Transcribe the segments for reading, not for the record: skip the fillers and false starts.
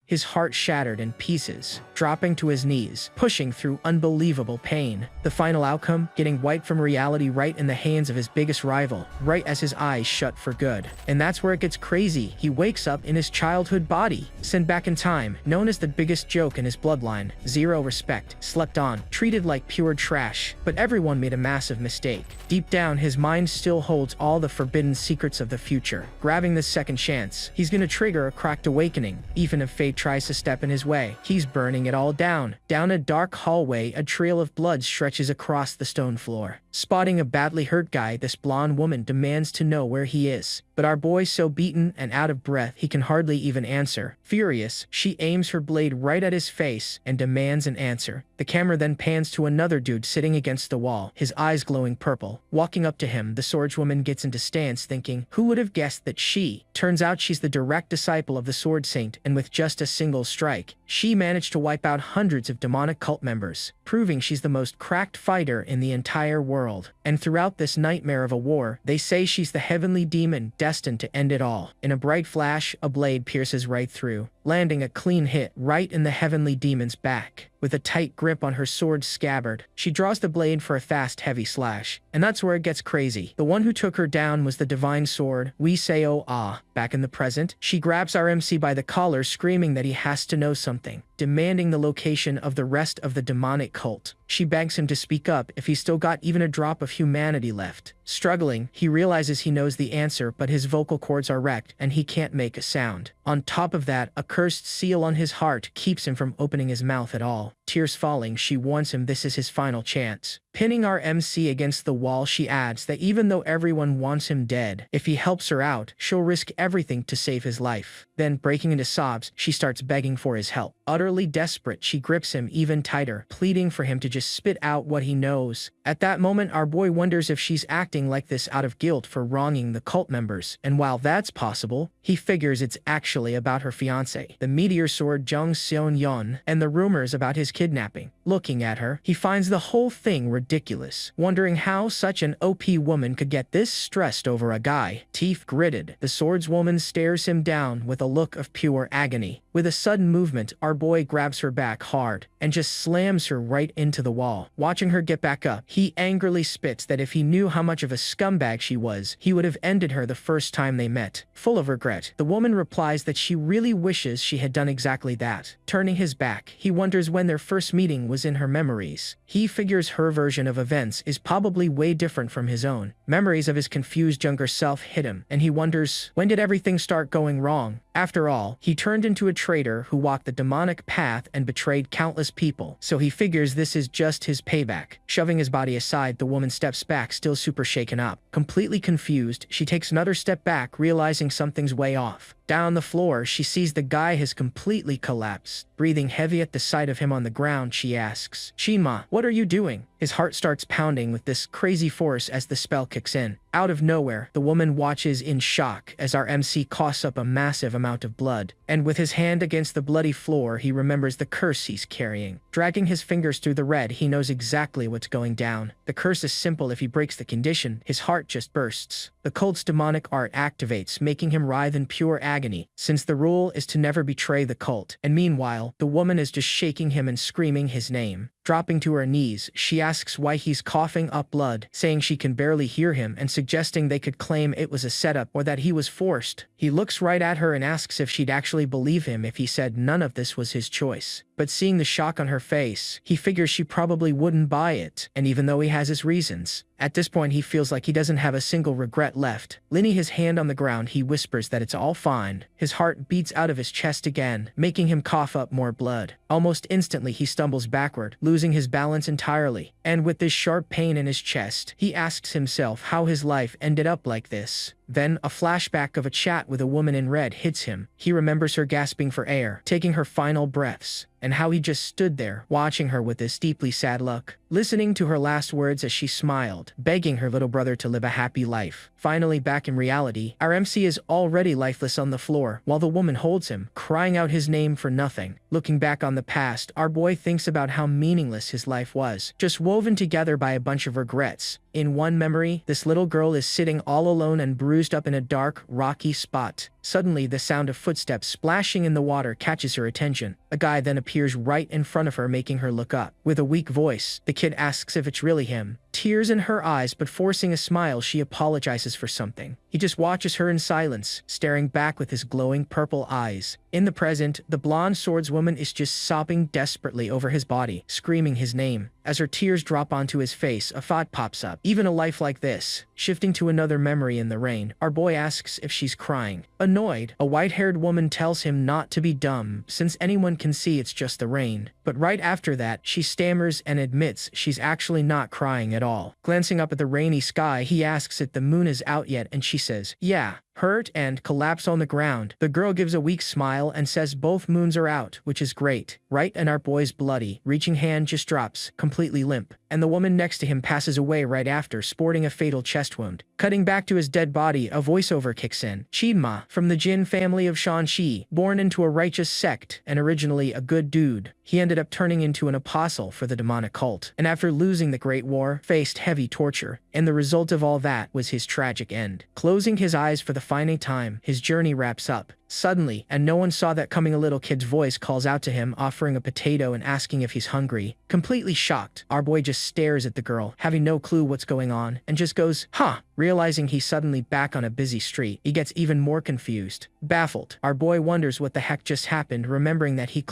his heart shattered in pieces, dropping to his knees, pushing through unbelievable pain. The final outcome, getting wiped from reality right in the hands of his biggest rival, right as his eyes shut for good. And that's where it gets crazy. He wakes up in his childhood body, sent back in time, known as the biggest joke in his bloodline. Zero respect, slept on, treated like pure trash. But everyone made a massive mistake. Deep down, his mind still holds all the forbidden secrets of the future. Grabbing this second chance, he's gonna trigger a cracked awakening. Even if fate tries to step in his way, he's burning it all down. Down a dark hallway, a trail of blood stretches across the stone floor. Spotting a badly hurt guy, this blonde woman demands to know where he is. But our boy's so beaten and out of breath he can hardly even answer. Furious, she aims her blade right at his face and demands an answer. The camera then pans to another dude sitting against the wall, his eyes glowing purple. Walking up to him, the swordswoman gets into stance thinking, who would have guessed that she? Turns out she's the direct disciple of the Sword Saint, and with just a single strike, she managed to wipe out hundreds of demonic cult members, proving she's the most cracked fighter in the entire world. And throughout this nightmare of a war, they say she's the heavenly demon destined to end it all. In a bright flash, a blade pierces right through, landing a clean hit right in the heavenly demon's back. With a tight grip on her sword's scabbard, she draws the blade for a fast, heavy slash. And that's where it gets crazy. The one who took her down was the divine sword, we say oh ah. Back in the present, she grabs our MC by the collar, screaming that he has to know something, demanding the location of the rest of the demonic cult. She begs him to speak up if he's still got even a drop of humanity left. Struggling, he realizes he knows the answer, but his vocal cords are wrecked and he can't make a sound. On top of that, a cursed seal on his heart keeps him from opening his mouth at all. Tears falling, she warns him this is his final chance. Pinning our MC against the wall, she adds that even though everyone wants him dead, if he helps her out, she'll risk everything to save his life. Then, breaking into sobs, she starts begging for his help. Utterly desperate, she grips him even tighter, pleading for him to just spit out what he knows. At that moment, our boy wonders if she's acting like this out of guilt for wronging the cult members. And while that's possible, he figures it's actually about her fiancé, the meteor sword Jung Seon-yeon, and the rumors about his kidnapping. Looking at her, he finds the whole thing ridiculous, wondering how such an OP woman could get this stressed over a guy. Teeth gritted, the swordswoman stares him down with a look of pure agony. With a sudden movement, our boy grabs her back hard and just slams her right into the wall. Watching her get back up, he angrily spits that if he knew how much of a scumbag she was, he would have ended her the first time they met. Full of regret, the woman replies that she really wishes she had done exactly that. Turning his back, he wonders when their first meeting was in her memories. He figures her version of events is probably way different from his own. Memories of his confused younger self hit him, and he wonders, when did everything start going wrong? After all, he turned into a traitor who walked the demonic path and betrayed countless people, so he figures this is just his payback. Shoving his body aside, the woman steps back, still super shaken up. Completely confused, she takes another step back, realizing something's way off. Down on the floor, she sees the guy has completely collapsed. Breathing heavy at the sight of him on the ground, she asks, "Shinma, what are you doing?" His heart starts pounding with this crazy force as the spell kicks in. Out of nowhere, the woman watches in shock as our MC coughs up a massive amount of blood. And with his hand against the bloody floor, he remembers the curse he's carrying. Dragging his fingers through the red, he knows exactly what's going down. The curse is simple. If he breaks the condition, his heart just bursts. The cult's demonic art activates, making him writhe in pure agony, since the rule is to never betray the cult. And meanwhile, the woman is just shaking him and screaming his name. Dropping to her knees, she asks why he's coughing up blood, saying she can barely hear him and suggesting they could claim it was a setup or that he was forced. He looks right at her and asks if she'd actually believe him if he said none of this was his choice. But seeing the shock on her face, he figures she probably wouldn't buy it, and even though he has his reasons, at this point he feels like he doesn't have a single regret left. Leaning his hand on the ground, he whispers that it's all fine. His heart beats out of his chest again, making him cough up more blood. Almost instantly, he stumbles backward, losing his balance entirely. And with this sharp pain in his chest, he asks himself how his life ended up like this. Then, a flashback of a chat with a woman in red hits him. He remembers her gasping for air, taking her final breaths, and how he just stood there, watching her with this deeply sad look, listening to her last words as she smiled, begging her little brother to live a happy life. Finally back in reality, our MC is already lifeless on the floor, while the woman holds him, crying out his name for nothing. Looking back on the past, our boy thinks about how meaningless his life was, just woven together by a bunch of regrets. In one memory, this little girl is sitting all alone and bruised up in a dark, rocky spot. Suddenly, the sound of footsteps splashing in the water catches her attention. A guy then appears right in front of her, making her look up. With a weak voice, the kid asks if it's really him. Tears in her eyes but forcing a smile, she apologizes for something. He just watches her in silence, staring back with his glowing purple eyes. In the present, the blonde swordswoman is just sobbing desperately over his body, screaming his name. As her tears drop onto his face, a thought pops up. Even a life like this. Shifting to another memory in the rain, our boy asks if she's crying. Annoyed, a white-haired woman tells him not to be dumb, since anyone can see it's just the rain. But right after that, she stammers and admits she's actually not crying at all. Glancing up at the rainy sky, he asks if the moon is out yet, and she says, yeah. Hurt and collapse on the ground. The girl gives a weak smile and says both moons are out, which is great, right? And our boy's bloody, reaching hand just drops, completely limp, and the woman next to him passes away right after, sporting a fatal chest wound. Cutting back to his dead body, a voiceover kicks in. Chidma, from the Jin family of Shanxi, born into a righteous sect and originally a good dude, he ended up turning into an apostle for the demonic cult, and after losing the Great War, faced heavy torture, and the result of all that was his tragic end. Closing his eyes for the final time, his journey wraps up. Suddenly, and no one saw that coming, a little kid's voice calls out to him, offering a potato and asking if he's hungry. Completely shocked, our boy just stares at the girl, having no clue what's going on, and just goes, huh. Realizing he's suddenly back on a busy street, he gets even more confused. Baffled, our boy wonders what the heck just happened, remembering that he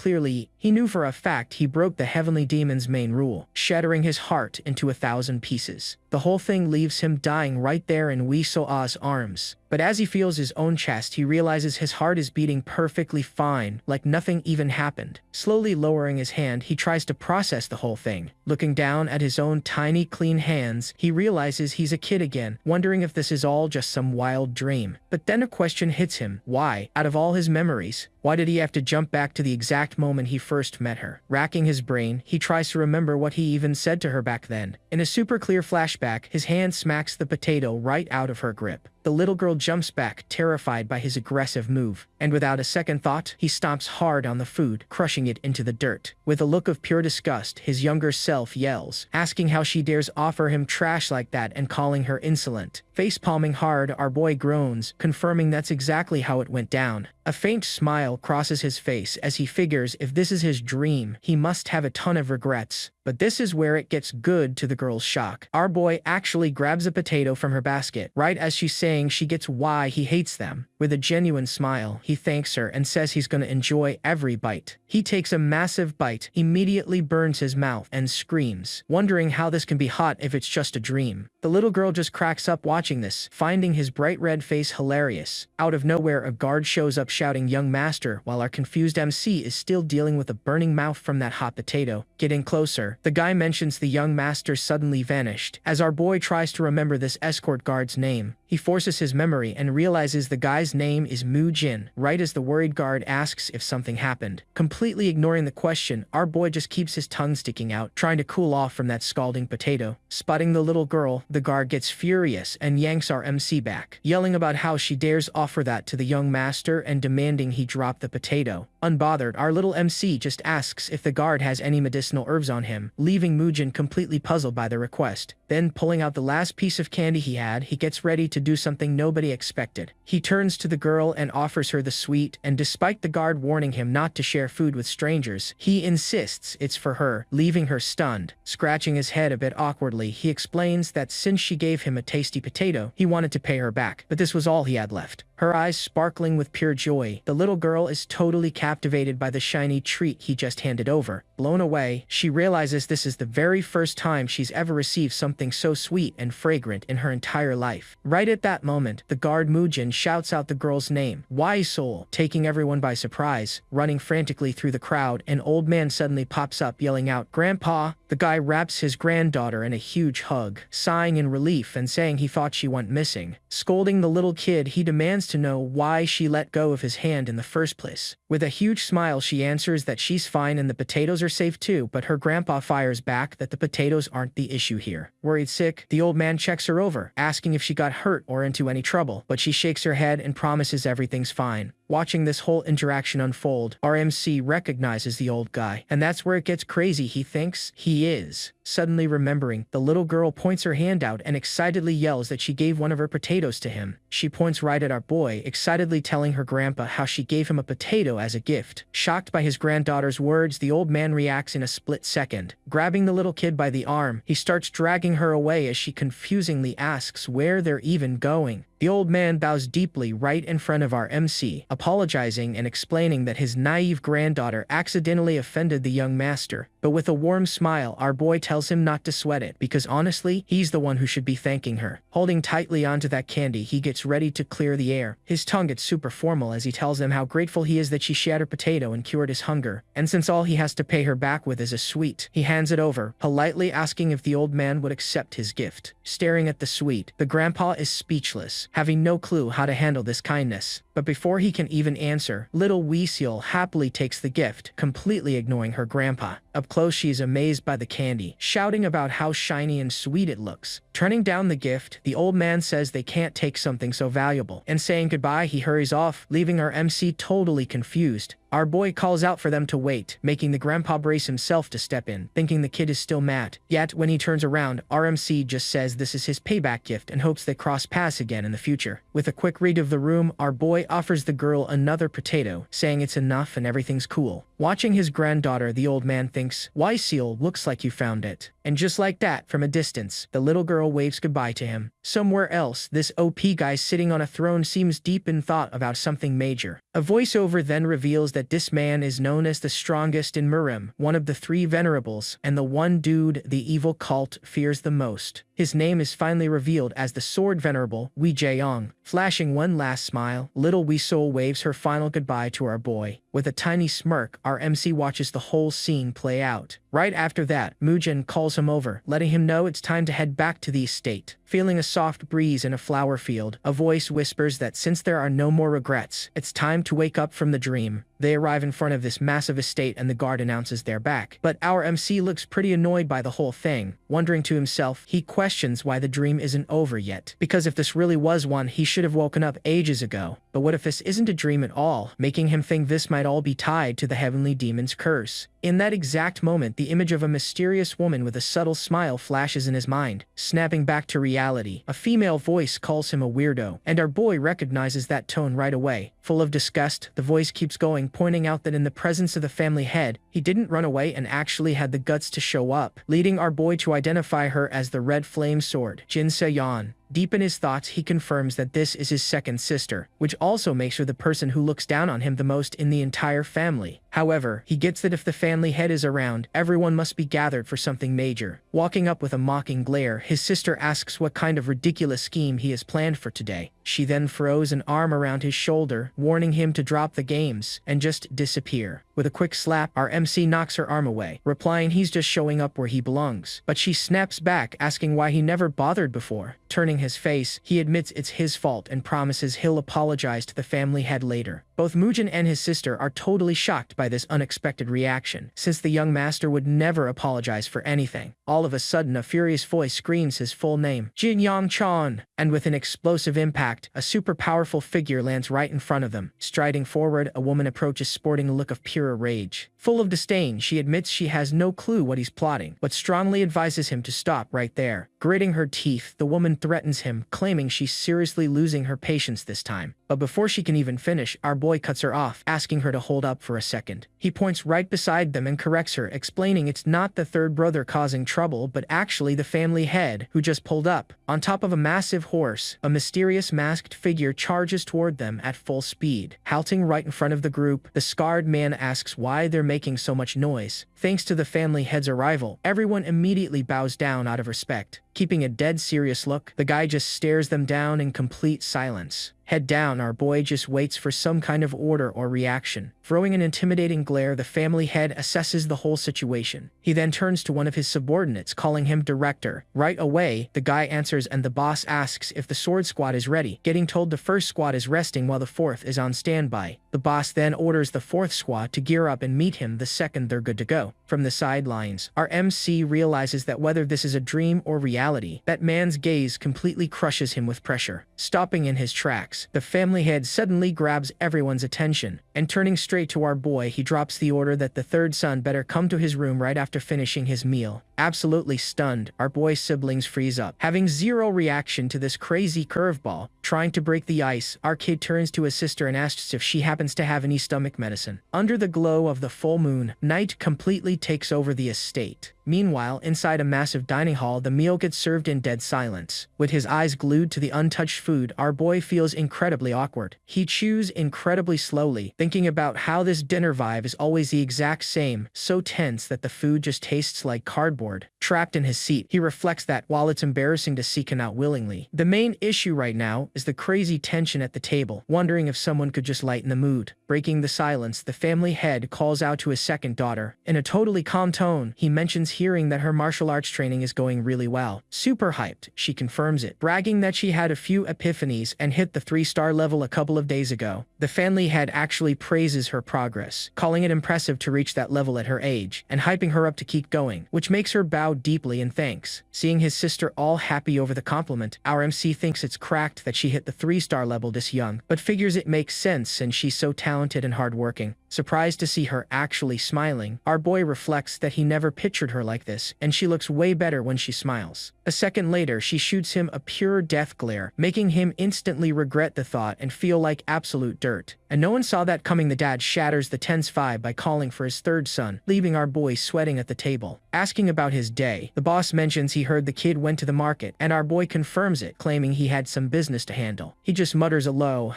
knew for a fact he broke the heavenly demon's main rule, shattering his heart into 1,000 pieces. The whole thing leaves him dying right there in Wee So-ah's arms. But as he feels his own chest, he realizes his heart is beating perfectly fine, like nothing even happened. Slowly lowering his hand, he tries to process the whole thing. Looking down at his own tiny, clean hands, he realizes he's a kid again, wondering if this is all just some wild dream. But then a question hits him. Why, out of all his memories, why did he have to jump back to the exact moment he first met her? Racking his brain, he tries to remember what he even said to her back then. In a super clear flashback, his hand smacks the potato right out of her grip. The little girl jumps back, terrified by his aggressive move, and without a second thought, he stomps hard on the food, crushing it into the dirt. With a look of pure disgust, his younger self yells, asking how she dares offer him trash like that and calling her insolent. Face-palming hard, our boy groans, confirming that's exactly how it went down. A faint smile crosses his face as he figures if this is his dream, he must have a ton of regrets. But this is where it gets good. To the girl's shock, our boy actually grabs a potato from her basket, right as she's saying she gets why he hates them. With a genuine smile, he thanks her and says he's gonna enjoy every bite. He takes a massive bite, immediately burns his mouth, and screams, wondering how this can be hot if it's just a dream. The little girl just cracks up watching this, finding his bright red face hilarious. Out of nowhere, a guard shows up shouting, "Young master," while our confused MC is still dealing with a burning mouth from that hot potato. Getting closer, the guy mentions the young master suddenly vanished. As our boy tries to remember this escort guard's name, he forces his memory and realizes the guy's name is Mu Jin, right as the worried guard asks if something happened. Completely ignoring the question, our boy just keeps his tongue sticking out, trying to cool off from that scalding potato. Spotting the little girl, the guard gets furious and yanks our MC back, yelling about how she dares offer that to the young master and demanding he drop the potato. Unbothered, our little MC just asks if the guard has any medicinal herbs on him, leaving Mujin completely puzzled by the request. Then, pulling out the last piece of candy he had, he gets ready to do something nobody expected. He turns to the girl and offers her the sweet, and despite the guard warning him not to share food with strangers, he insists it's for her, leaving her stunned. Scratching his head a bit awkwardly, he explains that since she gave him a tasty potato, he wanted to pay her back, but this was all he had left. Her eyes sparkling with pure joy, the little girl is totally captivated by the shiny treat he just handed over. Blown away, she realizes this is the very first time she's ever received something so sweet and fragrant in her entire life. Right at that moment, the guard Mujin shouts out the girl's name, Wise Soul, taking everyone by surprise. Running frantically through the crowd, an old man suddenly pops up yelling out, "Grandpa!" The guy wraps his granddaughter in a huge hug, sighing in relief and saying he thought she went missing. Scolding the little kid, he demands to know why she let go of his hand in the first place. With a huge smile, she answers that she's fine and the potatoes are safe too, but her grandpa fires back that the potatoes aren't the issue here. Worried sick, the old man checks her over, asking if she got hurt or into any trouble, but she shakes her head and promises everything's fine. Watching this whole interaction unfold, our MC recognizes the old guy, and that's where it gets crazy. He thinks he is. Suddenly remembering, the little girl points her hand out and excitedly yells that she gave one of her potatoes to him. She points right at our boy, excitedly telling her grandpa how she gave him a potato as a gift. Shocked by his granddaughter's words, the old man reacts in a split second. Grabbing the little kid by the arm, he starts dragging her away as she confusingly asks where they're even going. The old man bows deeply right in front of our MC, apologizing and explaining that his naive granddaughter accidentally offended the young master. But with a warm smile, our boy tells him not to sweat it, because honestly, he's the one who should be thanking her. Holding tightly onto that candy, he gets ready to clear the air. His tongue gets super formal as he tells them how grateful he is that she shared her potato and cured his hunger. And since all he has to pay her back with is a sweet, he hands it over, politely asking if the old man would accept his gift. Staring at the sweet, the grandpa is speechless, having no clue how to handle this kindness. But before he can even answer, little Weeseal happily takes the gift, completely ignoring her grandpa. Up close, she is amazed by the candy, shouting about how shiny and sweet it looks. Turning down the gift, the old man says they can't take something so valuable, and saying goodbye, he hurries off, leaving our MC totally confused. Our boy calls out for them to wait, making the grandpa brace himself to step in, thinking the kid is still mad. Yet, when he turns around, our MC just says this is his payback gift and hopes they cross paths again in the future. With a quick read of the room, our boy offers the girl another potato, saying it's enough and everything's cool. Watching his granddaughter, the old man thinks, Weeseal, looks like you found it. And just like that, from a distance, the little girl waves goodbye to him. Somewhere else, this OP guy sitting on a throne seems deep in thought about something major. A voiceover then reveals that this man is known as the strongest in Murim, one of the three venerables, and the one dude the evil cult fears the most. His name is finally revealed as the Sword Venerable, Wee Jaeyoung. Flashing one last smile, little Weeseal waves her final goodbye to our boy. With a tiny smirk, our MC watches the whole scene play out. Right after that, Mujin calls him over, letting him know it's time to head back to the estate. Feeling a soft breeze in a flower field, a voice whispers that since there are no more regrets, it's time to wake up from the dream. They arrive in front of this massive estate and the guard announces they're back. But our MC looks pretty annoyed by the whole thing. Wondering to himself, he questions why the dream isn't over yet. Because if this really was one, he should have woken up ages ago. But what if this isn't a dream at all, making him think this might all be tied to the heavenly demon's curse? In that exact moment, the image of a mysterious woman with a subtle smile flashes in his mind. Snapping back to reality, a female voice calls him a weirdo, and our boy recognizes that tone right away. Full of disgust, the voice keeps going, pointing out that in the presence of the family head, he didn't run away and actually had the guts to show up, leading our boy to identify her as the Red Flame Sword, Jin Se-yeon. Deep in his thoughts, he confirms that this is his second sister, which also makes her the person who looks down on him the most in the entire family. However, he gets that if the family head is around, everyone must be gathered for something major. Walking up with a mocking glare, his sister asks what kind of ridiculous scheme he has planned for today. She then throws an arm around his shoulder, warning him to drop the games and just disappear. With a quick slap, our MC knocks her arm away, replying he's just showing up where he belongs. But she snaps back, asking why he never bothered before. Turning his face, he admits it's his fault and promises he'll apologize to the family head later. Both Mujin and his sister are totally shocked by this unexpected reaction, since the young master would never apologize for anything. All of a sudden, a furious voice screams his full name, Jin Yang-chan, and with an explosive impact, a super powerful figure lands right in front of them. Striding forward, a woman approaches sporting a look of pure rage. Full of disdain, she admits she has no clue what he's plotting, but strongly advises him to stop right there. Gritting her teeth, the woman threatens him, claiming she's seriously losing her patience this time. But before she can even finish, our boy cuts her off, asking her to hold up for a second. He points right beside them and corrects her, explaining it's not the third brother causing trouble, but actually the family head, who just pulled up. On top of a massive horse, a mysterious masked figure charges toward them at full speed. Halting right in front of the group, the scarred man asks why they're making so much noise. Thanks to the family head's arrival, everyone immediately bows down out of respect. Keeping a dead serious look, the guy just stares them down in complete silence. Head down, our boy just waits for some kind of order or reaction. Throwing an intimidating glare, the family head assesses the whole situation. He then turns to one of his subordinates, calling him director. Right away, the guy answers and the boss asks if the sword squad is ready, getting told the first squad is resting while the fourth is on standby. The boss then orders the fourth squad to gear up and meet him the second they're good to go. From the sidelines, our MC realizes that whether this is a dream or reality, that man's gaze completely crushes him with pressure. Stopping in his tracks, works. The family head suddenly grabs everyone's attention, and turning straight to our boy, he drops the order that the third son better come to his room right after finishing his meal. Absolutely stunned, our boy's siblings freeze up. Having zero reaction to this crazy curveball, trying to break the ice, our kid turns to his sister and asks if she happens to have any stomach medicine. Under the glow of the full moon, night completely takes over the estate. Meanwhile, inside a massive dining hall, the meal gets served in dead silence. With his eyes glued to the untouched food, our boy feels incredibly awkward. He chews incredibly slowly, thinking about how this dinner vibe is always the exact same, so tense that the food just tastes like cardboard. Trapped in his seat, he reflects that while it's embarrassing to seek him out willingly, the main issue right now is the crazy tension at the table, wondering if someone could just lighten the mood. Breaking the silence, the family head calls out to his second daughter. In a totally calm tone, he mentions hearing that her martial arts training is going really well. Super hyped, she confirms it, bragging that she had a few epiphanies and hit the 3-star level a couple of days ago. The family head actually praises her progress, calling it impressive to reach that level at her age, and hyping her up to keep going, which makes her bow deeply in thanks. Seeing his sister all happy over the compliment, our MC thinks it's cracked that she hit the 3-star level this young, but figures it makes sense since she's so talented and hardworking. Surprised to see her actually smiling, our boy reflects that he never pictured her like this, and she looks way better when she smiles. A second later, she shoots him a pure death glare, making him instantly regret the thought and feel like absolute dirt. And no one saw that coming. The dad shatters the tense vibe by calling for his third son, leaving our boy sweating at the table. Asking about his day, the boss mentions he heard the kid went to the market, and our boy confirms it, claiming he had some business to handle. He just mutters a low,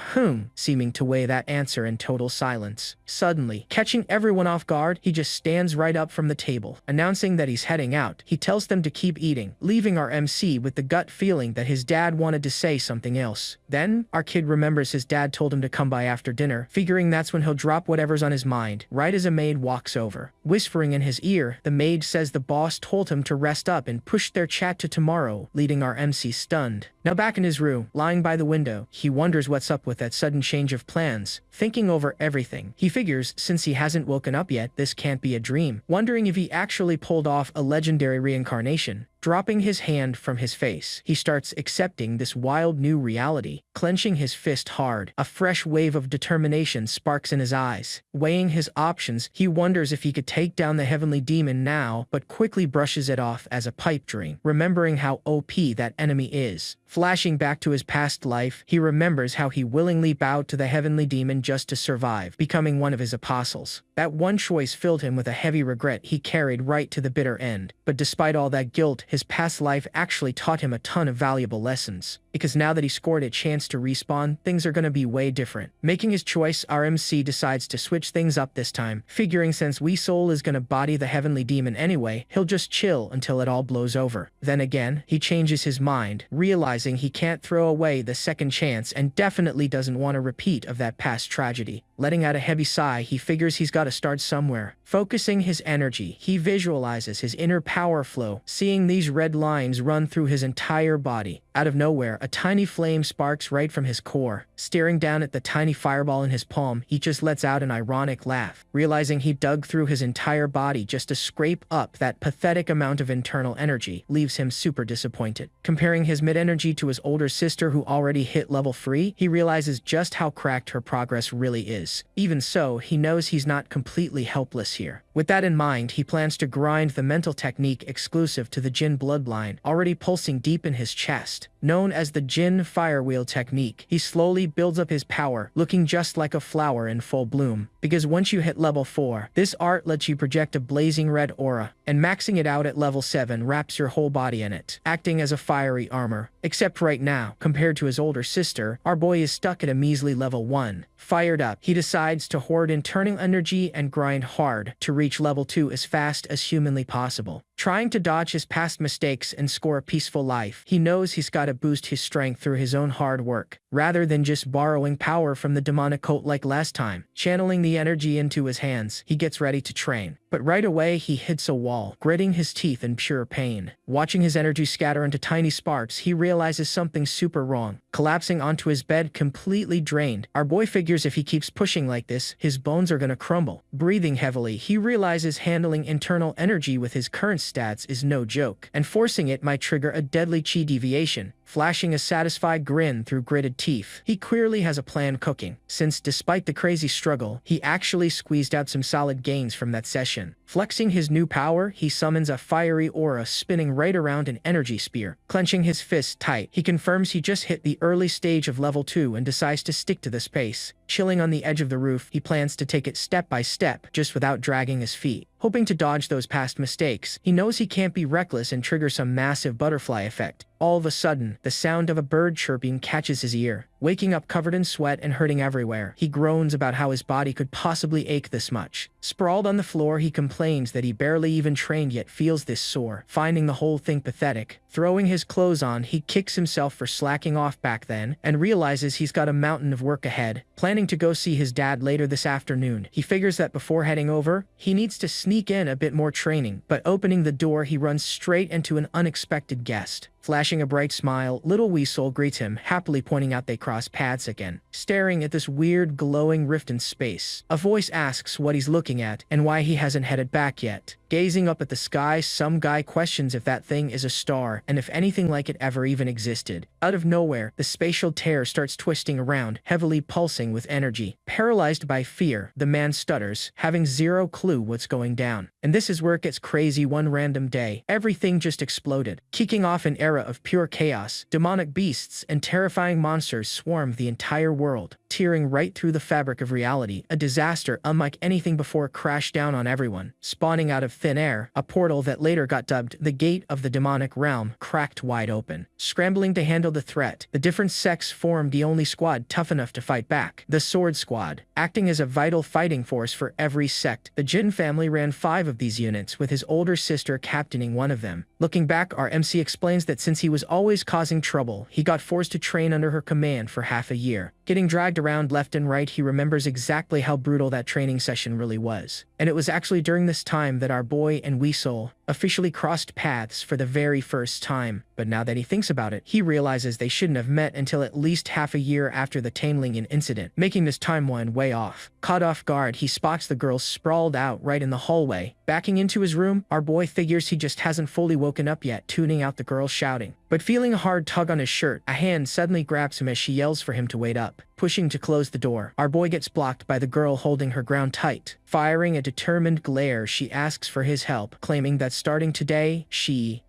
seeming to weigh that answer in total silence. Suddenly, catching everyone off guard, he just stands right up from the table, announcing that he's heading out. He tells them to keep eating, leaving our MC with the gut feeling that his dad wanted to say something else. Then, our kid remembers his dad told him to come by after dinner, figuring that's when he'll drop whatever's on his mind, right as a maid walks over. Whispering in his ear, the maid says the boss told him to rest up and push their chat to tomorrow, leaving our MC stunned. Now back in his room, lying by the window, he wonders what's up with that sudden change of plans. Thinking over everything, he figures since he hasn't woken up yet, this can't be a dream, wondering if he actually pulled off a legendary reincarnation. Dropping his hand from his face, he starts accepting this wild new reality. Clenching his fist hard, a fresh wave of determination sparks in his eyes. Weighing his options, he wonders if he could take down the heavenly demon now, but quickly brushes it off as a pipe dream, remembering how OP that enemy is. Flashing back to his past life, he remembers how he willingly bowed to the heavenly demon just to survive, becoming one of his apostles. That one choice filled him with a heavy regret he carried right to the bitter end. But despite all that guilt, his past life actually taught him a ton of valuable lessons. Because now that he scored a chance to respawn, things are gonna be way different. Making his choice, our MC decides to switch things up this time, figuring since Wee Soul is gonna body the heavenly demon anyway, he'll just chill until it all blows over. Then again, he changes his mind, realizing he can't throw away the second chance and definitely doesn't want a repeat of that past tragedy. Letting out a heavy sigh, he figures he's gotta start somewhere. Focusing his energy, he visualizes his inner power flow, seeing these red lines run through his entire body. Out of nowhere, a tiny flame sparks right from his core. Staring down at the tiny fireball in his palm, he just lets out an ironic laugh, realizing he dug through his entire body just to scrape up that pathetic amount of internal energy, leaves him super disappointed. Comparing his mid-energy to his older sister who already hit level 3, he realizes just how cracked her progress really is. Even so, he knows he's not completely helpless here. With that in mind, he plans to grind the mental technique exclusive to the Jin bloodline, already pulsing deep in his chest. Known as the Jin Firewheel technique, he slowly builds up his power, looking just like a flower in full bloom. Because once you hit level 4, this art lets you project a blazing red aura, and maxing it out at level 7 wraps your whole body in it, acting as a fiery armor. Except right now, compared to his older sister, our boy is stuck at a measly level 1. Fired up, he decides to hoard internal energy and grind hard to reach level 2 as fast as humanly possible. Trying to dodge his past mistakes and score a peaceful life, he knows he's got to boost his strength through his own hard work, rather than just borrowing power from the demonic cult like last time. Channeling the energy into his hands, he gets ready to train. But right away, he hits a wall, gritting his teeth in pure pain. Watching his energy scatter into tiny sparks, he realizes something super wrong. Collapsing onto his bed completely drained, our boy figures if he keeps pushing like this, his bones are gonna crumble. Breathing heavily, he realizes handling internal energy with his current stats is no joke, and forcing it might trigger a deadly chi deviation. flashing a satisfied grin through gritted teeth. He clearly has a plan cooking, since despite the crazy struggle, he actually squeezed out some solid gains from that session. Flexing his new power, he summons a fiery aura spinning right around an energy spear. Clenching his fists tight, he confirms he just hit the early stage of level 2 and decides to stick to this pace. Chilling on the edge of the roof, he plans to take it step by step, just without dragging his feet. Hoping to dodge those past mistakes, he knows he can't be reckless and trigger some massive butterfly effect. All of a sudden, the sound of a bird chirping catches his ear. Waking up covered in sweat and hurting everywhere, he groans about how his body could possibly ache this much. Sprawled on the floor, he complains that he barely even trained yet feels this sore, finding the whole thing pathetic. Throwing his clothes on, he kicks himself for slacking off back then, and realizes he's got a mountain of work ahead. Planning to go see his dad later this afternoon, he figures that before heading over, he needs to sneak in a bit more training, but opening the door, he runs straight into an unexpected guest. Flashing a bright smile, little Weasel greets him, happily pointing out they cross paths again. Staring at this weird glowing rift in space, a voice asks what he's looking at and why he hasn't headed back yet. Gazing up at the sky, some guy questions if that thing is a star and if anything like it ever even existed. Out of nowhere, the spatial tear starts twisting around, heavily pulsing with energy. Paralyzed by fear, the man stutters, having zero clue what's going down. And this is where it gets crazy. One random day, everything just exploded, kicking off an era of pure chaos. Demonic beasts and terrifying monsters swarmed the entire world, tearing right through the fabric of reality. A disaster unlike anything before crashed down on everyone. Spawning out of thin air, a portal that later got dubbed the Gate of the Demonic Realm cracked wide open. Scrambling to handle the threat, the different sects formed the only squad tough enough to fight back, the Sword Squad. Acting as a vital fighting force for every sect, the Jin family ran 5 of these units, with his older sister captaining one of them. Looking back, our MC explains that since he was always causing trouble, he got forced to train under her command for half a year. Getting dragged around left and right, he remembers exactly how brutal that training session really was. And it was actually during this time that our boy and Weasel officially crossed paths for the very first time. But now that he thinks about it, he realizes they shouldn't have met until at least half a year after the Tainlingen incident, making this timeline way off. Caught off guard, he spots the girl sprawled out right in the hallway. Backing into his room, our boy figures he just hasn't fully woken up yet, tuning out the girl shouting. But feeling a hard tug on his shirt, a hand suddenly grabs him as she yells for him to wait up. Pushing to close the door, our boy gets blocked by the girl holding her ground tight. Firing a determined glare, she asks for his help, claiming that starting today,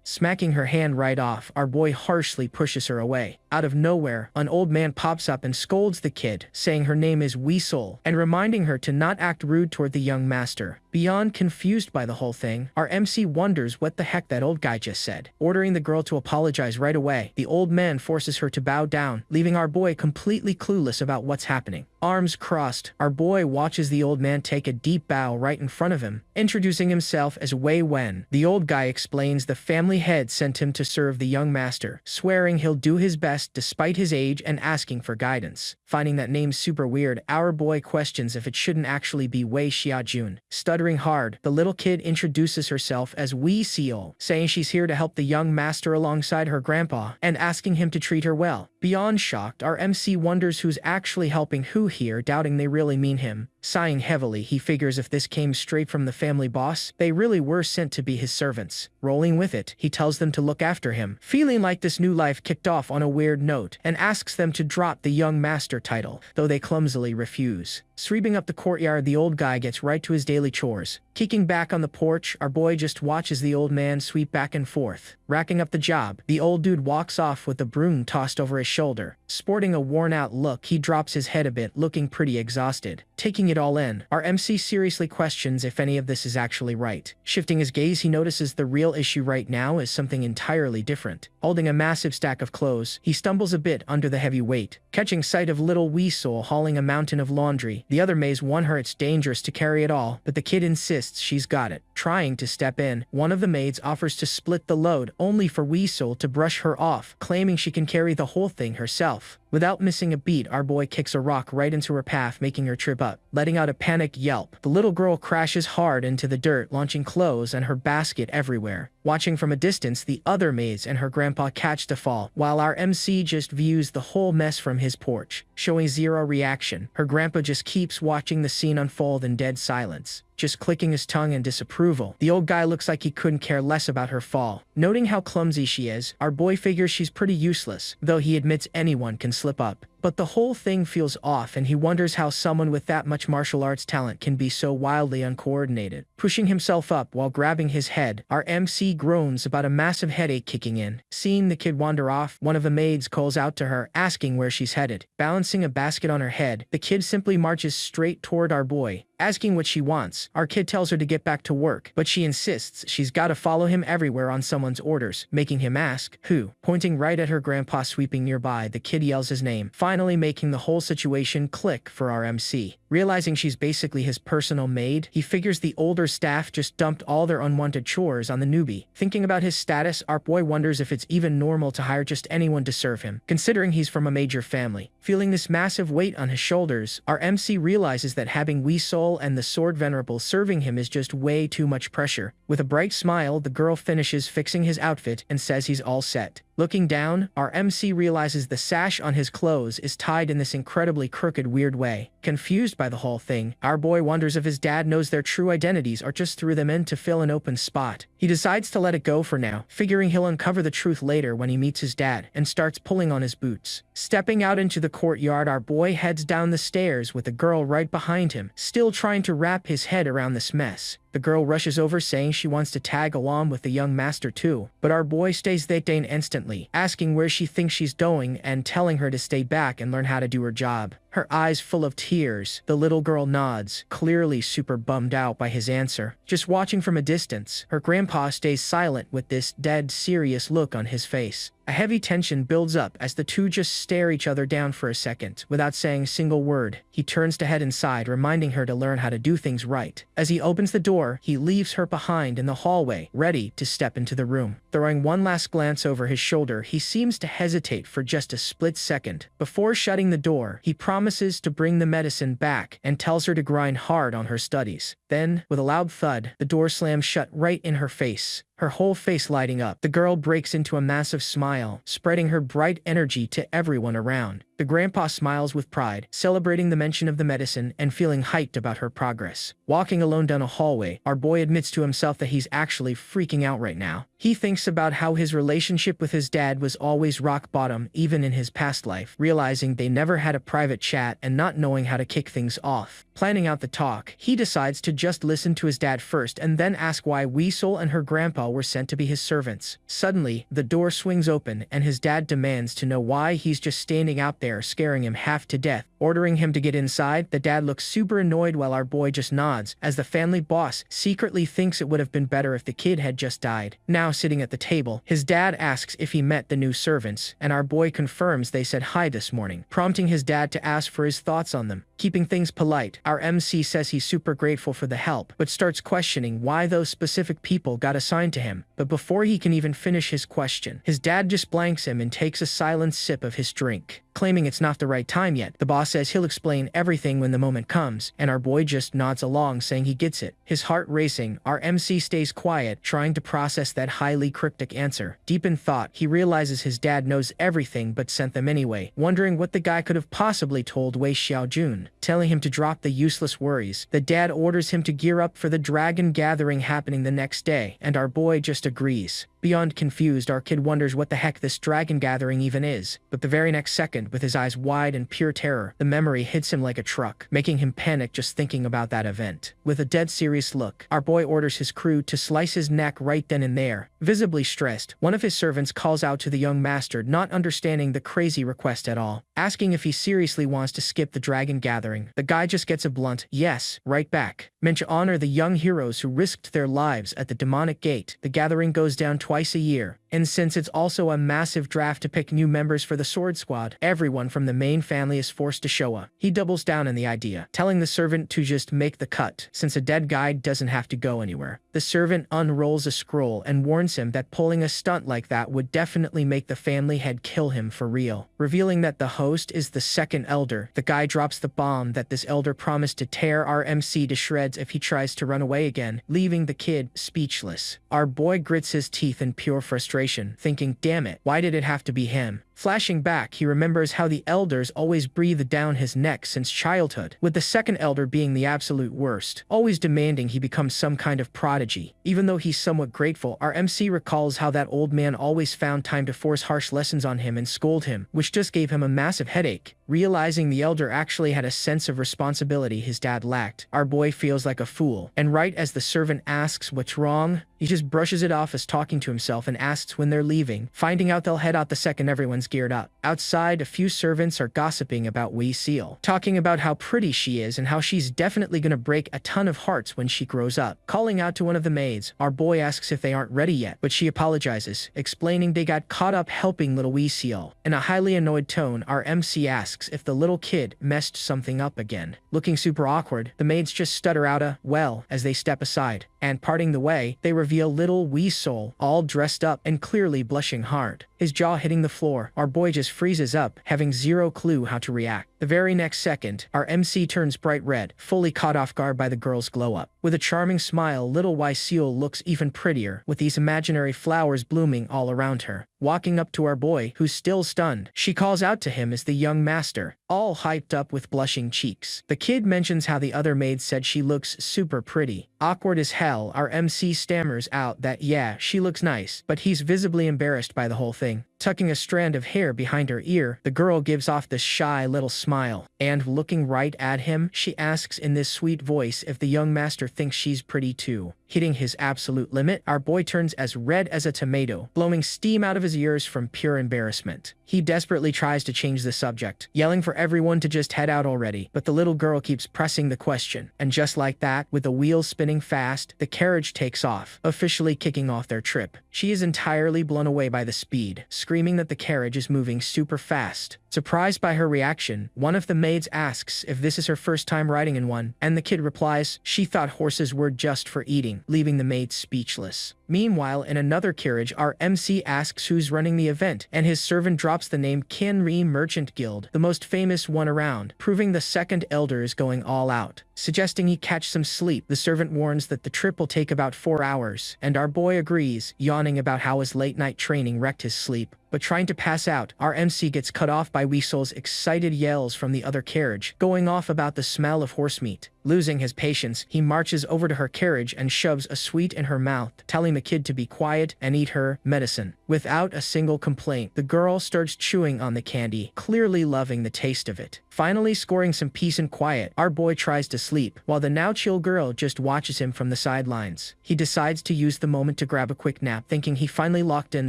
smacking her hand right off, our boy harshly pushes her away. Out of nowhere, an old man pops up and scolds the kid, saying her name is Weasel, and reminding her to not act rude toward the young master. Beyond confused by the whole thing, our MC wonders what the heck that old guy just said. Ordering the girl to apologize right away, the old man forces her to bow down, leaving our boy completely clueless about what's happening. Arms crossed, our boy watches the old man take a deep bow right in front of him, introducing himself as Wei Wen. The old guy explains the family head sent him to serve the young master, swearing he'll do his best despite his age and asking for guidance. Finding that name super weird, our boy questions if it shouldn't actually be Wei Xiaojun. Stuttering hard, the little kid introduces herself as Wei Seol, saying she's here to help the young master alongside her grandpa, and asking him to treat her well. Beyond shocked, our MC wonders who's actually helping who here, doubting they really mean him. Sighing heavily, he figures if this came straight from the family boss, they really were sent to be his servants. Rolling with it, he tells them to look after him, feeling like this new life kicked off on a weird note, and asks them to drop the young master title, though they clumsily refuse. Sweeping up the courtyard, the old guy gets right to his daily chores. Kicking back on the porch, our boy just watches the old man sweep back and forth. Racking up the job, the old dude walks off with the broom tossed over his shoulder. Sporting a worn-out look, he drops his head a bit, looking pretty exhausted. Taking it all in, our MC seriously questions if any of this is actually right. Shifting his gaze, he notices the real issue right now is something entirely different. Holding a massive stack of clothes, he stumbles a bit under the heavy weight. Catching sight of little Weasel hauling a mountain of laundry, the other maids warn her it's dangerous to carry it all, but the kid insists she's got it. Trying to step in, one of the maids offers to split the load, only for Weasel to brush her off, claiming she can carry the whole thing herself. Without missing a beat, our boy kicks a rock right into her path, making her trip up. Letting out a panicked yelp, the little girl crashes hard into the dirt, launching clothes and her basket everywhere. Watching from a distance, the other maids and her grandpa catch the fall, while our MC just views the whole mess from his porch. Showing zero reaction, her grandpa just keeps watching the scene unfold in dead silence. just clicking his tongue in disapproval. The old guy looks like he couldn't care less about her fall. Noting how clumsy she is, our boy figures she's pretty useless, though he admits anyone can slip up. But the whole thing feels off and he wonders how someone with that much martial arts talent can be so wildly uncoordinated. Pushing himself up while grabbing his head, our MC groans about a massive headache kicking in. Seeing the kid wander off, one of the maids calls out to her, asking where she's headed. Balancing a basket on her head, the kid simply marches straight toward our boy. Asking what she wants, our kid tells her to get back to work, but she insists she's gotta follow him everywhere on someone's orders, making him ask, who? Pointing right at her grandpa sweeping nearby, the kid yells his name, finally making the whole situation click for our MC. Realizing she's basically his personal maid, he figures the older staff just dumped all their unwanted chores on the newbie. Thinking about his status, our boy wonders if it's even normal to hire just anyone to serve him, considering he's from a major family. Feeling this massive weight on his shoulders, our MC realizes that having Wee Soul and the Sword Venerable serving him is just way too much pressure. With a bright smile, the girl finishes fixing his outfit and says he's all set. Looking down, our MC realizes the sash on his clothes is tied in this incredibly crooked, weird way. Confused by the whole thing, our boy wonders if his dad knows their true identities or just threw them in to fill an open spot. He decides to let it go for now, figuring he'll uncover the truth later when he meets his dad, and starts pulling on his boots. Stepping out into the courtyard, our boy heads down the stairs with the girl right behind him, still trying to wrap his head around this mess. The girl rushes over saying she wants to tag along with the young master too, but our boy stays there instantly, asking where she thinks she's going and telling her to stay back and learn how to do her job. Her eyes full of tears, the little girl nods, clearly super bummed out by his answer. Just watching from a distance, her grandpa stays silent with this dead serious look on his face. A heavy tension builds up as the two just stare each other down for a second, without saying a single word. He turns to head inside, reminding her to learn how to do things right. As he opens the door, he leaves her behind in the hallway, ready to step into the room. Throwing one last glance over his shoulder, he seems to hesitate for just a split second. Before shutting the door, he promises to bring the medicine back and tells her to grind hard on her studies. Then, with a loud thud, the door slams shut right in her face. Her whole face lighting up, the girl breaks into a massive smile, spreading her bright energy to everyone around. The grandpa smiles with pride, celebrating the mention of the medicine and feeling hyped about her progress. Walking alone down a hallway, our boy admits to himself that he's actually freaking out right now. He thinks about how his relationship with his dad was always rock bottom even in his past life, realizing they never had a private chat and not knowing how to kick things off. Planning out the talk, he decides to just listen to his dad first and then ask why Wee Soul and her grandpa were sent to be his servants. Suddenly, the door swings open and his dad demands to know why he's just standing out there scaring him half to death. Ordering him to get inside, the dad looks super annoyed while our boy just nods, as the family boss secretly thinks it would have been better if the kid had just died. Now sitting at the table, his dad asks if he met the new servants, and our boy confirms they said hi this morning, prompting his dad to ask for his thoughts on them. Keeping things polite, our MC says he's super grateful for the help, but starts questioning why those specific people got assigned to him. But before he can even finish his question, his dad just blanks him and takes a silent sip of his drink. Claiming it's not the right time yet, the boss says he'll explain everything when the moment comes, and our boy just nods along saying he gets it. His heart racing, our MC stays quiet, trying to process that highly cryptic answer. Deep in thought, he realizes his dad knows everything but sent them anyway, wondering what the guy could have possibly told Wei Xiaojun. Telling him to drop the useless worries, the dad orders him to gear up for the dragon gathering happening the next day, and our boy just agrees. Beyond confused, our kid wonders what the heck this dragon gathering even is, but the very next second, with his eyes wide in pure terror, the memory hits him like a truck, making him panic just thinking about that event. With a dead serious look, our boy orders his crew to slice his neck right then and there. Visibly stressed, one of his servants calls out to the young master, not understanding the crazy request at all, asking if he seriously wants to skip the dragon gathering. The guy just gets a blunt yes right back, meant to honor the young heroes who risked their lives at the demonic gate. The gathering goes down twice a year, and since it's also a massive draft to pick new members for the sword squad, everyone from the main family is forced to show up. He doubles down on the idea, telling the servant to just make the cut, since a dead guy doesn't have to go anywhere. The servant unrolls a scroll and warns him that pulling a stunt like that would definitely make the family head kill him for real. Revealing that the host is the second elder, the guy drops the bomb that this elder promised to tear our MC to shreds if he tries to run away again, leaving the kid speechless. Our boy grits his teeth in pure frustration, thinking, damn it, why did it have to be him? Flashing back, he remembers how the elders always breathed down his neck since childhood, with the second elder being the absolute worst, always demanding he become some kind of prodigy. Even though he's somewhat grateful, our MC recalls how that old man always found time to force harsh lessons on him and scold him, which just gave him a massive headache. Realizing the elder actually had a sense of responsibility his dad lacked, our boy feels like a fool, and right as the servant asks what's wrong, he just brushes it off as talking to himself and asks when they're leaving, finding out they'll head out the second everyone's geared up. Outside, a few servants are gossiping about Wee Seal, talking about how pretty she is and how she's definitely gonna break a ton of hearts when she grows up. Calling out to one of the maids, our boy asks if they aren't ready yet, but she apologizes, explaining they got caught up helping little Wee Seal. In a highly annoyed tone, our MC asks if the little kid messed something up again. Looking super awkward, the maids just stutter out a "well" as they step aside, and parting the way, they reveal little Wee Soul, all dressed up and clearly blushing hard. His jaw hitting the floor, our boy just freezes up, having zero clue how to react. The very next second, our MC turns bright red, fully caught off guard by the girl's glow-up. With a charming smile, little Wee Seal looks even prettier, with these imaginary flowers blooming all around her. Walking up to our boy, who's still stunned, she calls out to him as the young master, all hyped up with blushing cheeks. The kid mentions how the other maid said she looks super pretty. Awkward as hell, our MC stammers out that yeah, she looks nice, but he's visibly embarrassed by the whole thing. Tucking a strand of hair behind her ear, the girl gives off this shy little smile, and looking right at him, she asks in this sweet voice if the young master thinks she's pretty too. Hitting his absolute limit, our boy turns as red as a tomato, blowing steam out of his ears from pure embarrassment. He desperately tries to change the subject, yelling for everyone to just head out already, but the little girl keeps pressing the question. And just like that, with the wheels spinning fast, the carriage takes off, officially kicking off their trip. She is entirely blown away by the speed, screaming that the carriage is moving super fast. Surprised by her reaction, one of the maids asks if this is her first time riding in one, and the kid replies she thought horses were just for eating, leaving the maid speechless. Meanwhile, in another carriage, our MC asks who's running the event, and his servant drops the name Kinri Merchant Guild, the most famous one around, proving the second elder is going all out. Suggesting he catch some sleep, the servant warns that the trip will take about 4 hours, and our boy agrees, yawning about how his late-night training wrecked his sleep. But trying to pass out, our MC gets cut off by Wee Soul's excited yells from the other carriage, going off about the smell of horse meat. Losing his patience, he marches over to her carriage and shoves a sweet in her mouth, telling the kid to be quiet and eat her medicine. Without a single complaint, the girl starts chewing on the candy, clearly loving the taste of it. Finally scoring some peace and quiet, our boy tries to sleep, while the now chill girl just watches him from the sidelines. He decides to use the moment to grab a quick nap, thinking he finally locked in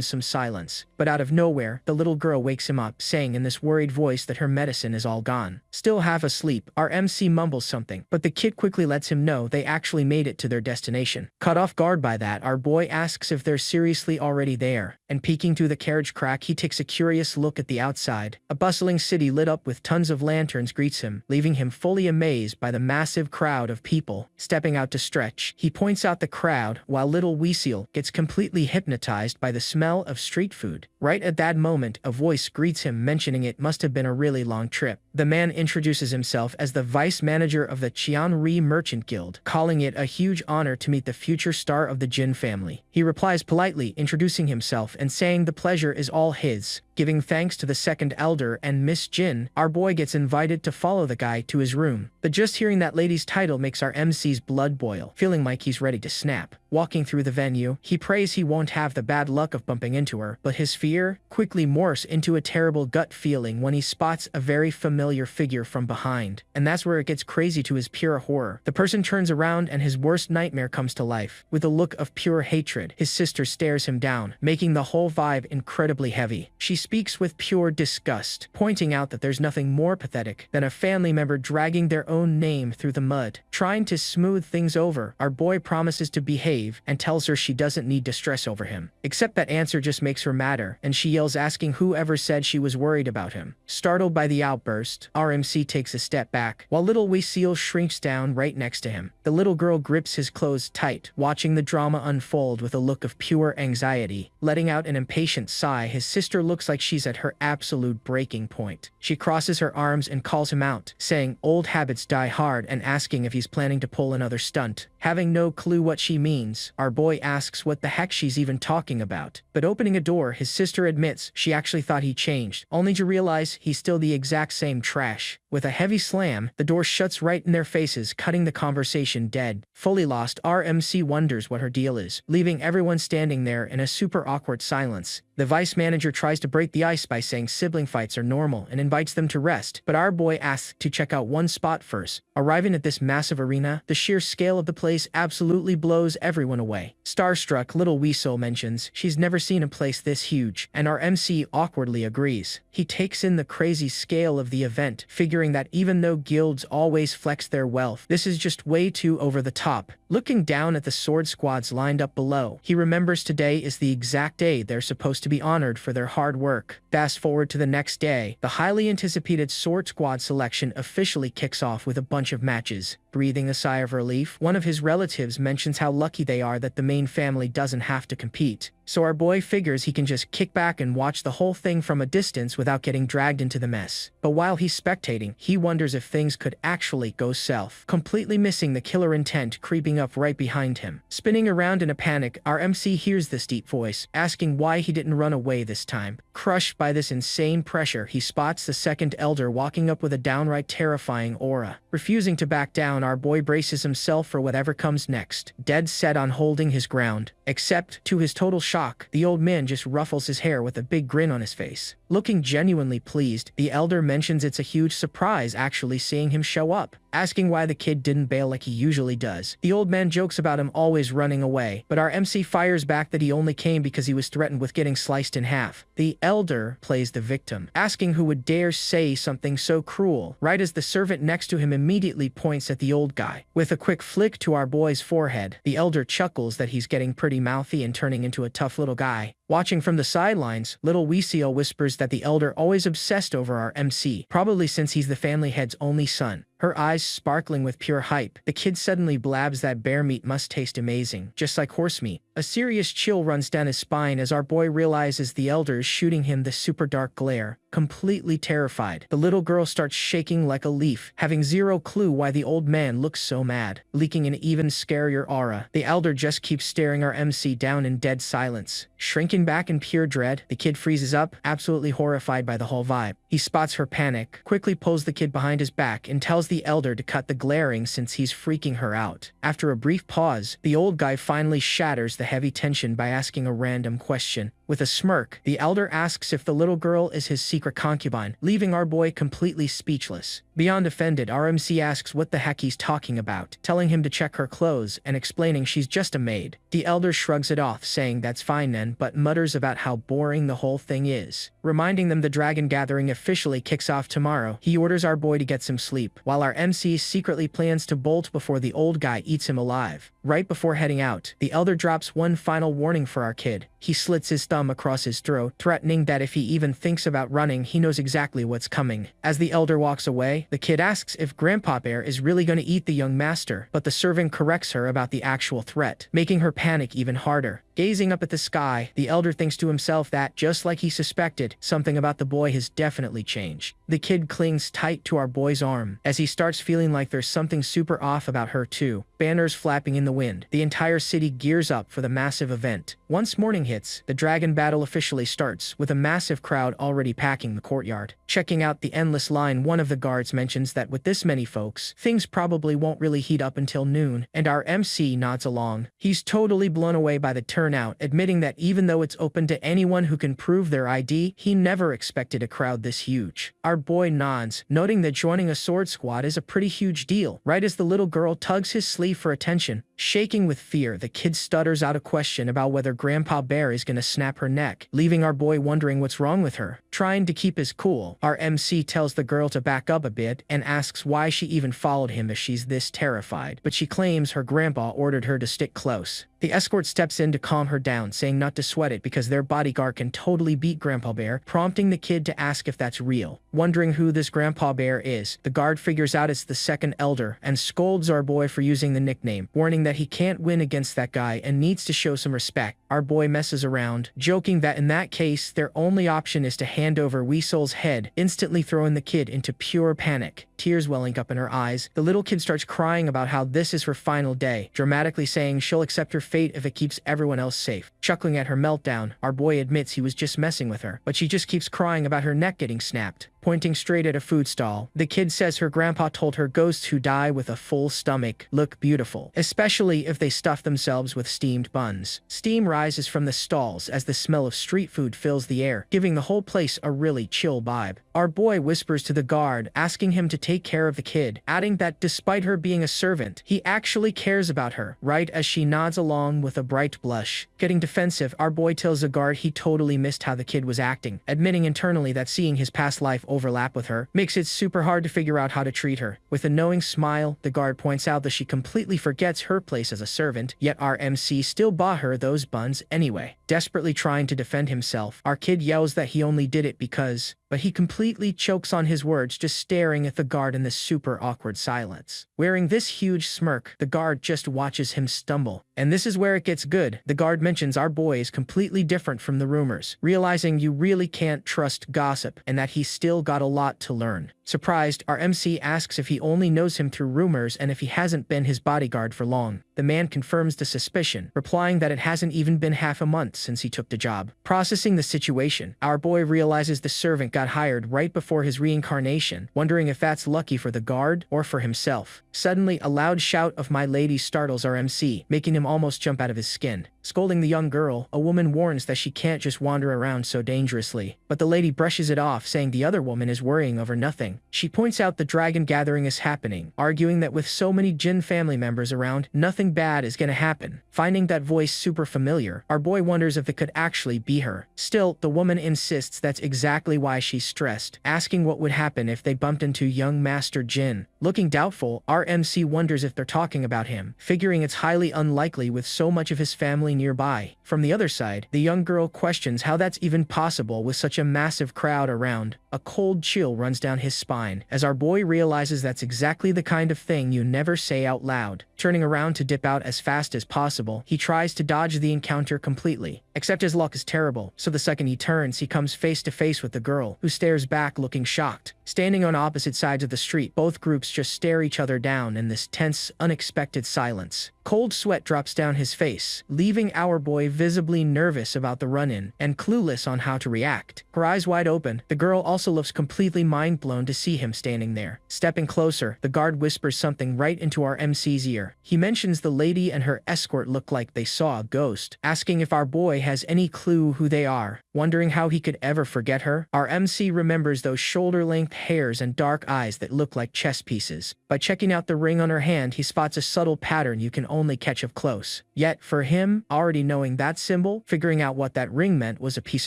some silence. But out of nowhere, the little girl wakes him up, saying in this worried voice that her medicine is all gone. Still half asleep, our MC mumbles something, but the kid quickly lets him know they actually made it to their destination. Caught off guard by that, our boy asks if they're seriously already there, and peeking through the carriage crack, he takes a curious look at the outside. A bustling city lit up with tons of lanterns greets him, leaving him fully amazed by the massive crowd of people. Stepping out to stretch, he points out the crowd, while little Wee Seal gets completely hypnotized by the smell of street food. Right at that moment, a voice greets him, mentioning it must have been a really long trip. The man introduces himself as the vice manager of the Qianri Merchant Guild, calling it a huge honor to meet the future star of the Jin family. He replies politely, introducing himself and saying the pleasure is all his. Giving thanks to the second elder and Miss Jin, our boy gets invited to follow the guy to his room. But just hearing that lady's title makes our MC's blood boil, feeling like he's ready to snap. Walking through the venue, he prays he won't have the bad luck of bumping into her, but his fear quickly morphs into a terrible gut feeling when he spots a very familiar figure from behind. And that's where it gets crazy to his pure horror. The person turns around and his worst nightmare comes to life. With a look of pure hatred, his sister stares him down, making the whole vibe incredibly heavy. She speaks with pure disgust, pointing out that there's nothing more pathetic than a family member dragging their own name through the mud. Trying to smooth things over, our boy promises to behave and tells her she doesn't need to stress over him. Except that answer just makes her madder, and she yells asking whoever said she was worried about him. Startled by the outburst, our MC takes a step back, while little Wee Seal shrinks down right next to him. The little girl grips his clothes tight, watching the drama unfold with a look of pure anxiety. Letting out an impatient sigh, his sister looks like she's at her absolute breaking point. She crosses her arms and calls him out, saying old habits die hard and asking if he's planning to pull another stunt. Having no clue what she means, our boy asks what the heck she's even talking about. But opening a door, his sister admits she actually thought he changed, only to realize he's still the exact same trash. With a heavy slam, the door shuts right in their faces, cutting the conversation dead. Fully lost, our MC wonders what her deal is, leaving everyone standing there in a super awkward silence. The vice manager tries to break the ice by saying sibling fights are normal and invites them to rest, but our boy asks to check out one spot first. Arriving at this massive arena, the sheer scale of the place absolutely blows everyone away. Starstruck, little Weasel mentions she's never seen a place this huge, and our MC awkwardly agrees. He takes in the crazy scale of the event, figuring that even though guilds always flex their wealth, this is just way too over the top. Looking down at the sword squads lined up below, he remembers today is the exact day they're supposed to be honored for their hard work. Fast forward to the next day, the highly anticipated sword squad selection officially kicks off with a bunch of matches. Breathing a sigh of relief, one of his relatives mentions how lucky they are that the main family doesn't have to compete. So our boy figures he can just kick back and watch the whole thing from a distance without getting dragged into the mess. But while he's spectating, he wonders if things could actually go south, completely missing the killer intent creeping up right behind him. Spinning around in a panic, our MC hears this deep voice, asking why he didn't run away this time. Crushed by this insane pressure, he spots the second elder walking up with a downright terrifying aura. Refusing to back down, our boy braces himself for whatever comes next, dead set on holding his ground. Except, to his total shock, the old man just ruffles his hair with a big grin on his face. Looking genuinely pleased, the elder mentions it's a huge surprise actually seeing him show up, asking why the kid didn't bail like he usually does. The old man jokes about him always running away, but our MC fires back that he only came because he was threatened with getting sliced in half. The elder plays the victim, asking who would dare say something so cruel, right as the servant next to him immediately points at the old guy. With a quick flick to our boy's forehead, the elder chuckles that he's getting pretty mouthy and turning into a tough little guy. Watching from the sidelines, little Weasel whispers that the elder always obsessed over our MC, probably since he's the family head's only son. Her eyes sparkling with pure hype, the kid suddenly blabs that bear meat must taste amazing, just like horse meat. A serious chill runs down his spine as our boy realizes the elder is shooting him the super dark glare. Completely terrified, the little girl starts shaking like a leaf, having zero clue why the old man looks so mad. Leaking an even scarier aura, the elder just keeps staring our MC down in dead silence. Shrinking back in pure dread, the kid freezes up, absolutely horrified by the whole vibe. He spots her panic, quickly pulls the kid behind his back, and tells the elder to cut the glaring since he's freaking her out. After a brief pause, the old guy finally shatters the heavy tension by asking a random question. With a smirk, the elder asks if the little girl is his secret concubine, leaving our boy completely speechless. Beyond offended, our MC asks what the heck he's talking about, telling him to check her clothes and explaining she's just a maid. The elder shrugs it off, saying that's fine then, but mutters about how boring the whole thing is. Reminding them the dragon gathering officially kicks off tomorrow, he orders our boy to get some sleep, while our MC secretly plans to bolt before the old guy eats him alive. Right before heading out, the elder drops one final warning for our kid. He slits his thumb across his throat, threatening that if he even thinks about running, he knows exactly what's coming. As the elder walks away, the kid asks if Grandpa Bear is really going to eat the young master, but the servant corrects her about the actual threat, making her panic even harder. Gazing up at the sky, the elder thinks to himself that, just like he suspected, something about the boy has definitely changed. The kid clings tight to our boy's arm, as he starts feeling like there's something super off about her too. Banners flapping in the wind, the entire city gears up for the massive event. Once morning hits, the dragon battle officially starts, with a massive crowd already packing the courtyard. Checking out the endless line, one of the guards mentions that with this many folks, things probably won't really heat up until noon, and our MC nods along. He's totally blown away by the turnout, admitting that even though it's open to anyone who can prove their ID, he never expected a crowd this huge. Our boy nods, noting that joining a sword squad is a pretty huge deal. Right as the little girl tugs his sleeve for attention, shaking with fear, the kid stutters out a question about whether Grandpa Bear is gonna snap her neck, leaving our boy wondering what's wrong with her. Trying to keep his cool, our MC tells the girl to back up a bit and asks why she even followed him if she's this terrified, but she claims her grandpa ordered her to stick close. The escort steps in to calm her down, saying not to sweat it because their bodyguard can totally beat Grandpa Bear, prompting the kid to ask if that's real. Wondering who this Grandpa Bear is, the guard figures out it's the second elder and scolds our boy for using the nickname, warning that he can't win against that guy and needs to show some respect. Our boy messes around, joking that in that case, their only option is to hand over Weasel's head, instantly throwing the kid into pure panic. Tears welling up in her eyes, the little kid starts crying about how this is her final day, dramatically saying she'll accept her fate if it keeps everyone else safe. Chuckling at her meltdown, our boy admits he was just messing with her, but she just keeps crying about her neck getting snapped. Pointing straight at a food stall, the kid says her grandpa told her ghosts who die with a full stomach look beautiful, especially if they stuff themselves with steamed buns. Steam rises from the stalls as the smell of street food fills the air, giving the whole place a really chill vibe. Our boy whispers to the guard, asking him to take care of the kid, adding that despite her being a servant, he actually cares about her, right as she nods along with a bright blush. Getting defensive, our boy tells the guard he totally missed how the kid was acting, admitting internally that seeing his past life overlap with her makes it super hard to figure out how to treat her. With a knowing smile, the guard points out that she completely forgets her place as a servant, yet our MC still bought her those buns anyway. Desperately trying to defend himself, our kid yells that he only did it because, but he completely chokes on his words, just staring at the guard in this super awkward silence. Wearing this huge smirk, the guard just watches him stumble. And this is where it gets good. The guard mentions our boy is completely different from the rumors, realizing you really can't trust gossip and that he's still got a lot to learn. Surprised, our MC asks if he only knows him through rumors and if he hasn't been his bodyguard for long. The man confirms the suspicion, replying that it hasn't even been half a month since he took the job. Processing the situation, our boy realizes the servant got hired right before his reincarnation, wondering if that's lucky for the guard or for himself. Suddenly, a loud shout of "My lady" startles our MC, making him almost jump out of his skin. Scolding the young girl, a woman warns that she can't just wander around so dangerously, but the lady brushes it off, saying the other woman is worrying over nothing. She points out the dragon gathering is happening, arguing that with so many Jin family members around, nothing bad is gonna happen. Finding that voice super familiar, our boy wonders if it could actually be her. Still, the woman insists that's exactly why she's stressed, asking what would happen if they bumped into young Master Jin. Looking doubtful, our MC wonders if they're talking about him, figuring it's highly unlikely with so much of his family nearby. From the other side, the young girl questions how that's even possible with such a massive crowd around. A cold chill runs down his spine, as our boy realizes that's exactly the kind of thing you never say out loud. Turning around to dip out as fast as possible, he tries to dodge the encounter completely. Except his luck is terrible, so the second he turns, he comes face to face with the girl, who stares back looking shocked. Standing on opposite sides of the street, both groups just stare each other down in this tense, unexpected silence. Cold sweat drops down his face, leaving our boy visibly nervous about the run-in and clueless on how to react. Her eyes wide open, the girl also looks completely mind-blown to see him standing there. Stepping closer, the guard whispers something right into our MC's ear. He mentions the lady and her escort look like they saw a ghost, asking if our boy has any clue who they are. Wondering how he could ever forget her, our MC remembers those shoulder-length hairs and dark eyes that look like chess pieces. By checking out the ring on her hand, he spots a subtle pattern you can only catch up close. Yet, for him, already knowing that symbol, figuring out what that ring meant was a piece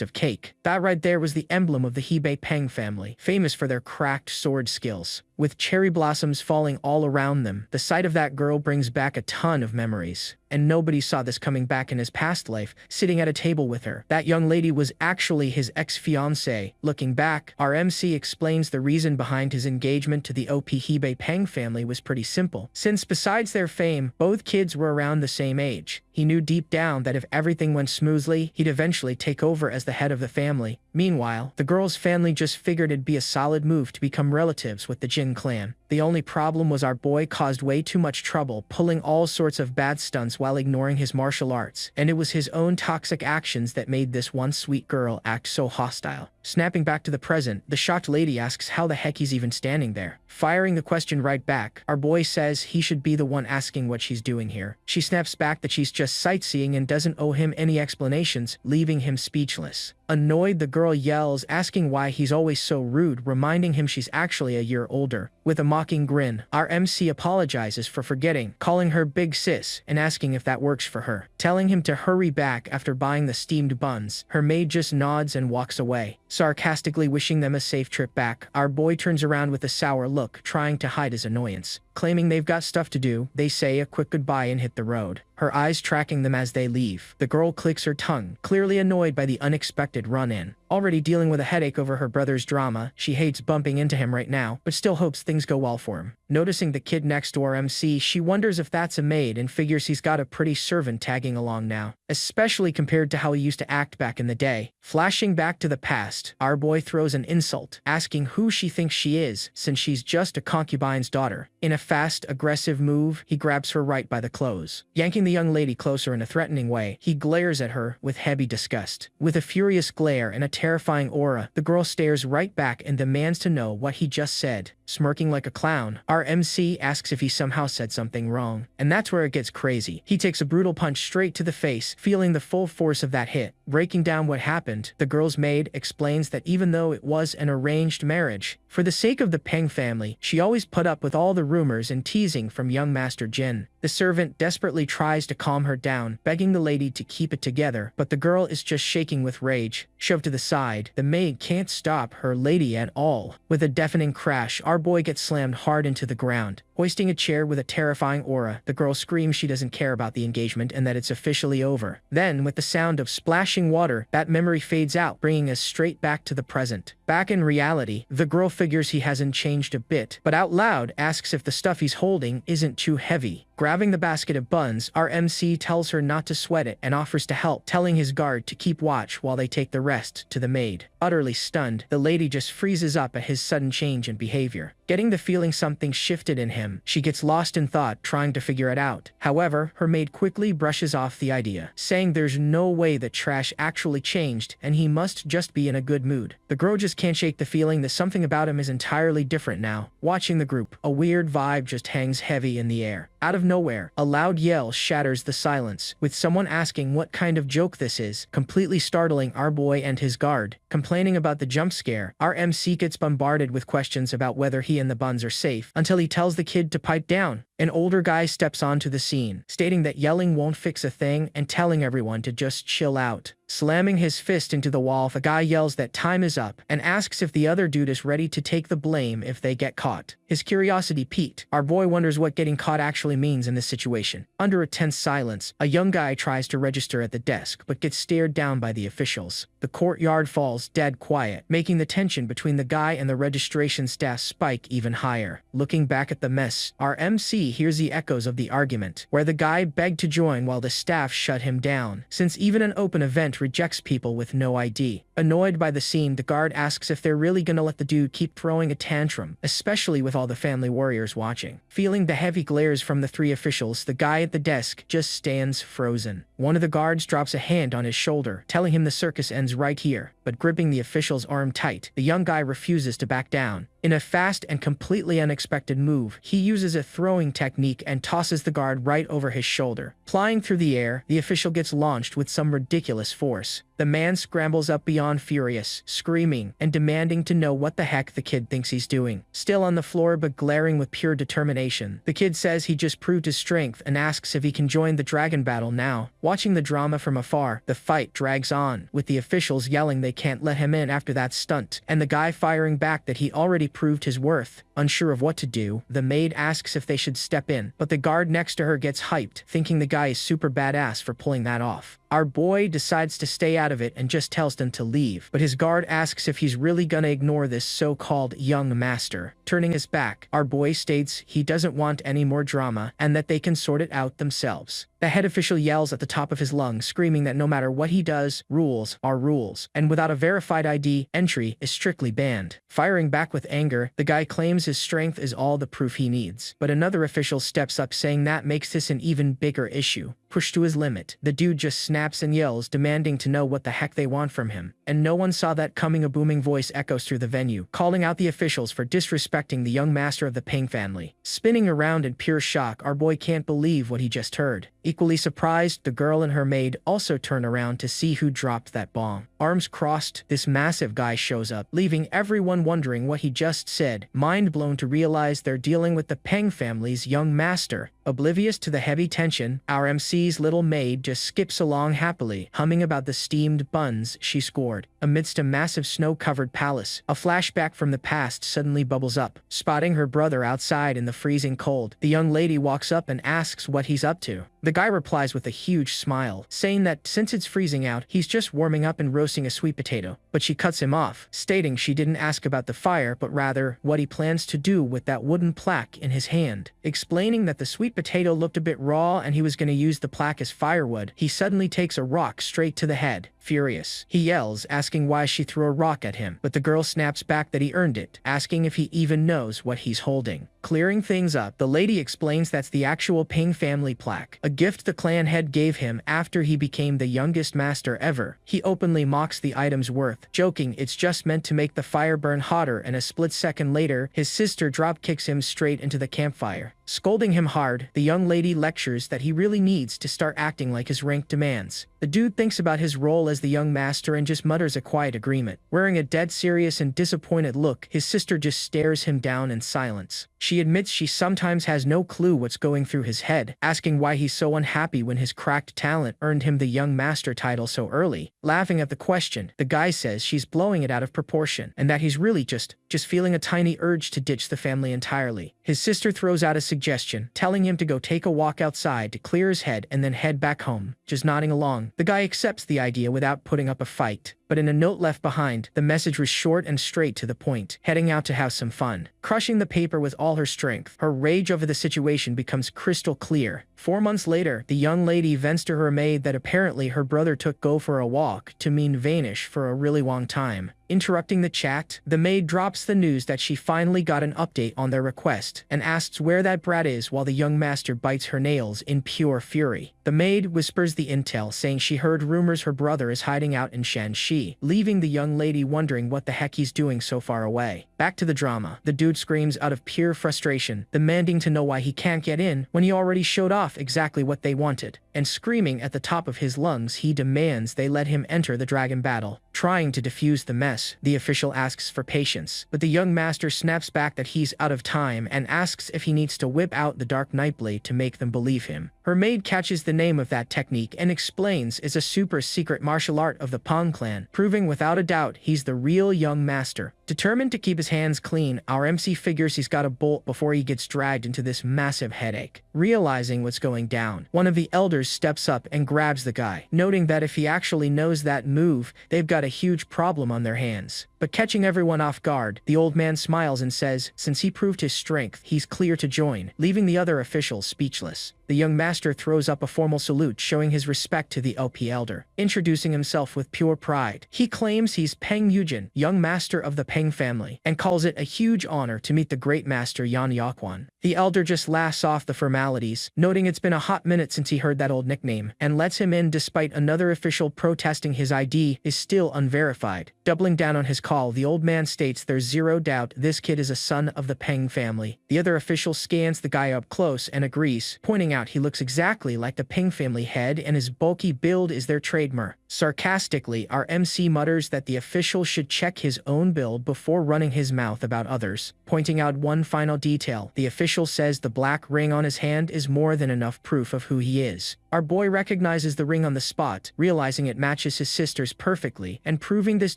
of cake. That right there was the emblem of the Hebei Peng family, famous for their cracked sword skills. With cherry blossoms falling all around them, the sight of that girl brings back a ton of memories. And nobody saw this coming back in his past life, sitting at a table with her. That young lady was actually his ex-fiancée. Looking back, our MC explains the reason behind his engagement to the OP Hebei Peng family was pretty simple. Since besides their fame, both kids were around the same age. He knew deep down that if everything went smoothly, he'd eventually take over as the head of the family. Meanwhile, the girl's family just figured it'd be a solid move to become relatives with the Jin clan. The only problem was our boy caused way too much trouble, pulling all sorts of bad stunts while ignoring his martial arts, and it was his own toxic actions that made this one sweet girl act so hostile. Snapping back to the present, the shocked lady asks how the heck he's even standing there. Firing the question right back, our boy says he should be the one asking what she's doing here. She snaps back that she's just sightseeing and doesn't owe him any explanations, leaving him speechless. Annoyed, the girl yells, asking why he's always so rude, reminding him she's actually a year older. With a mocking grin, our MC apologizes for forgetting, calling her big sis, and asking if that works for her. Telling him to hurry back after buying the steamed buns, her maid just nods and walks away. Sarcastically wishing them a safe trip back, our boy turns around with a sour look, trying to hide his annoyance. Claiming they've got stuff to do, they say a quick goodbye and hit the road, her eyes tracking them as they leave. The girl clicks her tongue, clearly annoyed by the unexpected run-in. Already dealing with a headache over her brother's drama, she hates bumping into him right now, but still hopes things go well for him. Noticing the kid next door MC, she wonders if that's a maid and figures he's got a pretty servant tagging along now, especially compared to how he used to act back in the day. Flashing back to the past, our boy throws an insult, asking who she thinks she is, since she's just a concubine's daughter. In a fast, aggressive move, he grabs her right by the clothes. Yanking the young lady closer in a threatening way, he glares at her with heavy disgust. With a furious glare and a terrifying aura, the girl stares right back and demands to know what he just said. Smirking like a clown, our MC asks if he somehow said something wrong. And that's where it gets crazy. He takes a brutal punch straight to the face, feeling the full force of that hit. Breaking down what happened, the girl's maid explains that even though it was an arranged marriage, for the sake of the Peng family, she always put up with all the rumors and teasing from young Master Jin. The servant desperately tries to calm her down, begging the lady to keep it together, but the girl is just shaking with rage. Shoved to the side, the maid can't stop her lady at all. With a deafening crash, our boy gets slammed hard into the ground. Hoisting a chair with a terrifying aura, the girl screams she doesn't care about the engagement and that it's officially over. Then, with the sound of splashing water, that memory fades out, bringing us straight back to the present. Back in reality, the girl figures he hasn't changed a bit, but out loud asks if the stuff he's holding isn't too heavy. Grabbing the basket of buns, our MC tells her not to sweat it and offers to help, telling his guard to keep watch while they take the rest to the maid. Utterly stunned, the lady just freezes up at his sudden change in behavior. Getting the feeling something shifted in him, she gets lost in thought, trying to figure it out. However, her maid quickly brushes off the idea, saying there's no way that Trash actually changed and he must just be in a good mood. The girl just can't shake the feeling that something about him is entirely different now. Watching the group, a weird vibe just hangs heavy in the air. Out of nowhere, a loud yell shatters the silence, with someone asking what kind of joke this is, completely startling our boy and his guard. Complaining about the jump scare, our MC gets bombarded with questions about whether he and the buns are safe, until he tells the kid to pipe down. An older guy steps onto the scene, stating that yelling won't fix a thing and telling everyone to just chill out. Slamming his fist into the wall, the guy yells that time is up and asks if the other dude is ready to take the blame if they get caught. His curiosity piqued, our boy wonders what getting caught actually means in this situation. Under a tense silence, a young guy tries to register at the desk but gets stared down by the officials. The courtyard falls dead quiet, making the tension between the guy and the registration staff spike even higher. Looking back at the mess, our MC hears the echoes of the argument, where the guy begged to join while the staff shut him down, since even an open event rejects people with no ID. Annoyed by the scene, the guard asks if they're really gonna let the dude keep throwing a tantrum, especially with all the family warriors watching. Feeling the heavy glares from the three officials, the guy at the desk just stands frozen. One of the guards drops a hand on his shoulder, telling him the circus ends right here, but gripping the official's arm tight, the young guy refuses to back down. In a fast and completely unexpected move, he uses a throwing technique and tosses the guard right over his shoulder. Flying through the air, the official gets launched with some ridiculous force. The man scrambles up beyond furious, screaming and demanding to know what the heck the kid thinks he's doing. Still on the floor but glaring with pure determination, the kid says he just proved his strength and asks if he can join the dragon battle now. Watching the drama from afar, the fight drags on, with the officials yelling they can't let him in after that stunt, and the guy firing back that he already proved his worth. Unsure of what to do, the maid asks if they should step in, but the guard next to her gets hyped, thinking the guy is super badass for pulling that off. Our boy decides to stay out of it and just tells them to leave, but his guard asks if he's really gonna ignore this so-called young master. Turning his back, our boy states he doesn't want any more drama and that they can sort it out themselves. The head official yells at the top of his lungs, screaming that no matter what he does, rules are rules, and without a verified ID, entry is strictly banned. Firing back with anger, the guy claims his strength is all the proof he needs, but another official steps up saying that makes this an even bigger issue. Pushed to his limit, the dude just snaps and yells, demanding to know what the heck they want from him. And no one saw that coming. A booming voice echoes through the venue, calling out the officials for disrespecting the young master of the Peng family. Spinning around in pure shock, our boy can't believe what he just heard. Equally surprised, the girl and her maid also turn around to see who dropped that bomb. Arms crossed, this massive guy shows up, leaving everyone wondering what he just said, mind blown to realize they're dealing with the Peng family's young master. Oblivious to the heavy tension, our MC's little maid just skips along happily, humming about the steamed buns she scored. Amidst a massive snow-covered palace, a flashback from the past suddenly bubbles up. Spotting her brother outside in the freezing cold, the young lady walks up and asks what he's up to. The guy replies with a huge smile, saying that since it's freezing out, he's just warming up and roasting a sweet potato. But she cuts him off, stating she didn't ask about the fire but rather what he plans to do with that wooden plaque in his hand. Explaining that the sweet potato looked a bit raw and he was going to use the plaque as firewood, he suddenly takes a rock straight to the head. Furious, he yells, asking why she threw a rock at him, but the girl snaps back that he earned it, asking if he even knows what he's holding. Clearing things up, the lady explains that's the actual Ping family plaque, a gift the clan head gave him after he became the youngest master ever. He openly mocks the item's worth, joking it's just meant to make the fire burn hotter, and a split second later, his sister drop-kicks him straight into the campfire. Scolding him hard, the young lady lectures that he really needs to start acting like his rank demands. The dude thinks about his role as the young master and just mutters a quiet agreement. Wearing a dead serious and disappointed look, his sister just stares him down in silence. She admits she sometimes has no clue what's going through his head, asking why he's so unhappy when his cracked talent earned him the young master title so early. Laughing at the question, the guy says she's blowing it out of proportion, and that he's really just feeling a tiny urge to ditch the family entirely. His sister throws out a suggestion, telling him to go take a walk outside to clear his head and then head back home. Just nodding along, the guy accepts the idea without putting up a fight. But in a note left behind, the message was short and straight to the point, heading out to have some fun. Crushing the paper with all her strength, her rage over the situation becomes crystal clear. 4 months later, the young lady vents to her maid that apparently her brother took go for a walk to mean vanish for a really long time. Interrupting the chat, the maid drops the news that she finally got an update on their request and asks where that brat is while the young master bites her nails in pure fury. The maid whispers the intel, saying she heard rumors her brother is hiding out in Shanxi, leaving the young lady wondering what the heck he's doing so far away. Back to the drama. The dude screams out of pure frustration, demanding to know why he can't get in when he already showed off exactly what they wanted. And screaming at the top of his lungs, he demands they let him enter the dragon battle. Trying to defuse the mess, the official asks for patience, but the young master snaps back that he's out of time and asks if he needs to whip out the dark nightblade to make them believe him. Her maid catches the name of that technique and explains it's a super secret martial art of the Pong clan, proving without a doubt he's the real young master. Determined to keep his hands clean, our MC figures he's got to bolt before he gets dragged into this massive headache. Realizing what's going down, one of the elders steps up and grabs the guy, noting that if he actually knows that move, they've got a huge problem on their hands. But catching everyone off guard, the old man smiles and says since he proved his strength, he's clear to join, leaving the other officials speechless. The young master throws up a formal salute showing his respect to the LP elder, introducing himself with pure pride. He claims he's Peng Yujin, young master of the Peng family, and calls it a huge honor to meet the great master Yan Yaquan. The elder just laughs off the formalities, noting it's been a hot minute since he heard that old nickname, and lets him in despite another official protesting his ID is still unverified. Doubling down on his call, the old man states there's zero doubt this kid is a son of the Peng family. The other official scans the guy up close and agrees, pointing out he looks exactly like the Peng family head and his bulky build is their trademark. Sarcastically, our MC mutters that the official should check his own build before running his mouth about others. Pointing out one final detail, the official says the black ring on his hand is more than enough proof of who he is. Our boy recognizes the ring on the spot, realizing it matches his sister's perfectly, and proving this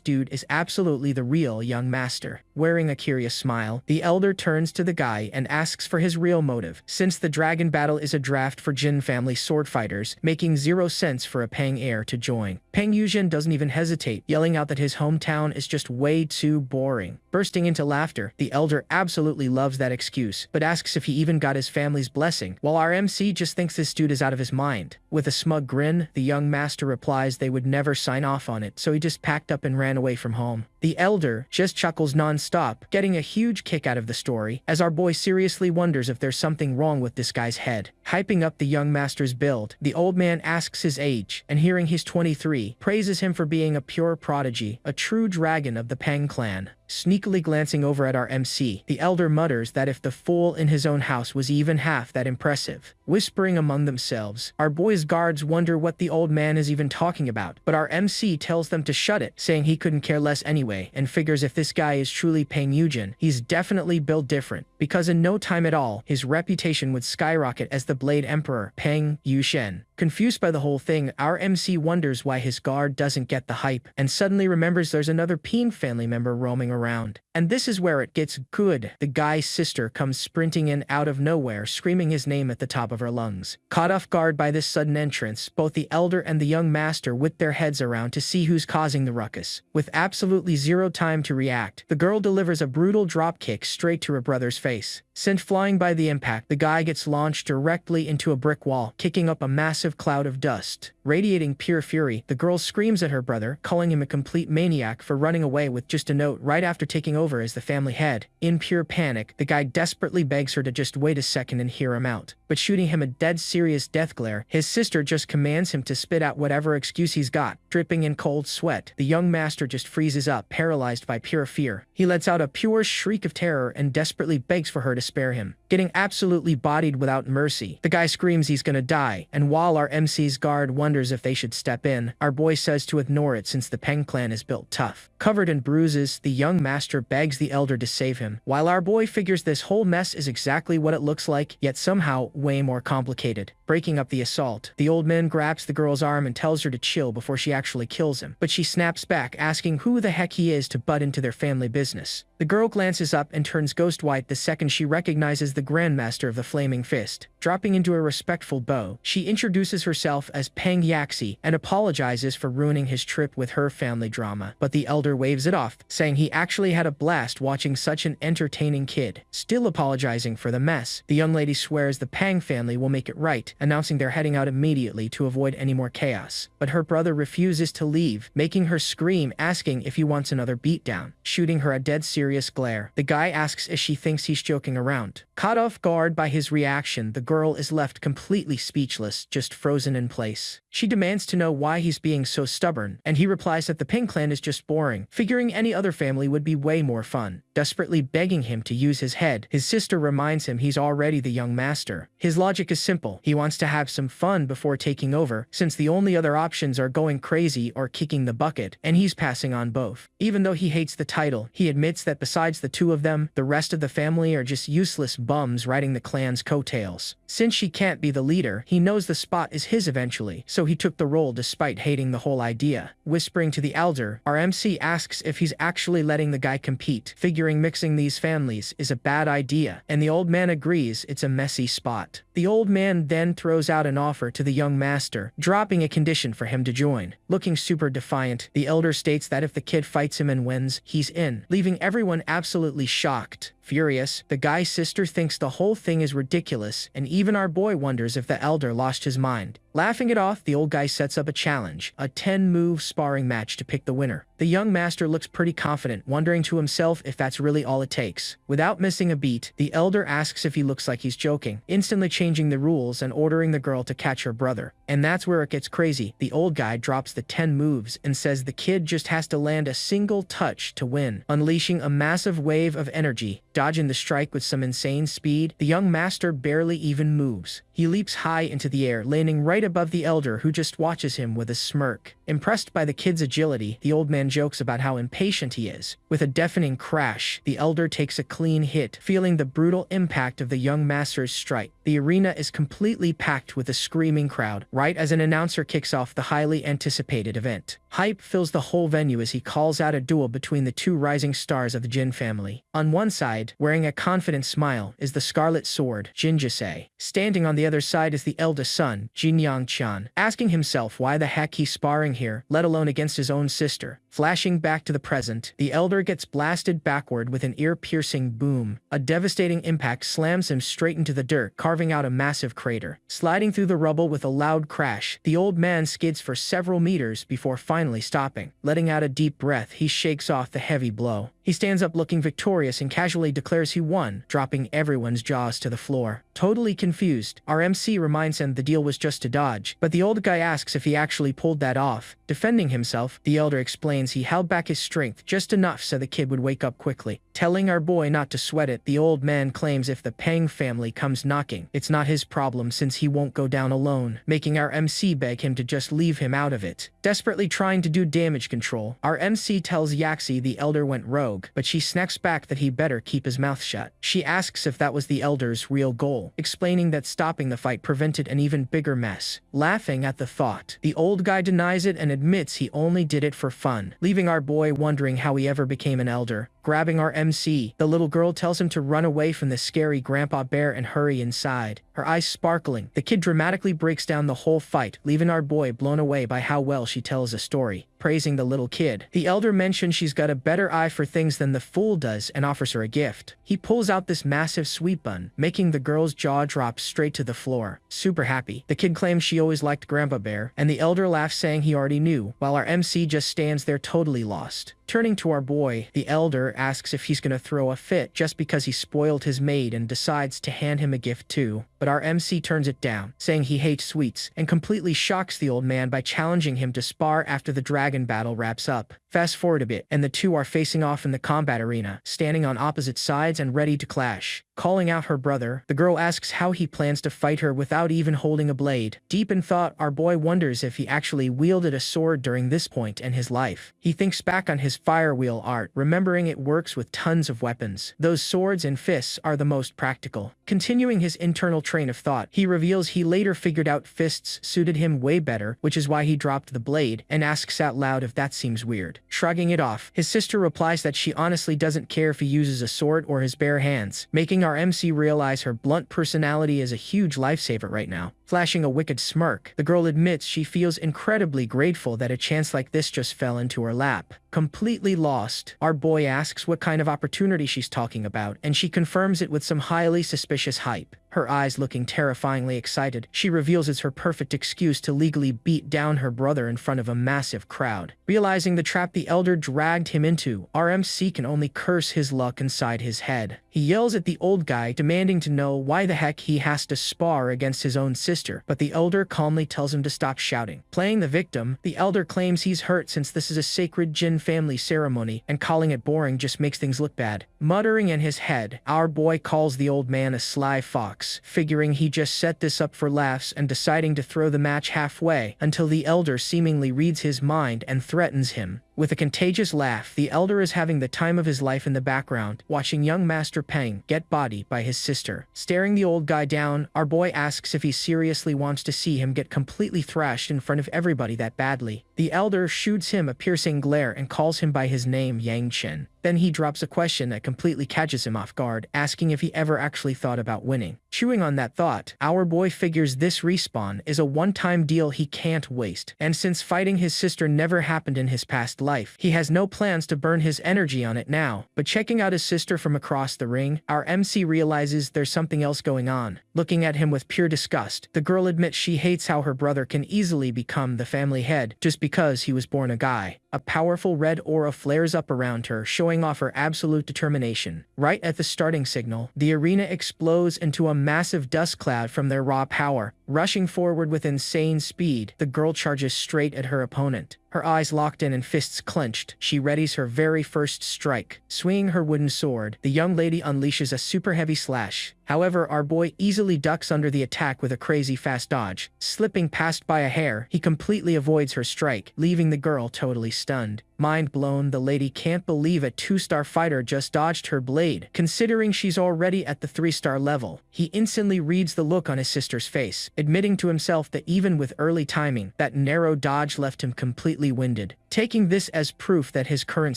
dude is absolutely the real young master. Wearing a curious smile, the elder turns to the guy and asks for his real motive, since the dragon battle is a draft for Jin family sword fighters, making zero sense for a Peng heir to join. Peng Yujin doesn't even hesitate, yelling out that his hometown is just way too boring. Bursting into laughter, the elder absolutely loves that excuse, but asks if he even got his family's blessing, while our MC just thinks this dude is out of his mind. With a smug grin, the young master replies they would never sign off on it, so he just packed up and ran away from home. The elder just chuckles non-stop, getting a huge kick out of the story, as our boy seriously wonders if there's something wrong with this guy's head. Hyping up the young master's build, the old man asks his age, and hearing he's 23, praises him for being a pure prodigy, a true dragon of the Peng clan. Sneakily glancing over at our MC, the elder mutters that if the fool in his own house was even half that impressive. Whispering among themselves, our boys' guards wonder what the old man is even talking about, but our MC tells them to shut it, saying he couldn't care less anyway, and figures if this guy is truly Peng Yujin, he's definitely built different. because in no time at all, his reputation would skyrocket as the Blade Emperor, Peng Yushen. Confused by the whole thing, our MC wonders why his guard doesn't get the hype, and suddenly remembers there's another Peen family member roaming around. And this is where it gets good. The guy's sister comes sprinting in out of nowhere, screaming his name at the top of her lungs. Caught off guard by this sudden entrance, both the elder and the young master whip their heads around to see who's causing the ruckus. With absolutely zero time to react, the girl delivers a brutal dropkick straight to her brother's face. Sent flying by the impact, the guy gets launched directly into a brick wall, kicking up a massive cloud of dust. Radiating pure fury, the girl screams at her brother, calling him a complete maniac for running away with just a note right after taking over as the family head. In pure panic, the guy desperately begs her to just wait a second and hear him out. But shooting him a dead serious death glare, his sister just commands him to spit out whatever excuse he's got. Dripping in cold sweat, the young master just freezes up, paralyzed by pure fear. He lets out a pure shriek of terror and desperately begs for her to spare him. Getting absolutely bodied without mercy, the guy screams he's gonna die, and while our MC's guard wonders if they should step in, our boy says to ignore it since the Peng clan is built tough. Covered in bruises, the young master begs the elder to save him, while our boy figures this whole mess is exactly what it looks like, yet somehow way more complicated. Breaking up the assault, the old man grabs the girl's arm and tells her to chill before she actually kills him, but she snaps back, asking who the heck he is to butt into their family business. The girl glances up and turns ghost white the second she recognizes the Grandmaster of the Flaming Fist. Dropping into a respectful bow, she introduces herself as Peng Yaxi and apologizes for ruining his trip with her family drama, but the elder waves it off, saying he actually had a blast watching such an entertaining kid. Still apologizing for the mess, the young lady swears the Peng family will make it right, announcing they're heading out immediately to avoid any more chaos. But her brother refuses to leave, making her scream, asking if he wants another beatdown. Shooting her a dead serious glare, the guy asks if she thinks he's joking around. Caught off guard by his reaction, the girl is left completely speechless, just frozen in place. She demands to know why he's being so stubborn, and he replies that the Peng clan is just boring, figuring any other family would be way more fun. Desperately begging him to use his head, his sister reminds him he's already the young master. His logic is simple. He wants to have some fun before taking over, since the only other options are going crazy or kicking the bucket, and he's passing on both. Even though he hates the title, he admits that besides the two of them, the rest of the family are just useless bums riding the clan's coattails. Since she can't be the leader, he knows the spot is his eventually, so he took the role despite hating the whole idea. Whispering to the elder, our MC asks if he's actually letting the guy compete, figuring mixing these families is a bad idea, and the old man agrees it's a messy spot. The old man then throws out an offer to the young master, dropping a condition for him to join. Looking super defiant, the elder states that if the kid fights him and wins, he's in, leaving everyone absolutely shocked. Furious, the guy's sister thinks the whole thing is ridiculous, and even our boy wonders if the elder lost his mind. Laughing it off, the old guy sets up a challenge, a 10-move sparring match to pick the winner. The young master looks pretty confident, wondering to himself if that's really all it takes. Without missing a beat, the elder asks if he looks like he's joking, instantly changing the rules and ordering the girl to catch her brother. And that's where it gets crazy. The old guy drops the 10 moves and says the kid just has to land a single touch to win, unleashing a massive wave of energy. Dodging the strike with some insane speed, the young master barely even moves. He leaps high into the air, landing right above the elder, who just watches him with a smirk. Impressed by the kid's agility, the old man jokes about how impatient he is. With a deafening crash, the elder takes a clean hit, feeling the brutal impact of the young master's strike. The arena is completely packed with a screaming crowd, right as an announcer kicks off the highly anticipated event. Hype fills the whole venue as he calls out a duel between the two rising stars of the Jin family. On one side, wearing a confident smile, is the Scarlet Sword, Jin Jisei. Standing on the other side is the eldest son, Jin Yangchan, asking himself why the heck he's sparring here, let alone against his own sister. Flashing back to the present, the elder gets blasted backward with an ear-piercing boom. A devastating impact slams him straight into the dirt, carving out a massive crater. Sliding through the rubble with a loud crash, the old man skids for several meters before finally stopping. Letting out a deep breath, he shakes off the heavy blow. He stands up looking victorious and casually declares he won, dropping everyone's jaws to the floor. Totally confused, our MC reminds him the deal was just to dodge, but the old guy asks if he actually pulled that off. Defending himself, the elder explains he held back his strength just enough so the kid would wake up quickly. Telling our boy not to sweat it, the old man claims if the Pang family comes knocking, it's not his problem since he won't go down alone, making our MC beg him to just leave him out of it. Desperately trying to do damage control, our MC tells Yaxi the elder went rogue, but she snacks back that he better keep his mouth shut. She asks if that was the elder's real goal, explaining that stopping the fight prevented an even bigger mess. Laughing at the thought, the old guy denies it and admits he only did it for fun, leaving our boy wondering how he ever became an elder. Grabbing our MC, the little girl tells him to run away from the scary grandpa bear and hurry inside. Her eyes sparkling, the kid dramatically breaks down the whole fight, leaving our boy blown away by how well she tells a story. Praising the little kid, the elder mentions she's got a better eye for things than the fool does and offers her a gift. He pulls out this massive sweet bun, making the girl's jaw drop straight to the floor. Super happy, the kid claims she always liked Grandpa Bear, and the elder laughs saying he already knew, while our MC just stands there totally lost. Turning to our boy, the elder asks if he's gonna throw a fit just because he spoiled his maid and decides to hand him a gift too. But our MC turns it down, saying he hates sweets, and completely shocks the old man by challenging him to spar after the dragon battle wraps up. Fast forward a bit, and the two are facing off in the combat arena, standing on opposite sides and ready to clash. Calling out her brother, the girl asks how he plans to fight her without even holding a blade. Deep in thought, our boy wonders if he actually wielded a sword during this point in his life. He thinks back on his firewheel art, remembering it works with tons of weapons. Those swords and fists are the most practical. Continuing his internal train of thought, he reveals he later figured out fists suited him way better, which is why he dropped the blade, and asks out loud if that seems weird. Shrugging it off, his sister replies that she honestly doesn't care if he uses a sword or his bare hands, making our MC realize her blunt personality is a huge lifesaver right now. Flashing a wicked smirk, the girl admits she feels incredibly grateful that a chance like this just fell into her lap. Completely lost, our boy asks what kind of opportunity she's talking about, and she confirms it with some highly suspicious hype. Her eyes looking terrifyingly excited, she reveals it's her perfect excuse to legally beat down her brother in front of a massive crowd. Realizing the trap the elder dragged him into, our MC can only curse his luck inside his head. He yells at the old guy, demanding to know why the heck he has to spar against his own sister, but the elder calmly tells him to stop shouting. Playing the victim, the elder claims he's hurt since this is a sacred Jin family ceremony, and calling it boring just makes things look bad. Muttering in his head, our boy calls the old man a sly fox, figuring he just set this up for laughs and deciding to throw the match halfway, until the elder seemingly reads his mind and threatens him. With a contagious laugh, the elder is having the time of his life in the background, watching young Master Peng get bodied by his sister. Staring the old guy down, our boy asks if he seriously wants to see him get completely thrashed in front of everybody that badly. The elder shoots him a piercing glare and calls him by his name, Yang Chen. Then he drops a question that completely catches him off guard, asking if he ever actually thought about winning. Chewing on that thought, our boy figures this respawn is a one-time deal he can't waste, and since fighting his sister never happened in his past life, he has no plans to burn his energy on it now. But checking out his sister from across the ring, our MC realizes there's something else going on. Looking at him with pure disgust, the girl admits she hates how her brother can easily become the family head just because he was born a guy. A powerful red aura flares up around her, showing off her absolute determination. Right at the starting signal, the arena explodes into a massive dust cloud from their raw power. Rushing forward with insane speed, the girl charges straight at her opponent. Her eyes locked in and fists clenched, she readies her very first strike. Swinging her wooden sword, the young lady unleashes a super heavy slash. However, our boy easily ducks under the attack with a crazy fast dodge. Slipping past by a hair, he completely avoids her strike, leaving the girl totally stunned. Mind blown, the lady can't believe a 2-star fighter just dodged her blade, considering she's already at the 3-star level. He instantly reads the look on his sister's face, admitting to himself that even with early timing, that narrow dodge left him completely winded. Taking this as proof that his current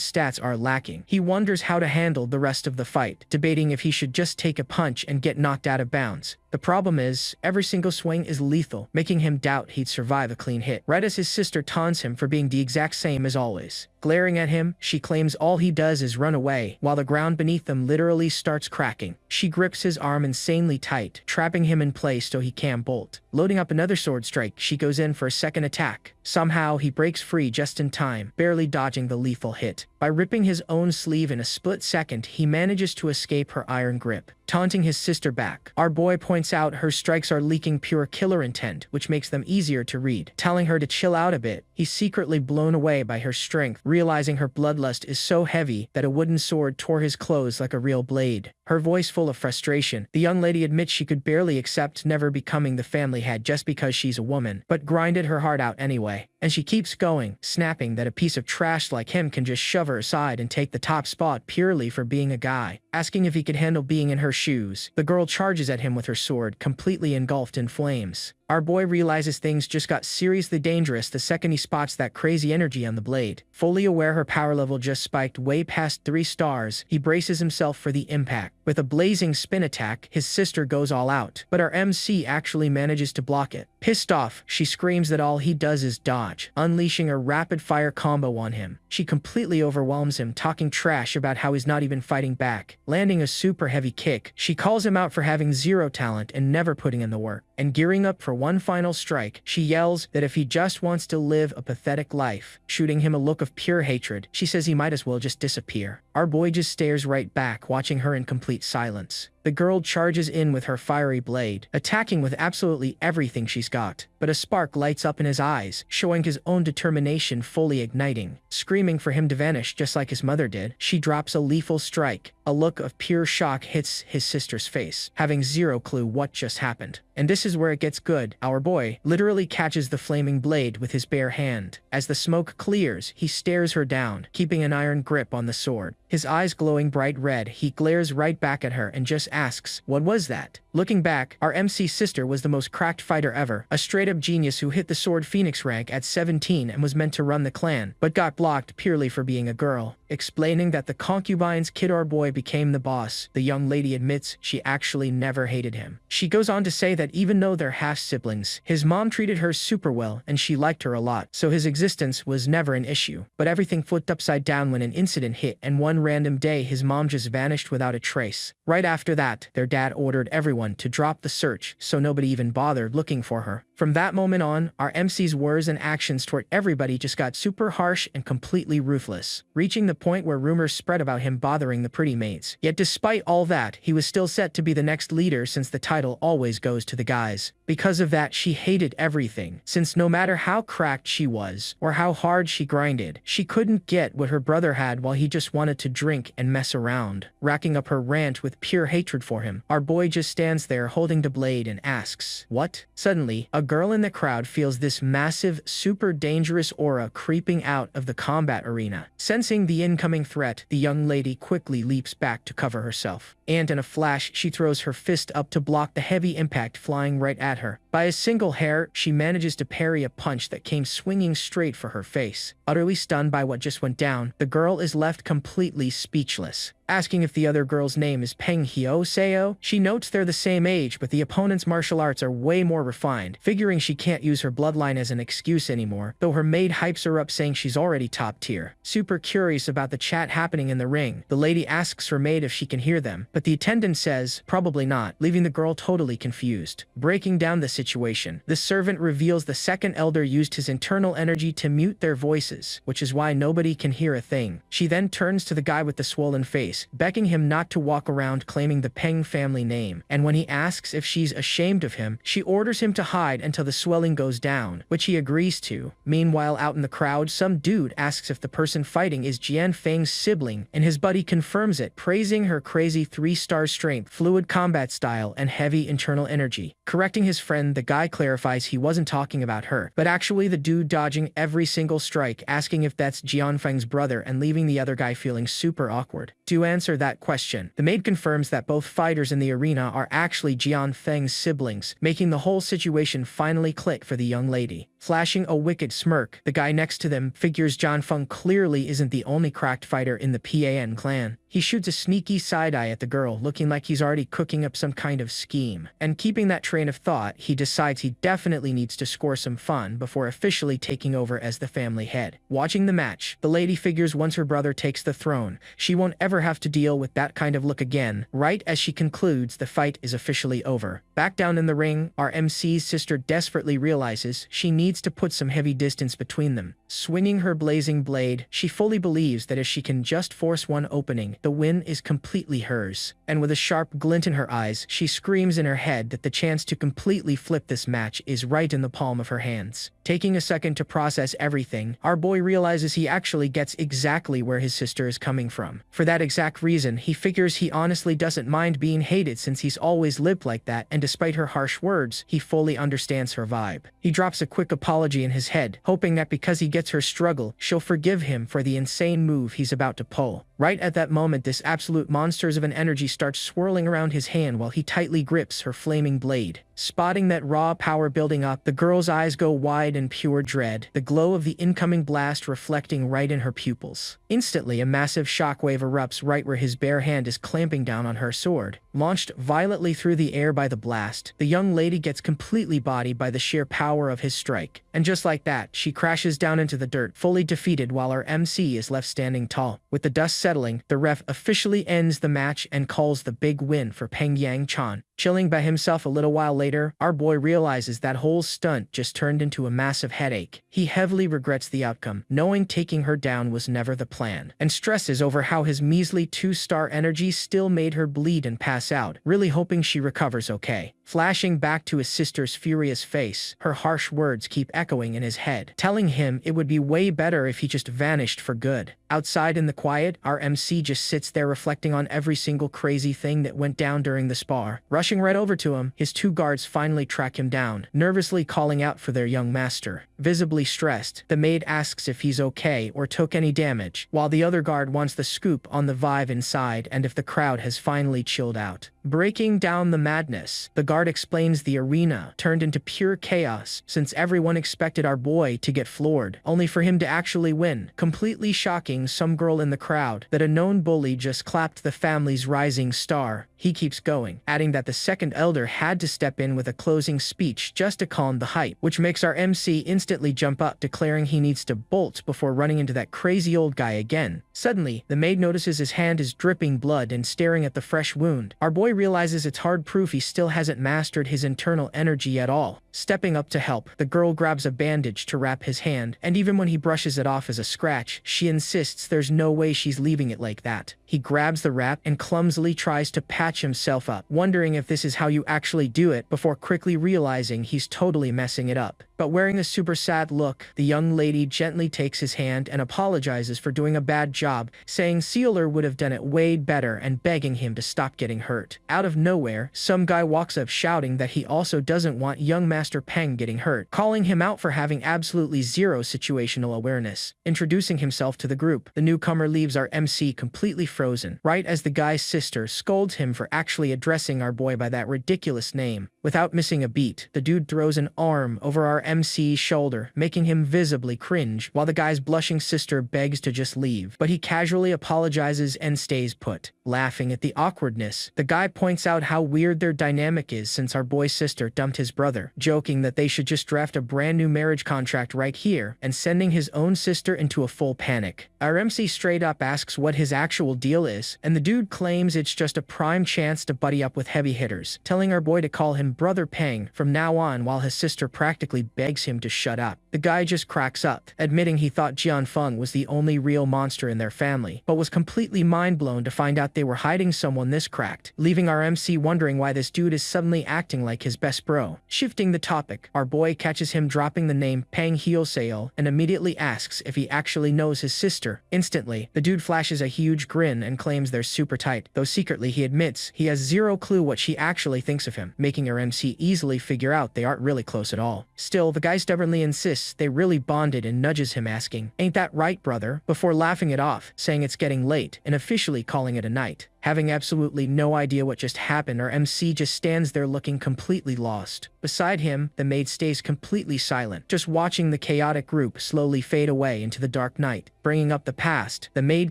stats are lacking, he wonders how to handle the rest of the fight, debating if he should just take a punch and get knocked out of bounds. The problem is, every single swing is lethal, making him doubt he'd survive a clean hit, right as his sister taunts him for being the exact same as always. Glaring at him, she claims all he does is run away, while the ground beneath them literally starts cracking. She grips his arm insanely tight, trapping him in place so he can't bolt. Loading up another sword strike, she goes in for a second attack. Somehow, he breaks free just in time, barely dodging the lethal hit. By ripping his own sleeve in a split second, he manages to escape her iron grip. Taunting his sister back, our boy points out her strikes are leaking pure killer intent, which makes them easier to read. Telling her to chill out a bit, He's secretly blown away by her strength, realizing her bloodlust is so heavy that a wooden sword tore his clothes like a real blade. Her voice full of frustration, the young lady admits she could barely accept never becoming the family head just because she's a woman, but grinded her heart out anyway. And she keeps going, snapping that a piece of trash like him can just shove her aside and take the top spot purely for being a guy. Asking if he could handle being in her shoes, the girl charges at him with her sword, completely engulfed in flames. Our boy realizes things just got seriously dangerous the second he spots that crazy energy on the blade. Fully aware her power level just spiked way past 3 stars, he braces himself for the impact. With a blazing spin attack, his sister goes all out, but our MC actually manages to block it. Pissed off, she screams that all he does is dodge, unleashing a rapid-fire combo on him. She completely overwhelms him, talking trash about how he's not even fighting back. Landing a super heavy kick, she calls him out for having zero talent and never putting in the work. And gearing up for one final strike, she yells that if he just wants to live a pathetic life, shooting him a look of pure hatred, she says he might as well just disappear. Our boy just stares right back, watching her in complete silence. The girl charges in with her fiery blade, attacking with absolutely everything she's got. But a spark lights up in his eyes, showing his own determination fully igniting. Screaming for him to vanish just like his mother did, she drops a lethal strike. A look of pure shock hits his sister's face, having zero clue what just happened. And this is where it gets good. Our boy literally catches the flaming blade with his bare hand. As the smoke clears, he stares her down, keeping an iron grip on the sword. His eyes glowing bright red, he glares right back at her and just asks, "What was that?" Looking back, our MC's sister was the most cracked fighter ever, a straight-up genius who hit the Sword Phoenix rank at 17 and was meant to run the clan, but got blocked purely for being a girl. Explaining that the concubines kid our boy became the boss, the young lady admits she actually never hated him. She goes on to say that even though they're half-siblings, his mom treated her super well and she liked her a lot, so his existence was never an issue. But everything flipped upside down when an incident hit, and one random day his mom just vanished without a trace. Right after that, their dad ordered everyone to drop the search, so nobody even bothered looking for her. From that moment on, our MC's words and actions toward everybody just got super harsh and completely ruthless, reaching the point where rumors spread about him bothering the pretty maids. Yet despite all that, he was still set to be the next leader since the title always goes to the guys. Because of that, she hated everything, since no matter how cracked she was, or how hard she grinded, she couldn't get what her brother had while he just wanted to drink and mess around. Racking up her rant with pure hatred for him, our boy just stands there holding the blade and asks, "What?" Suddenly, a girl in the crowd feels this massive, super dangerous aura creeping out of the combat arena. Sensing the incoming threat, the young lady quickly leaps back to cover herself. And in a flash, she throws her fist up to block the heavy impact flying right at her. By a single hair, she manages to parry a punch that came swinging straight for her face. Utterly stunned by what just went down, the girl is left completely speechless. Asking if the other girl's name is Peng Hyo Seo, she notes they're the same age, but the opponent's martial arts are way more refined, figuring she can't use her bloodline as an excuse anymore, though her maid hypes her up saying she's already top tier. Super curious about the chat happening in the ring, the lady asks her maid if she can hear them, but the attendant says, probably not, leaving the girl totally confused. Breaking down the situation, the servant reveals the second elder used his internal energy to mute their voices, which is why nobody can hear a thing. She then turns to the guy with the swollen face, begging him not to walk around claiming the Peng family name, and when he asks if she's ashamed of him, she orders him to hide until the swelling goes down, which he agrees to. Meanwhile, out in the crowd, some dude asks if the person fighting is Jian Feng's sibling, and his buddy confirms it, praising her crazy 3-star strength, fluid combat style, and heavy internal energy. Correcting his friend, the guy clarifies he wasn't talking about her, but actually the dude dodging every single strike, asking if that's Jian Feng's brother and leaving the other guy feeling super awkward. To answer that question, the maid confirms that both fighters in the arena are actually Jian Feng's siblings, making the whole situation finally click for the young lady. Flashing a wicked smirk, the guy next to them figures Jian Feng clearly isn't the only cracked fighter in the PAN clan. He shoots a sneaky side-eye at the girl, looking like he's already cooking up some kind of scheme. And keeping that train of thought, he decides he definitely needs to score some fun before officially taking over as the family head. Watching the match, the lady figures once her brother takes the throne, she won't ever have to deal with that kind of look again. Right as she concludes, the fight is officially over. Back down in the ring, our MC's sister desperately realizes she needs to put some heavy distance between them. Swinging her blazing blade, she fully believes that if she can just force one opening, the win is completely hers. And with a sharp glint in her eyes, she screams in her head that the chance to completely flip this match is right in the palm of her hands. Taking a second to process everything, our boy realizes he actually gets exactly where his sister is coming from. For that exact reason, he figures he honestly doesn't mind being hated since he's always lived like that, and despite her harsh words, he fully understands her vibe. He drops a quick apology in his head, hoping that because he gets her struggle, she'll forgive him for the insane move he's about to pull. Right at that moment, this absolute monsters of an energy starts swirling around his hand while he tightly grips her flaming blade. Spotting that raw power building up, the girl's eyes go wide in pure dread, the glow of the incoming blast reflecting right in her pupils. Instantly, a massive shockwave erupts right where his bare hand is clamping down on her sword. Launched violently through the air by the blast, the young lady gets completely bodied by the sheer power of his strike. And just like that, she crashes down into the dirt, fully defeated while our MC is left standing tall. With the dust settling, the ref officially ends the match and calls the big win for Peng Yang-chan. Chilling by himself a little while later, our boy realizes that whole stunt just turned into a massive headache. He heavily regrets the outcome, knowing taking her down was never the plan, and stresses over how his measly 2-star energy still made her bleed and pass out, really hoping she recovers okay. Flashing back to his sister's furious face, her harsh words keep echoing in his head, telling him it would be way better if he just vanished for good. Outside in the quiet, our MC just sits there reflecting on every single crazy thing that went down during the spar. Rushing right over to him, his 2 guards finally track him down, nervously calling out for their young master. Visibly stressed, the maid asks if he's okay or took any damage, while the other guard wants the scoop on the vibe inside and if the crowd has finally chilled out. Breaking down the madness, the guard explains the arena turned into pure chaos since everyone expected our boy to get floored, only for him to actually win, completely shocking some girl in the crowd that a known bully just clapped the family's rising star. He keeps going, adding that the second elder had to step in with a closing speech just to calm the hype, which makes our MC instantly jump up, declaring he needs to bolt before running into that crazy old guy again. Suddenly, the maid notices his hand is dripping blood and staring at the fresh wound. Our boy realizes it's hard proof he still hasn't mastered his internal energy at all. Stepping up to help, the girl grabs a bandage to wrap his hand, and even when he brushes it off as a scratch, she insists there's no way she's leaving it like that. He grabs the wrap and clumsily tries to patch himself up, wondering if this is how you actually do it, before quickly realizing he's totally messing it up. But wearing a super sad look, the young lady gently takes his hand and apologizes for doing a bad job, saying Sealer would have done it way better and begging him to stop getting hurt. Out of nowhere, some guy walks up shouting that he also doesn't want young Master Peng getting hurt, calling him out for having absolutely zero situational awareness. Introducing himself to the group, the newcomer leaves our MC completely frozen, right as the guy's sister scolds him for actually addressing our boy by that ridiculous name. Without missing a beat, the dude throws an arm over our MC's shoulder, making him visibly cringe, while the guy's blushing sister begs to just leave, but he casually apologizes and stays put. Laughing at the awkwardness, the guy points out how weird their dynamic is since our boy's sister dumped his brother, joking that they should just draft a brand new marriage contract right here, and sending his own sister into a full panic. Our MC straight up asks what his actual deal is, and the dude claims it's just a prime chance to buddy up with heavy hitters, telling our boy to call him Brother Peng from now on, while his sister practically begs him to shut up. The guy just cracks up, admitting he thought Jian Feng was the only real monster in their family, but was completely mind-blown to find out they were hiding someone this cracked, leaving our MC wondering why this dude is suddenly acting like his best bro. Shifting the topic, our boy catches him dropping the name Peng Hyoseo and immediately asks if he actually knows his sister. Instantly, the dude flashes a huge grin and claims they're super tight, though secretly he admits he has zero clue what she actually thinks of him, making our MC easily figure out they aren't really close at all. Still, the guy stubbornly insists they really bonded and nudges him asking, "Ain't that right, brother?" before laughing it off, saying it's getting late, and officially calling it a night. Having absolutely no idea what just happened, our MC just stands there looking completely lost. Beside him, the maid stays completely silent, just watching the chaotic group slowly fade away into the dark night. Bringing up the past, the maid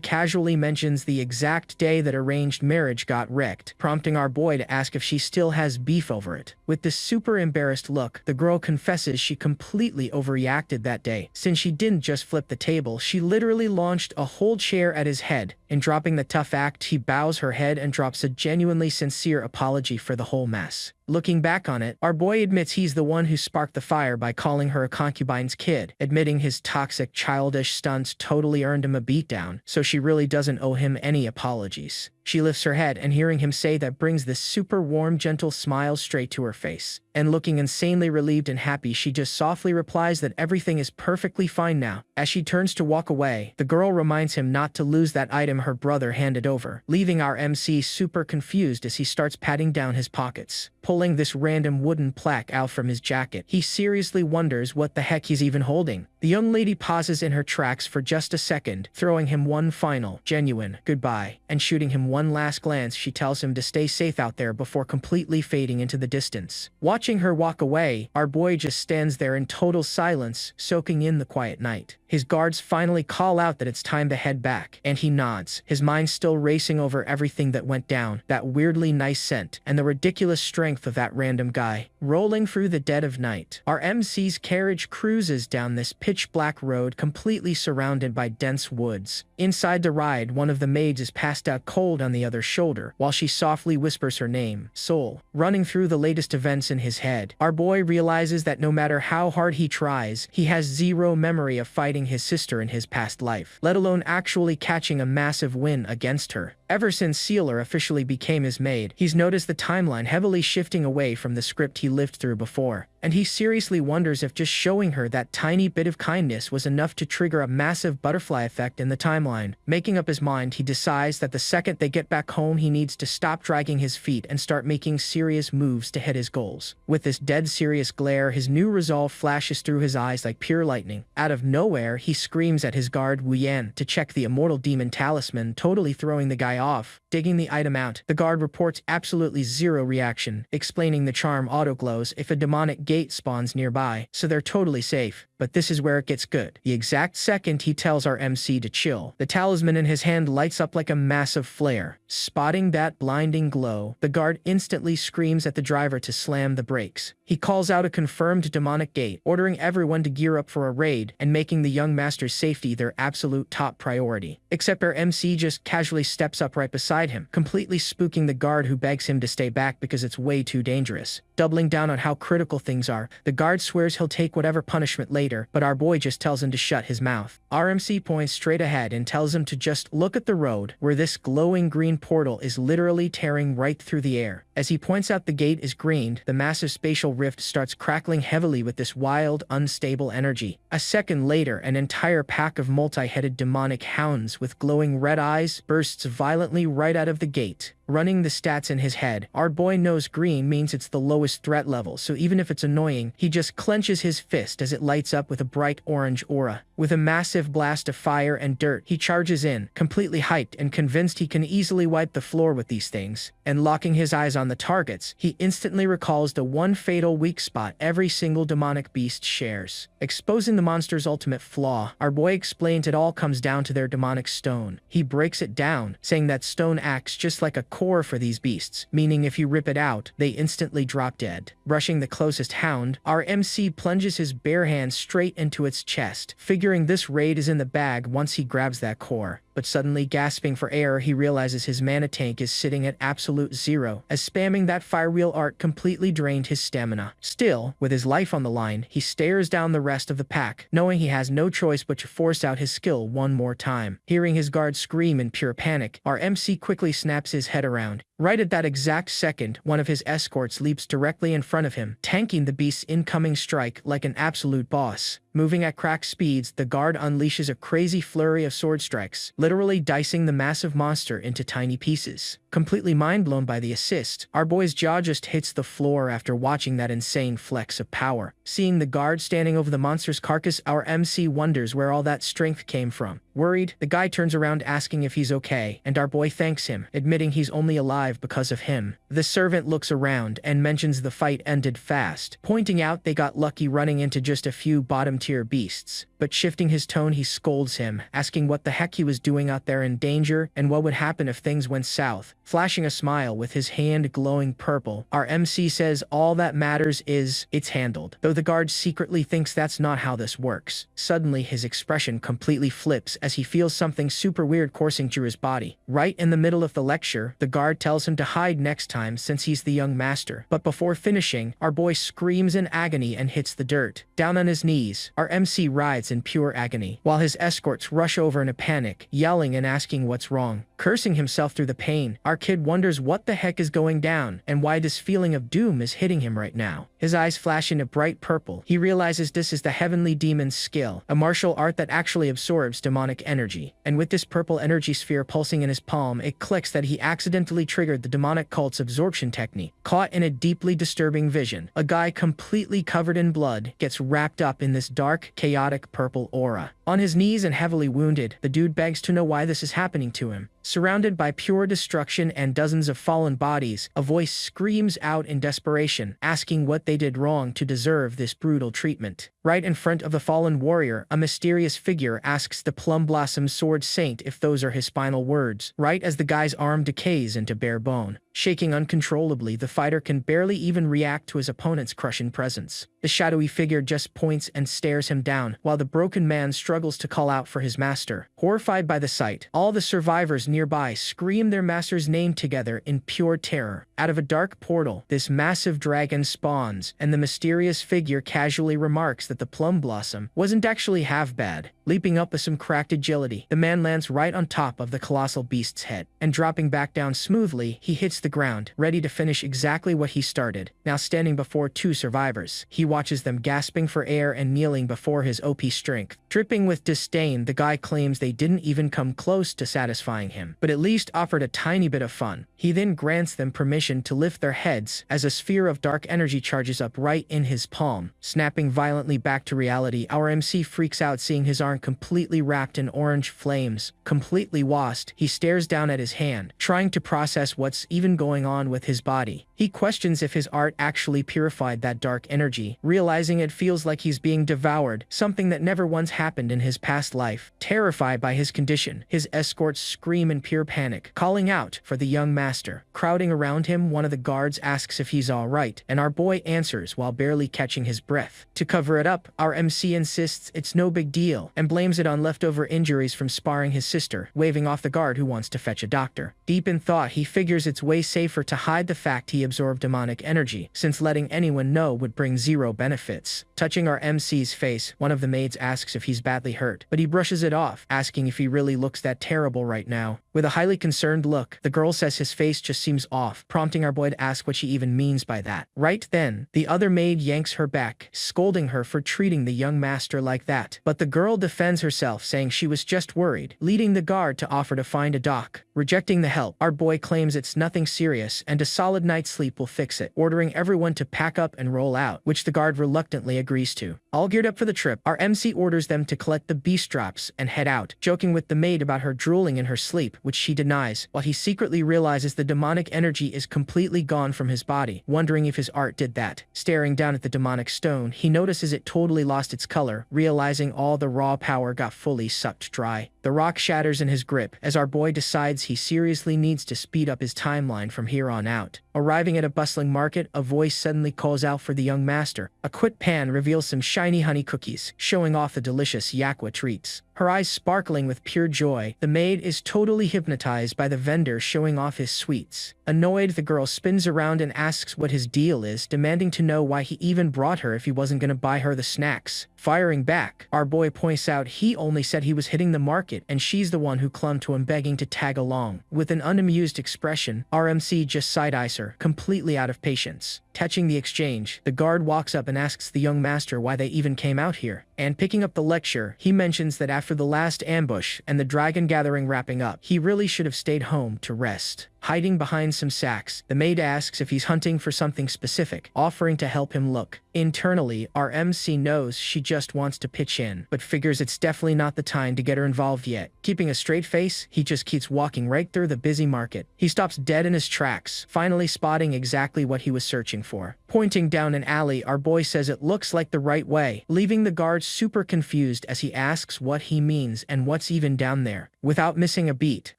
casually mentions the exact day that arranged marriage got wrecked, prompting our boy to ask if she still has beef over it. With this super embarrassed look, the girl confesses she completely overreacted that day, since she didn't just flip the table, she literally launched a whole chair at his head. In dropping the tough act, he bows her head and drops a genuinely sincere apology for the whole mess. Looking back on it, our boy admits he's the one who sparked the fire by calling her a concubine's kid, admitting his toxic, childish stunts totally earned him a beatdown, so she really doesn't owe him any apologies. She lifts her head, and hearing him say that brings this super warm, gentle smile straight to her face. And looking insanely relieved and happy, she just softly replies that everything is perfectly fine now. As she turns to walk away, the girl reminds him not to lose that item her brother handed over, leaving our MC super confused as he starts patting down his pockets, pulling this random wooden plaque out from his jacket. He seriously wonders what the heck he's even holding. The young lady pauses in her tracks for just a second, throwing him one final, genuine goodbye, and shooting him one last glance. She tells him to stay safe out there before completely fading into the distance. Watching her walk away, our boy just stands there in total silence, soaking in the quiet night. His guards finally call out that it's time to head back, and he nods, his mind still racing over everything that went down, that weirdly nice scent, and the ridiculous strength of that random guy. Rolling through the dead of night, our MC's carriage cruises down this pitch-black road completely surrounded by dense woods. Inside the ride, one of the maids is passed out cold on the other's shoulder, while she softly whispers her name, Soul. Running through the latest events in his head, our boy realizes that no matter how hard he tries, he has zero memory of fighting his sister in his past life, let alone actually catching a massive win against her. Ever since Sealer officially became his maid, he's noticed the timeline heavily shifting away from the script he lived through before, and he seriously wonders if just showing her that tiny bit of kindness was enough to trigger a massive butterfly effect in the timeline. Making up his mind, he decides that the second they get back home, he needs to stop dragging his feet and start making serious moves to hit his goals. With this dead serious glare, his new resolve flashes through his eyes like pure lightning. Out of nowhere, he screams at his guard Wu Yan to check the immortal demon talisman, totally throwing the guy off. Digging the item out, the guard reports absolutely zero reaction, explaining the charm auto-glows if a demonic gate spawns nearby, so they're totally safe. But this is where it gets good. The exact second he tells our MC to chill, the talisman in his hand lights up like a massive flare. Spotting that blinding glow, the guard instantly screams at the driver to slam the brakes. He calls out a confirmed demonic gate, ordering everyone to gear up for a raid and making the young master's safety their absolute top priority. Except our MC just casually steps up right beside him, completely spooking the guard, who begs him to stay back because it's way too dangerous. Doubling down on how critical things are, the guard swears he'll take whatever punishment later, but our boy just tells him to shut his mouth. Our MC points straight ahead and tells him to just look at the road, where this glowing green portal is literally tearing right through the air. As he points out the gate is greened, the massive spatial rift starts crackling heavily with this wild, unstable energy. A second later, an entire pack of multi-headed demonic hounds with glowing red eyes bursts violently right out of the gate. Running the stats in his head, our boy knows green means it's the lowest threat level, so even if it's annoying, he just clenches his fist as it lights up with a bright orange aura. With a massive blast of fire and dirt, he charges in, completely hyped and convinced he can easily wipe the floor with these things. And locking his eyes on the targets, he instantly recalls the one fatal weak spot every single demonic beast shares. Exposing the monster's ultimate flaw, our boy explains it all comes down to their demonic stone. He breaks it down, saying that stone acts just like a core for these beasts, meaning if you rip it out, they instantly drop dead. Rushing the closest hound, our MC plunges his bare hand straight into its chest, figuring this raid is in the bag once he grabs that core. But suddenly, gasping for air, he realizes his mana tank is sitting at absolute zero, as spamming that firewheel art completely drained his stamina. Still, with his life on the line, he stares down the rest of the pack, knowing he has no choice but to force out his skill one more time. Hearing his guard scream in pure panic, our MC quickly snaps his head around. Right at that exact second, one of his escorts leaps directly in front of him, tanking the beast's incoming strike like an absolute boss. Moving at crack speeds, the guard unleashes a crazy flurry of sword strikes, literally dicing the massive monster into tiny pieces. Completely mind-blown by the assist, our boy's jaw just hits the floor after watching that insane flex of power. Seeing the guard standing over the monster's carcass, our MC wonders where all that strength came from. Worried, the guy turns around asking if he's okay, and our boy thanks him, admitting he's only alive because of him. The servant looks around and mentions the fight ended fast, pointing out they got lucky running into just a few bottom-tier beasts. But shifting his tone, he scolds him, asking what the heck he was doing out there in danger and what would happen if things went south. Flashing a smile with his hand glowing purple, our MC says all that matters is it's handled, though the guard secretly thinks that's not how this works. Suddenly, his expression completely flips as he feels something super weird coursing through his body. Right in the middle of the lecture, the guard tells him to hide next time since he's the young master. But before finishing, our boy screams in agony and hits the dirt. Down on his knees, our MC writhes in pure agony, while his escorts rush over in a panic, yelling and asking what's wrong. Cursing himself through the pain, our kid wonders what the heck is going down and why this feeling of doom is hitting him right now. His eyes flash into bright purple. He realizes this is the heavenly demon's skill, a martial art that actually absorbs demonic energy. And with this purple energy sphere pulsing in his palm, it clicks that he accidentally triggered the demonic cult's absorption technique. Caught in a deeply disturbing vision, a guy completely covered in blood gets wrapped up in this dark, chaotic purple aura. On his knees and heavily wounded, the dude begs to know why this is happening to him. Surrounded by pure destruction and dozens of fallen bodies, a voice screams out in desperation, asking what they did wrong to deserve this brutal treatment. Right in front of the fallen warrior, a mysterious figure asks the Plum Blossom Sword Saint if those are his final words, right as the guy's arm decays into bare bone. Shaking uncontrollably, the fighter can barely even react to his opponent's crushing presence. The shadowy figure just points and stares him down, while the broken man struggles to call out for his master. Horrified by the sight, all the survivors nearby scream their master's name together in pure terror. Out of a dark portal, this massive dragon spawns, and the mysterious figure casually remarks that the Plum Blossom wasn't actually half bad. Leaping up with some cracked agility, the man lands right on top of the colossal beast's head, and dropping back down smoothly, he hits the ground, ready to finish exactly what he started. Now standing before two survivors, he watches them gasping for air and kneeling before his OP strength. Dripping with disdain, the guy claims they didn't even come close to satisfying him, but at least offered a tiny bit of fun. He then grants them permission to lift their heads as a sphere of dark energy charges up right in his palm. Snapping violently back to reality, our MC freaks out seeing his arm completely wrapped in orange flames. Completely lost, he stares down at his hand, trying to process what's even going on with his body. He questions if his art actually purified that dark energy, realizing it feels like he's being devoured, something that never once happened in his past life. Terrified by his condition, his escorts scream in pure panic, calling out for the young master. Crowding around him, one of the guards asks if he's alright, and our boy answers while barely catching his breath. To cover it up, our MC insists it's no big deal, and blames it on leftover injuries from sparring his sister, waving off the guard who wants to fetch a doctor. Deep in thought, he figures it's way safer to hide the fact he absorbed demonic energy, since letting anyone know would bring zero benefits. Touching our MC's face, one of the maids asks if he's badly hurt, but he brushes it off, asking if he really looks that terrible right now. With a highly concerned look, the girl says his face just seems off, prompting our boy to ask what she even means by that. Right then, the other maid yanks her back, scolding her for treating the young master like that. But the girl defends herself, saying she was just worried, leading the guard to offer to find a doc. Rejecting the help, our boy claims it's nothing serious and a solid night's sleep will fix it, ordering everyone to pack up and roll out, which the guard reluctantly agrees to. All geared up for the trip, our MC orders them to collect the beast drops and head out, joking with the maid about her drooling in her sleep, which she denies, while he secretly realizes the demonic energy is completely gone from his body, wondering if his art did that. Staring down at the demonic stone, he notices it totally lost its color, realizing all the raw power got fully sucked dry. The rock shatters in his grip as our boy decides he seriously needs to speed up his timeline from here on out. Arriving at a bustling market, a voice suddenly calls out for the young master. A quick pan reveals some shiny honey cookies, showing off the delicious yakwa treats. Her eyes sparkling with pure joy, the maid is totally hypnotized by the vendor showing off his sweets. Annoyed, the girl spins around and asks what his deal is, demanding to know why he even brought her if he wasn't gonna buy her the snacks. Firing back, our boy points out he only said he was hitting the market and she's the one who clung to him begging to tag along. With an unamused expression, our MC just side-eyes her, completely out of patience. Catching the exchange, the guard walks up and asks the young master why they even came out here. And picking up the lecture, he mentions that after the last ambush and the dragon gathering wrapping up, he really should have stayed home to rest. Hiding behind some sacks, the maid asks if he's hunting for something specific, offering to help him look. Internally, our MC knows she just wants to pitch in, but figures it's definitely not the time to get her involved yet. Keeping a straight face, he just keeps walking right through the busy market. He stops dead in his tracks, finally spotting exactly what he was searching for. Pointing down an alley, our boy says it looks like the right way, leaving the guards super confused as he asks what he means and what's even down there. Without missing a beat,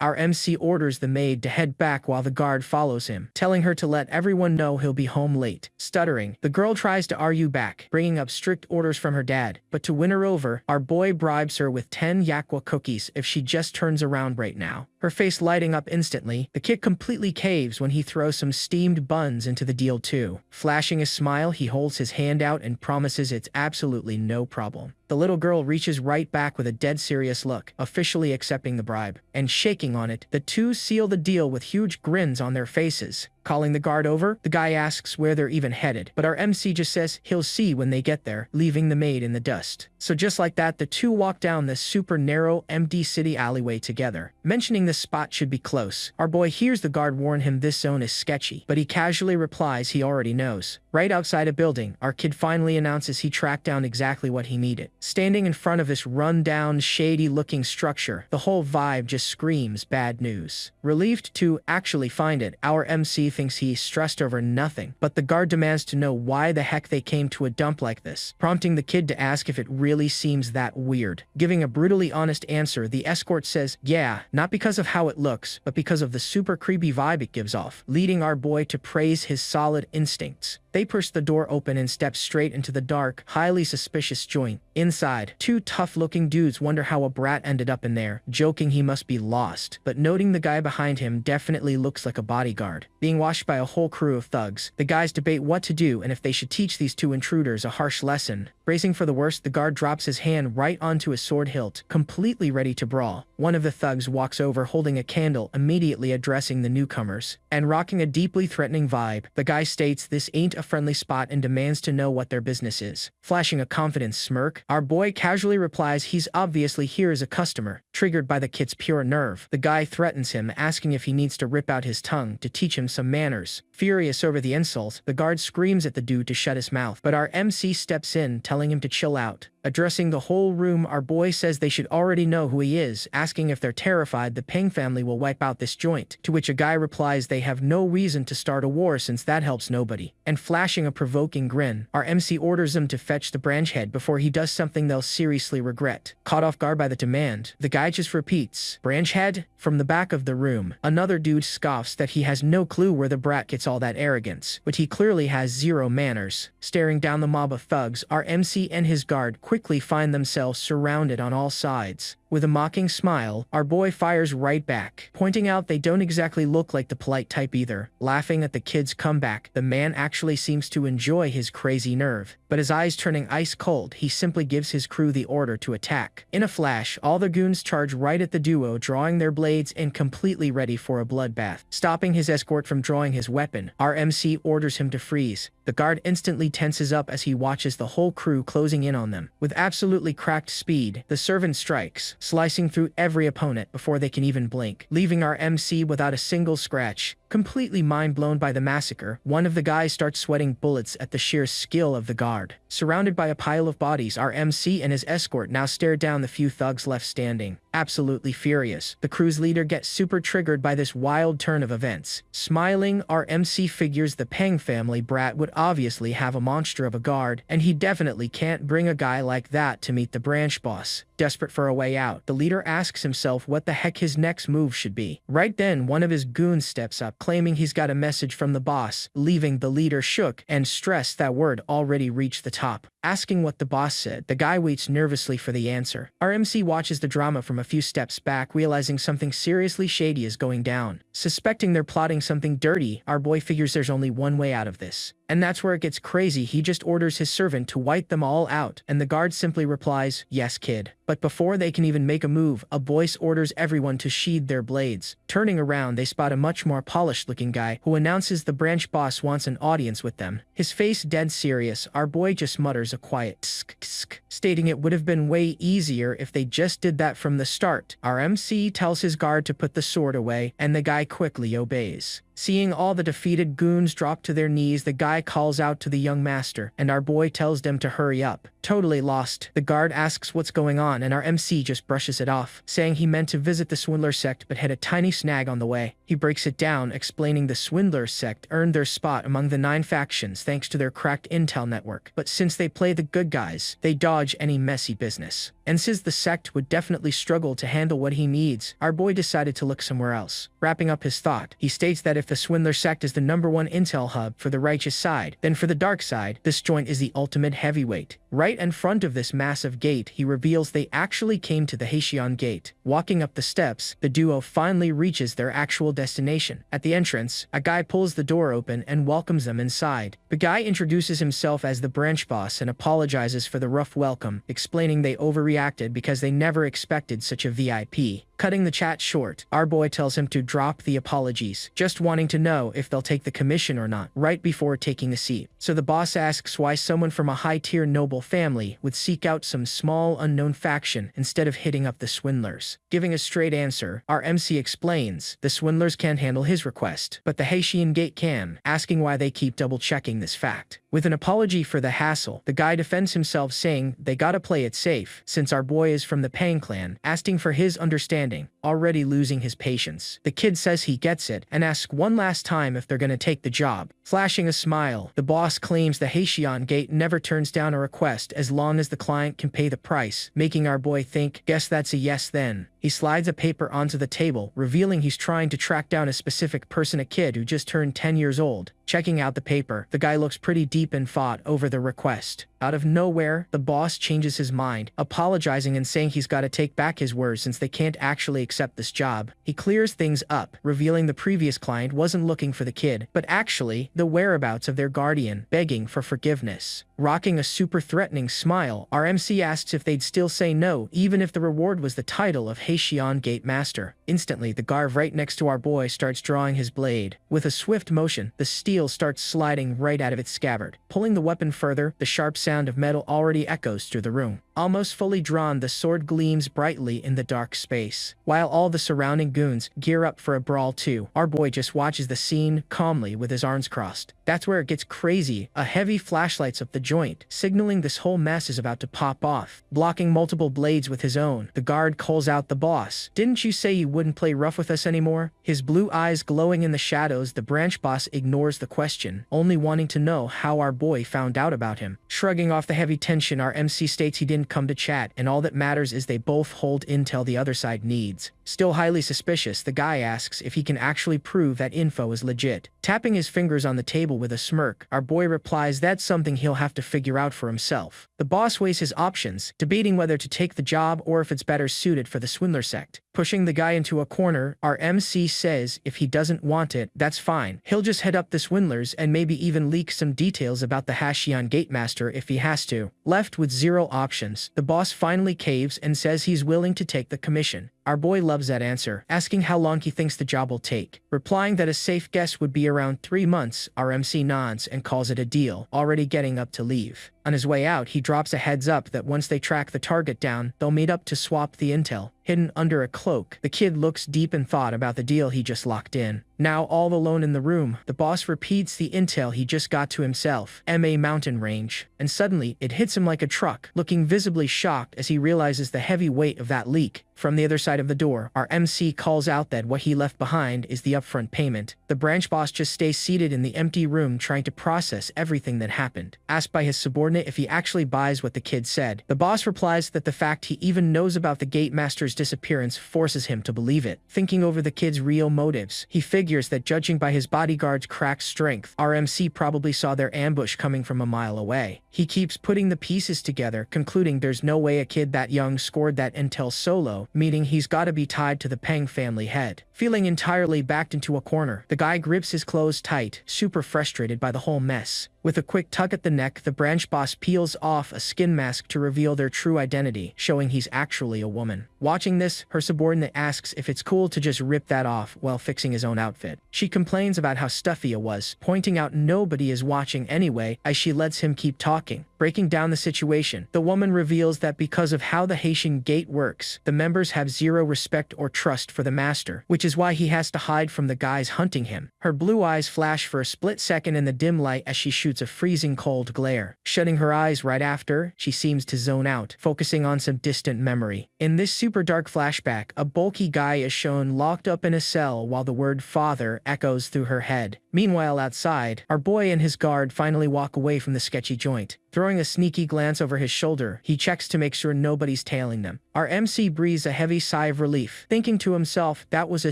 our MC orders the maid to head back while the guard follows him, telling her to let everyone know he'll be home late. Stuttering, the girl tries to argue back, bringing up strict orders from her dad, but to win her over, our boy bribes her with 10 yakwa cookies if she just turns around right now. her face lighting up instantly. The kid completely caves when he throws some steamed buns into the deal too. Flashing a smile, he holds his hand out and promises it's absolutely no problem. The little girl reaches right back with a dead serious look, officially accepting the bribe. And shaking on it, the two seal the deal with huge grins on their faces. Calling the guard over, the guy asks where they're even headed, but our MC just says he'll see when they get there, leaving the maid in the dust. So just like that, the two walk down this super narrow, empty city alleyway together. Mentioning the spot should be close, our boy hears the guard warn him this zone is sketchy, but he casually replies he already knows. Right outside a building, our kid finally announces he tracked down exactly what he needed. Standing in front of this run-down, shady-looking structure, the whole vibe just screams bad news. Relieved to actually find it, our MC thinks he's stressed over nothing, but the guard demands to know why the heck they came to a dump like this, prompting the kid to ask if it really seems that weird. Giving a brutally honest answer, the escort says, yeah, not because of how it looks, but because of the super creepy vibe it gives off, leading our boy to praise his solid instincts. They push the door open and step straight into the dark, highly suspicious joint. Inside, two tough-looking dudes wonder how a brat ended up in there, joking he must be lost, but noting the guy behind him definitely looks like a bodyguard. Being watched by a whole crew of thugs, the guys debate what to do and if they should teach these two intruders a harsh lesson. Bracing for the worst, the guard drops his hand right onto his sword hilt, completely ready to brawl. One of the thugs walks over holding a candle, immediately addressing the newcomers. And rocking a deeply threatening vibe, the guy states this ain't a friendly spot and demands to know what their business is. Flashing a confident smirk, our boy casually replies he's obviously here as a customer. Triggered by the kid's pure nerve, the guy threatens him, asking if he needs to rip out his tongue to teach him some manners. Furious over the insult, the guard screams at the dude to shut his mouth, but our MC steps in, telling him to chill out. Addressing the whole room, our boy says they should already know who he is, asking if they're terrified the Peng family will wipe out this joint, to which a guy replies they have no reason to start a war since that helps nobody. And flashing a provoking grin, our MC orders them to fetch the branch head before he does something they'll seriously regret. Caught off guard by the demand, the guy just repeats, "Branch head?" From the back of the room, another dude scoffs that he has no clue where the brat gets all that arrogance, but he clearly has zero manners. Staring down the mob of thugs, our MC and his guard quickly find themselves surrounded on all sides. With a mocking smile, our boy fires right back, pointing out they don't exactly look like the polite type either. Laughing at the kid's comeback, the man actually seems to enjoy his crazy nerve, but his eyes turning ice cold, he simply gives his crew the order to attack. In a flash, all the goons charge right at the duo, drawing their blades and completely ready for a bloodbath. Stopping his escort from drawing his weapon, our MC orders him to freeze. The guard instantly tenses up as he watches the whole crew closing in on them. With absolutely cracked speed, the servant strikes, slicing through every opponent before they can even blink, leaving our MC without a single scratch. Completely mind-blown by the massacre, one of the guys starts sweating bullets at the sheer skill of the guard. Surrounded by a pile of bodies, our MC and his escort now stare down the few thugs left standing. Absolutely furious, the crew's leader gets super triggered by this wild turn of events. Smiling, our MC figures the Peng family brat would obviously have a monster of a guard, and he definitely can't bring a guy like that to meet the branch boss. Desperate for a way out, the leader asks himself what the heck his next move should be. Right then, one of his goons steps up, claiming he's got a message from the boss, leaving the leader shook and stressed that word already reached the top. Asking what the boss said, the guy waits nervously for the answer. Our MC watches the drama from a few steps back, realizing something seriously shady is going down. Suspecting they're plotting something dirty, our boy figures there's only one way out of this. And that's where it gets crazy. He just orders his servant to wipe them all out, and the guard simply replies, "Yes, kid." But before they can even make a move, a voice orders everyone to sheathe their blades. Turning around, they spot a much more polished-looking guy who announces the branch boss wants an audience with them. His face dead serious, our boy just mutters a quiet tsk tsk, stating it would have been way easier if they just did that from the start. Our MC tells his guard to put the sword away, and the guy quickly obeys. Seeing all the defeated goons drop to their knees, the guy calls out to the young master, and our boy tells them to hurry up. Totally lost, the guard asks what's going on, and our MC just brushes it off, saying he meant to visit the Swindler sect but had a tiny snag on the way. He breaks it down, explaining the Swindler sect earned their spot among the 9 factions thanks to their cracked intel network, but since they play the good guys, they dodge any messy business. And since the sect would definitely struggle to handle what he needs, our boy decided to look somewhere else. Wrapping up his thought, he states that if the Swindler sect is the #1 intel hub for the righteous side, then for the dark side, this joint is the ultimate heavyweight. Right Right in front of this massive gate, he reveals they actually came to the Heishion Gate. Walking up the steps, the duo finally reaches their actual destination. At the entrance, a guy pulls the door open and welcomes them inside. The guy introduces himself as the branch boss and apologizes for the rough welcome, explaining they overreacted because they never expected such a VIP. Cutting the chat short, our boy tells him to drop the apologies, just wanting to know if they'll take the commission or not, right before taking a seat. So the boss asks why someone from a high-tier noble family would seek out some small unknown faction instead of hitting up the swindlers. Giving a straight answer, our MC explains the swindlers can't handle his request, but the Heishion Gate can, asking why they keep double-checking this fact. With an apology for the hassle, the guy defends himself saying they gotta play it safe, since our boy is from the Pang clan, asking for his understanding, already losing his patience. The kid says he gets it, and asks one last time if they're gonna take the job. Flashing a smile, the boss claims the Heishion Gate never turns down a request as long as the client can pay the price, making our boy think, guess that's a yes then. He slides a paper onto the table, revealing he's trying to track down a specific person, a kid who just turned 10 years old. Checking out the paper, the guy looks pretty deep in thought over the request. Out of nowhere, the boss changes his mind, apologizing and saying he's got to take back his words since they can't actually accept this job. He clears things up, revealing the previous client wasn't looking for the kid, but actually the whereabouts of their guardian, begging for forgiveness. Rocking a super threatening smile, our MC asks if they'd still say no, even if the reward was the title of Heishion Gate Master. Instantly, the guard right next to our boy starts drawing his blade. With a swift motion, the steel starts sliding right out of its scabbard. Pulling the weapon further, the sharp sound of metal already echoes through the room. Almost fully drawn, the sword gleams brightly in the dark space. While all the surrounding goons gear up for a brawl too, our boy just watches the scene calmly with his arms crossed. That's where it gets crazy. A heavy flashlight lights up the joint, signaling this whole mess is about to pop off. Blocking multiple blades with his own, the guard calls out the boss. "Didn't you say you wouldn't play rough with us anymore?" His blue eyes glowing in the shadows, the branch boss ignores the question, only wanting to know how our boy found out about him. Shrugging off the heavy tension, our MC states he didn't come to chat, and all that matters is they both hold intel the other side needs. Still highly suspicious, the guy asks if he can actually prove that info is legit. Tapping his fingers on the table with a smirk, our boy replies that's something he'll have to figure out for himself. The boss weighs his options, debating whether to take the job or if it's better suited for the swindler sect. Pushing the guy into a corner, our MC says if he doesn't want it, that's fine. He'll just head up the swindlers and maybe even leak some details about the Heishion Gate Master if he has to. Left with zero options, the boss finally caves and says he's willing to take the commission. Our boy loves that answer, asking how long he thinks the job will take. Replying that a safe guess would be around 3 months, our MC nods and calls it a deal, already getting up to leave. On his way out, he drops a heads up that once they track the target down, they'll meet up to swap the intel. Hidden under a cloak, the kid looks deep in thought about the deal he just locked in. Now all alone in the room, the boss repeats the intel he just got to himself, MA mountain range, and suddenly it hits him like a truck, looking visibly shocked as he realizes the heavy weight of that leak. From the other side of the door, our MC calls out that what he left behind is the upfront payment. The branch boss just stays seated in the empty room trying to process everything that happened. Asked by his subordinate if he actually buys what the kid said, the boss replies that the fact he even knows about the Gate Master's disappearance forces him to believe it. Thinking over the kid's real motives, he figures that judging by his bodyguard's cracked strength, our MC probably saw their ambush coming from a mile away. He keeps putting the pieces together, concluding there's no way a kid that young scored that intel solo, meaning he's gotta be tied to the Pang family head. Feeling entirely backed into a corner, the guy grips his clothes tight, super frustrated by the whole mess. With a quick tug at the neck, the branch boss peels off a skin mask to reveal their true identity, showing he's actually a woman. Watching this, her subordinate asks if it's cool to just rip that off while fixing his own outfit. She complains about how stuffy it was, pointing out nobody is watching anyway as she lets him keep talking. Breaking down the situation, the woman reveals that because of how the Heishion Gate works, the members have zero respect or trust for the master, which is why he has to hide from the guys hunting him. Her blue eyes flash for a split second in the dim light as she shoots a freezing cold glare. Shutting her eyes right after, she seems to zone out, focusing on some distant memory. In this super dark flashback, a bulky guy is shown locked up in a cell while the word father echoes through her head. Meanwhile outside, our boy and his guard finally walk away from the sketchy joint. Throwing a sneaky glance over his shoulder, he checks to make sure nobody's tailing them. Our MC breathes a heavy sigh of relief, thinking to himself that was a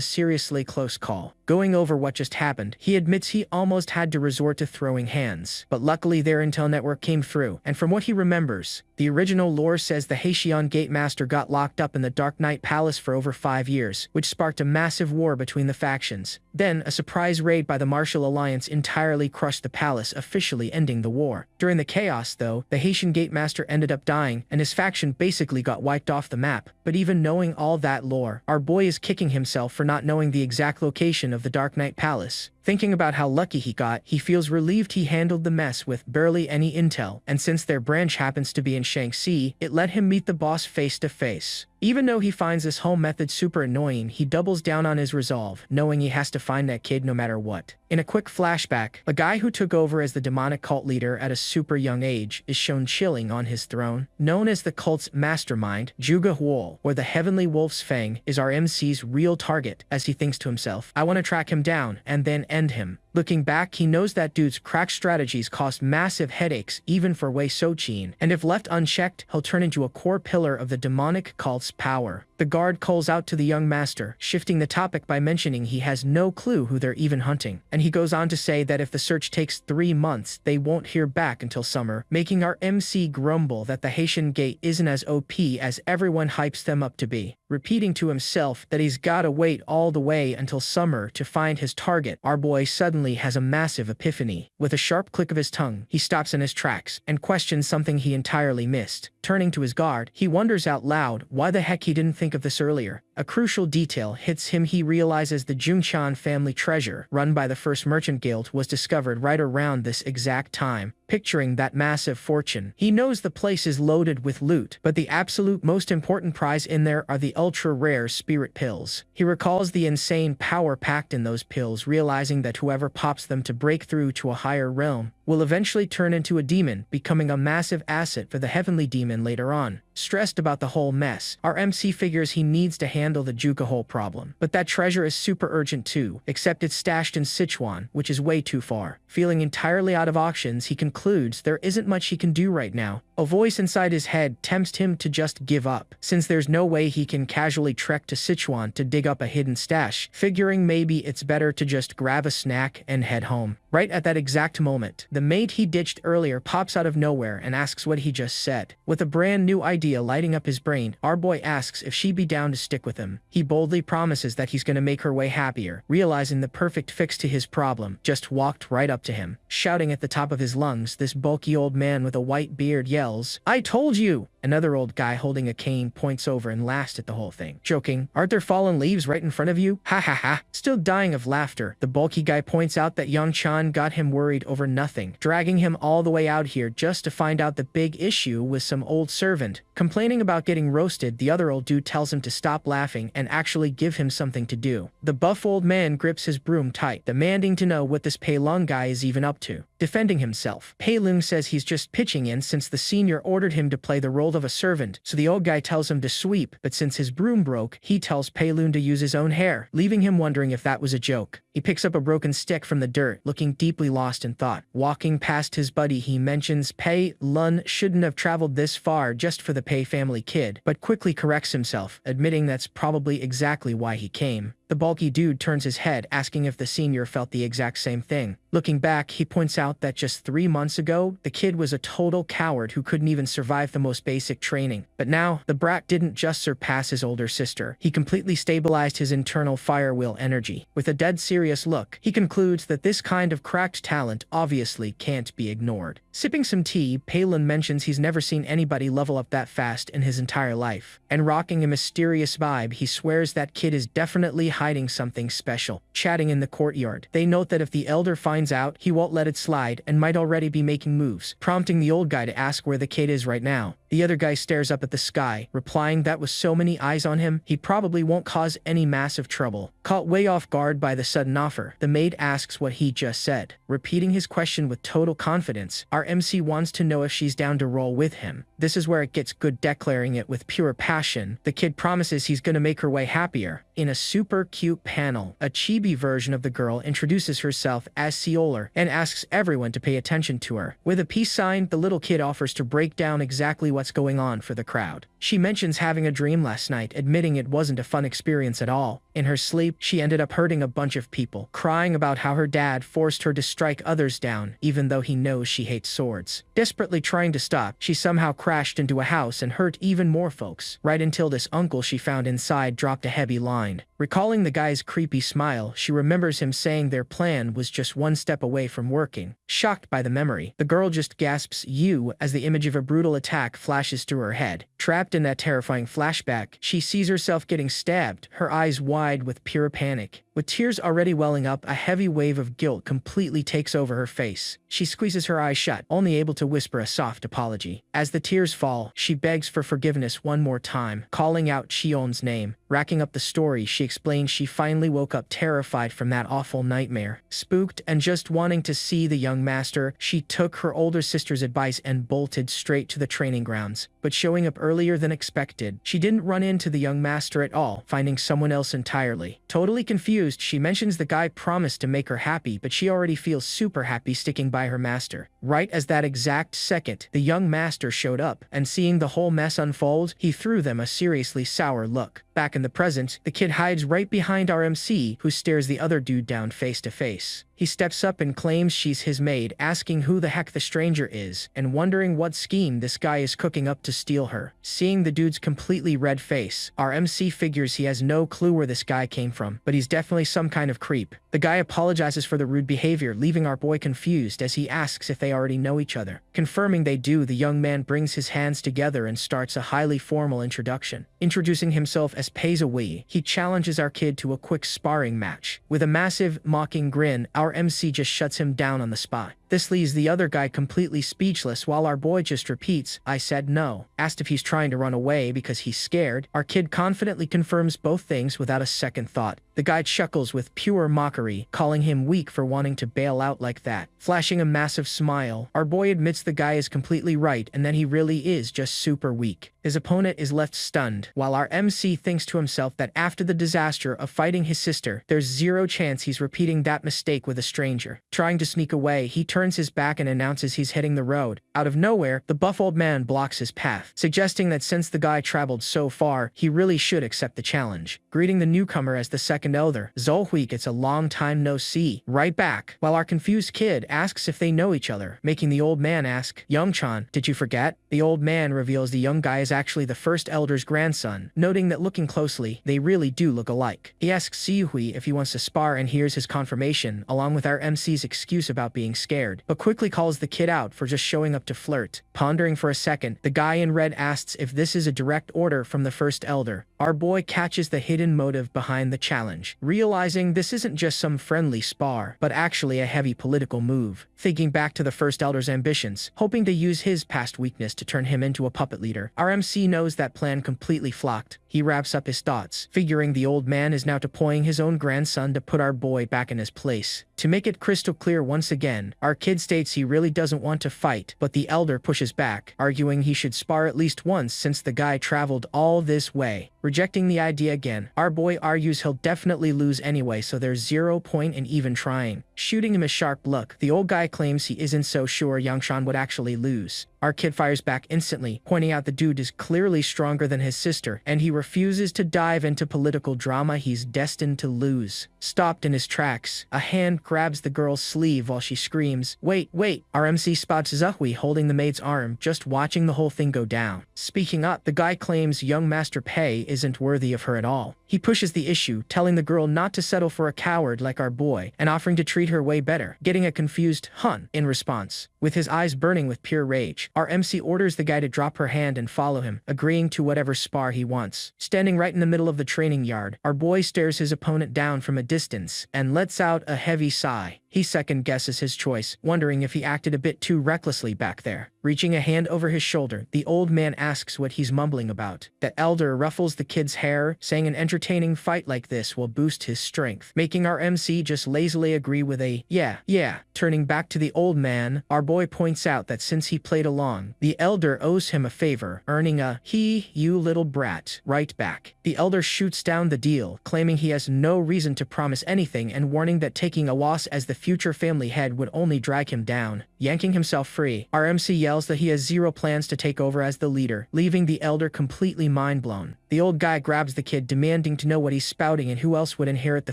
seriously close call. Going over what just happened, he admits he almost had to resort to throwing hands, but luckily their intel network came through, and from what he remembers, The original lore says the Haitian Gate Master got locked up in the Dark Knight Palace for over 5 years, which sparked a massive war between the factions. Then, a surprise raid by the Martial Alliance entirely crushed the palace, officially ending the war. During the chaos, though, the Haitian Gate Master ended up dying, and his faction basically got wiped off the map. But even knowing all that lore, our boy is kicking himself for not knowing the exact location of the Dark Knight Palace. Thinking about how lucky he got, he feels relieved he handled the mess with barely any intel, and since their branch happens to be in Shaanxi, it let him meet the boss face to face. Even though he finds this whole method super annoying, he doubles down on his resolve, knowing he has to find that kid no matter what. In a quick flashback, a guy who took over as the demonic cult leader at a super young age is shown chilling on his throne. Known as the cult's mastermind, Zhuge Huo, or the Heavenly Wolf's Fang, is our MC's real target, as he thinks to himself, I want to track him down and then end him. Looking back, he knows that dude's crack strategies cost massive headaches even for Wei Soqin, and if left unchecked, he'll turn into a core pillar of the demonic cult's power. The guard calls out to the young master, shifting the topic by mentioning he has no clue who they're even hunting, and he goes on to say that if the search takes 3 months, they won't hear back until summer, making our MC grumble that the Haitian Gate isn't as OP as everyone hypes them up to be. Repeating to himself that he's gotta wait all the way until summer to find his target, our boy suddenly has a massive epiphany. With a sharp click of his tongue, he stops in his tracks and questions something he entirely missed. Turning to his guard, he wonders out loud why the heck he didn't think of this earlier. A crucial detail hits him. He realizes the Jungchan family treasure, run by the First Merchant Guild, was discovered right around this exact time. Picturing that massive fortune, he knows the place is loaded with loot, but the absolute most important prize in there are the ultra-rare spirit pills. He recalls the insane power packed in those pills, realizing that whoever pops them to break through to a higher realm will eventually turn into a demon, becoming a massive asset for the heavenly demon later on. Stressed about the whole mess, our MC figures he needs to handle the Jukahole problem. But that treasure is super urgent too, except it's stashed in Sichuan, which is way too far. Feeling entirely out of options, he concludes there isn't much he can do right now. A voice inside his head tempts him to just give up, since there's no way he can casually trek to Sichuan to dig up a hidden stash, figuring maybe it's better to just grab a snack and head home. Right at that exact moment, the maid he ditched earlier pops out of nowhere and asks what he just said. With a brand new idea lighting up his brain, our boy asks if she'd be down to stick with him. He boldly promises that he's gonna make her way happier, realizing the perfect fix to his problem just walked right up to him. Shouting at the top of his lungs, this bulky old man with a white beard yells, "I told you!" Another old guy holding a cane points over and laughs at the whole thing, joking, "Aren't there fallen leaves right in front of you? Ha ha ha." Still dying of laughter, the bulky guy points out that young Chan got him worried over nothing, dragging him all the way out here just to find out the big issue with some old servant. Complaining about getting roasted, the other old dude tells him to stop laughing and actually give him something to do. The buff old man grips his broom tight, demanding to know what this Pei Lung guy is even up to. Defending himself, Pei Lung says he's just pitching in since the senior ordered him to play the role of a servant, so the old guy tells him to sweep, but since his broom broke, he tells Pei Lun to use his own hair, leaving him wondering if that was a joke. He picks up a broken stick from the dirt, looking deeply lost in thought. Walking past his buddy, he mentions Pei Lun shouldn't have traveled this far just for the Pei family kid, but quickly corrects himself, admitting that's probably exactly why he came. The bulky dude turns his head, asking if the senior felt the exact same thing. Looking back, he points out that just 3 months ago, the kid was a total coward who couldn't even survive the most basic training. But now, the brat didn't just surpass his older sister, he completely stabilized his internal firewheel energy. With a dead serious look, he concludes that this kind of cracked talent obviously can't be ignored. Sipping some tea, Palin mentions he's never seen anybody level up that fast in his entire life. And rocking a mysterious vibe, he swears that kid is definitely hiding something special. Chatting in the courtyard, they note that if the elder finds out, he won't let it slide and might already be making moves, prompting the old guy to ask where the kid is right now. The other guy stares up at the sky, replying that with so many eyes on him, he probably won't cause any massive trouble. Caught way off guard by the sudden offer, the maid asks what he just said. Repeating his question with total confidence, our MC wants to know if she's down to roll with him. This is where it gets good, declaring it with pure passion. The kid promises he's gonna make her way happier. In a super cute panel, a chibi version of the girl introduces herself as Seoler and asks everyone to pay attention to her. With a peace sign, the little kid offers to break down exactly what what's going on for the crowd. She mentions having a dream last night, admitting it wasn't a fun experience at all. In her sleep, she ended up hurting a bunch of people, crying about how her dad forced her to strike others down, even though he knows she hates swords. Desperately trying to stop, she somehow crashed into a house and hurt even more folks, right until this uncle she found inside dropped a heavy line. Recalling the guy's creepy smile, she remembers him saying their plan was just one step away from working. Shocked by the memory, the girl just gasps "you" as the image of a brutal attack flashes through her head. Trapped in that terrifying flashback, she sees herself getting stabbed, her eyes wide with pure panic. With tears already welling up, a heavy wave of guilt completely takes over her face. She squeezes her eyes shut, only able to whisper a soft apology. As the tears fall, she begs for forgiveness one more time, calling out Cheon's name. Racking up the story, she explains she finally woke up terrified from that awful nightmare. Spooked and just wanting to see the young master, she took her older sister's advice and bolted straight to the training grounds. But showing up earlier than expected, she didn't run into the young master at all, finding someone else entirely. Totally confused, she mentions the guy promised to make her happy, but she already feels super happy sticking by her master. Right as that exact second, the young master showed up, and seeing the whole mess unfold, he threw them a seriously sour look. Back in the present, the kid hides right behind our MC, who stares the other dude down face to face. He steps up and claims she's his maid, asking who the heck the stranger is, and wondering what scheme this guy is cooking up to steal her. Seeing the dude's completely red face, our MC figures he has no clue where this guy came from, but he's definitely some kind of creep. The guy apologizes for the rude behavior, leaving our boy confused as he asks if they already know each other. Confirming they do, the young man brings his hands together and starts a highly formal introduction. Introducing himself as Pei-Wei, he challenges our kid to a quick sparring match. With a massive, mocking grin, our MC just shuts him down on the spot. This leaves the other guy completely speechless while our boy just repeats, "I said no." Asked if he's trying to run away because he's scared, our kid confidently confirms both things without a second thought. The guy chuckles with pure mockery, calling him weak for wanting to bail out like that. Flashing a massive smile, our boy admits the guy is completely right and that he really is just super weak. His opponent is left stunned, while our MC thinks to himself that after the disaster of fighting his sister, there's zero chance he's repeating that mistake with a stranger. Trying to sneak away, he turns his back and announces he's hitting the road. Out of nowhere, the buff old man blocks his path, suggesting that since the guy traveled so far, he really should accept the challenge. Greeting the newcomer as the second elder, Zolhui gets a long time no see right back, while our confused kid asks if they know each other, making the old man ask, "Young-chan, did you forget?" The old man reveals the young guy is actually the first elder's grandson, noting that looking closely, they really do look alike. He asks Zolhui if he wants to spar and hears his confirmation, along with our MC's excuse about being scared, but quickly calls the kid out for just showing up to flirt. Pondering for a second, the guy in red asks if this is a direct order from the first elder. Our boy catches the hidden motive behind the challenge, realizing this isn't just some friendly spar, but actually a heavy political move. Thinking back to the first elder's ambitions, hoping to use his past weakness to turn him into a puppet leader, our MC knows that plan completely flopped. He wraps up his thoughts, figuring the old man is now deploying his own grandson to put our boy back in his place. To make it crystal clear once again, our kid states he really doesn't want to fight, but the elder pushes back, arguing he should spar at least once since the guy traveled all this way. Rejecting the idea again, our boy argues he'll definitely lose anyway, so there's zero point in even trying. Shooting him a sharp look, the old guy claims he isn't so sure Yang-shan would actually lose. Our kid fires back instantly, pointing out the dude is clearly stronger than his sister, and he refuses to dive into political drama he's destined to lose. Stopped in his tracks, a hand grabs the girl's sleeve while she screams, "Wait, wait!" Our MC spots Zolhui holding the maid's arm, just watching the whole thing go down. Speaking up, the guy claims young Master Pei isn't worthy of her at all. He pushes the issue, telling the girl not to settle for a coward like our boy, and offering to treat her way better, getting a confused "hun" in response. With his eyes burning with pure rage, our MC orders the guy to drop her hand and follow him, agreeing to whatever spar he wants. Standing right in the middle of the training yard, our boy stares his opponent down from a distance and lets out a heavy sigh. He second-guesses his choice, wondering if he acted a bit too recklessly back there. Reaching a hand over his shoulder, the old man asks what he's mumbling about. The elder ruffles the kid's hair, saying an entertaining fight like this will boost his strength, making our MC just lazily agree with a yeah. Turning back to the old man, our boy points out that since he played along, the elder owes him a favor, earning a "you little brat" right back. The elder shoots down the deal, claiming he has no reason to promise anything and warning that taking a loss as the future family head would only drag him down. Yanking himself free, our MC yells that he has zero plans to take over as the leader, leaving the elder completely mind-blown. The old guy grabs the kid, demanding to know what he's spouting and who else would inherit the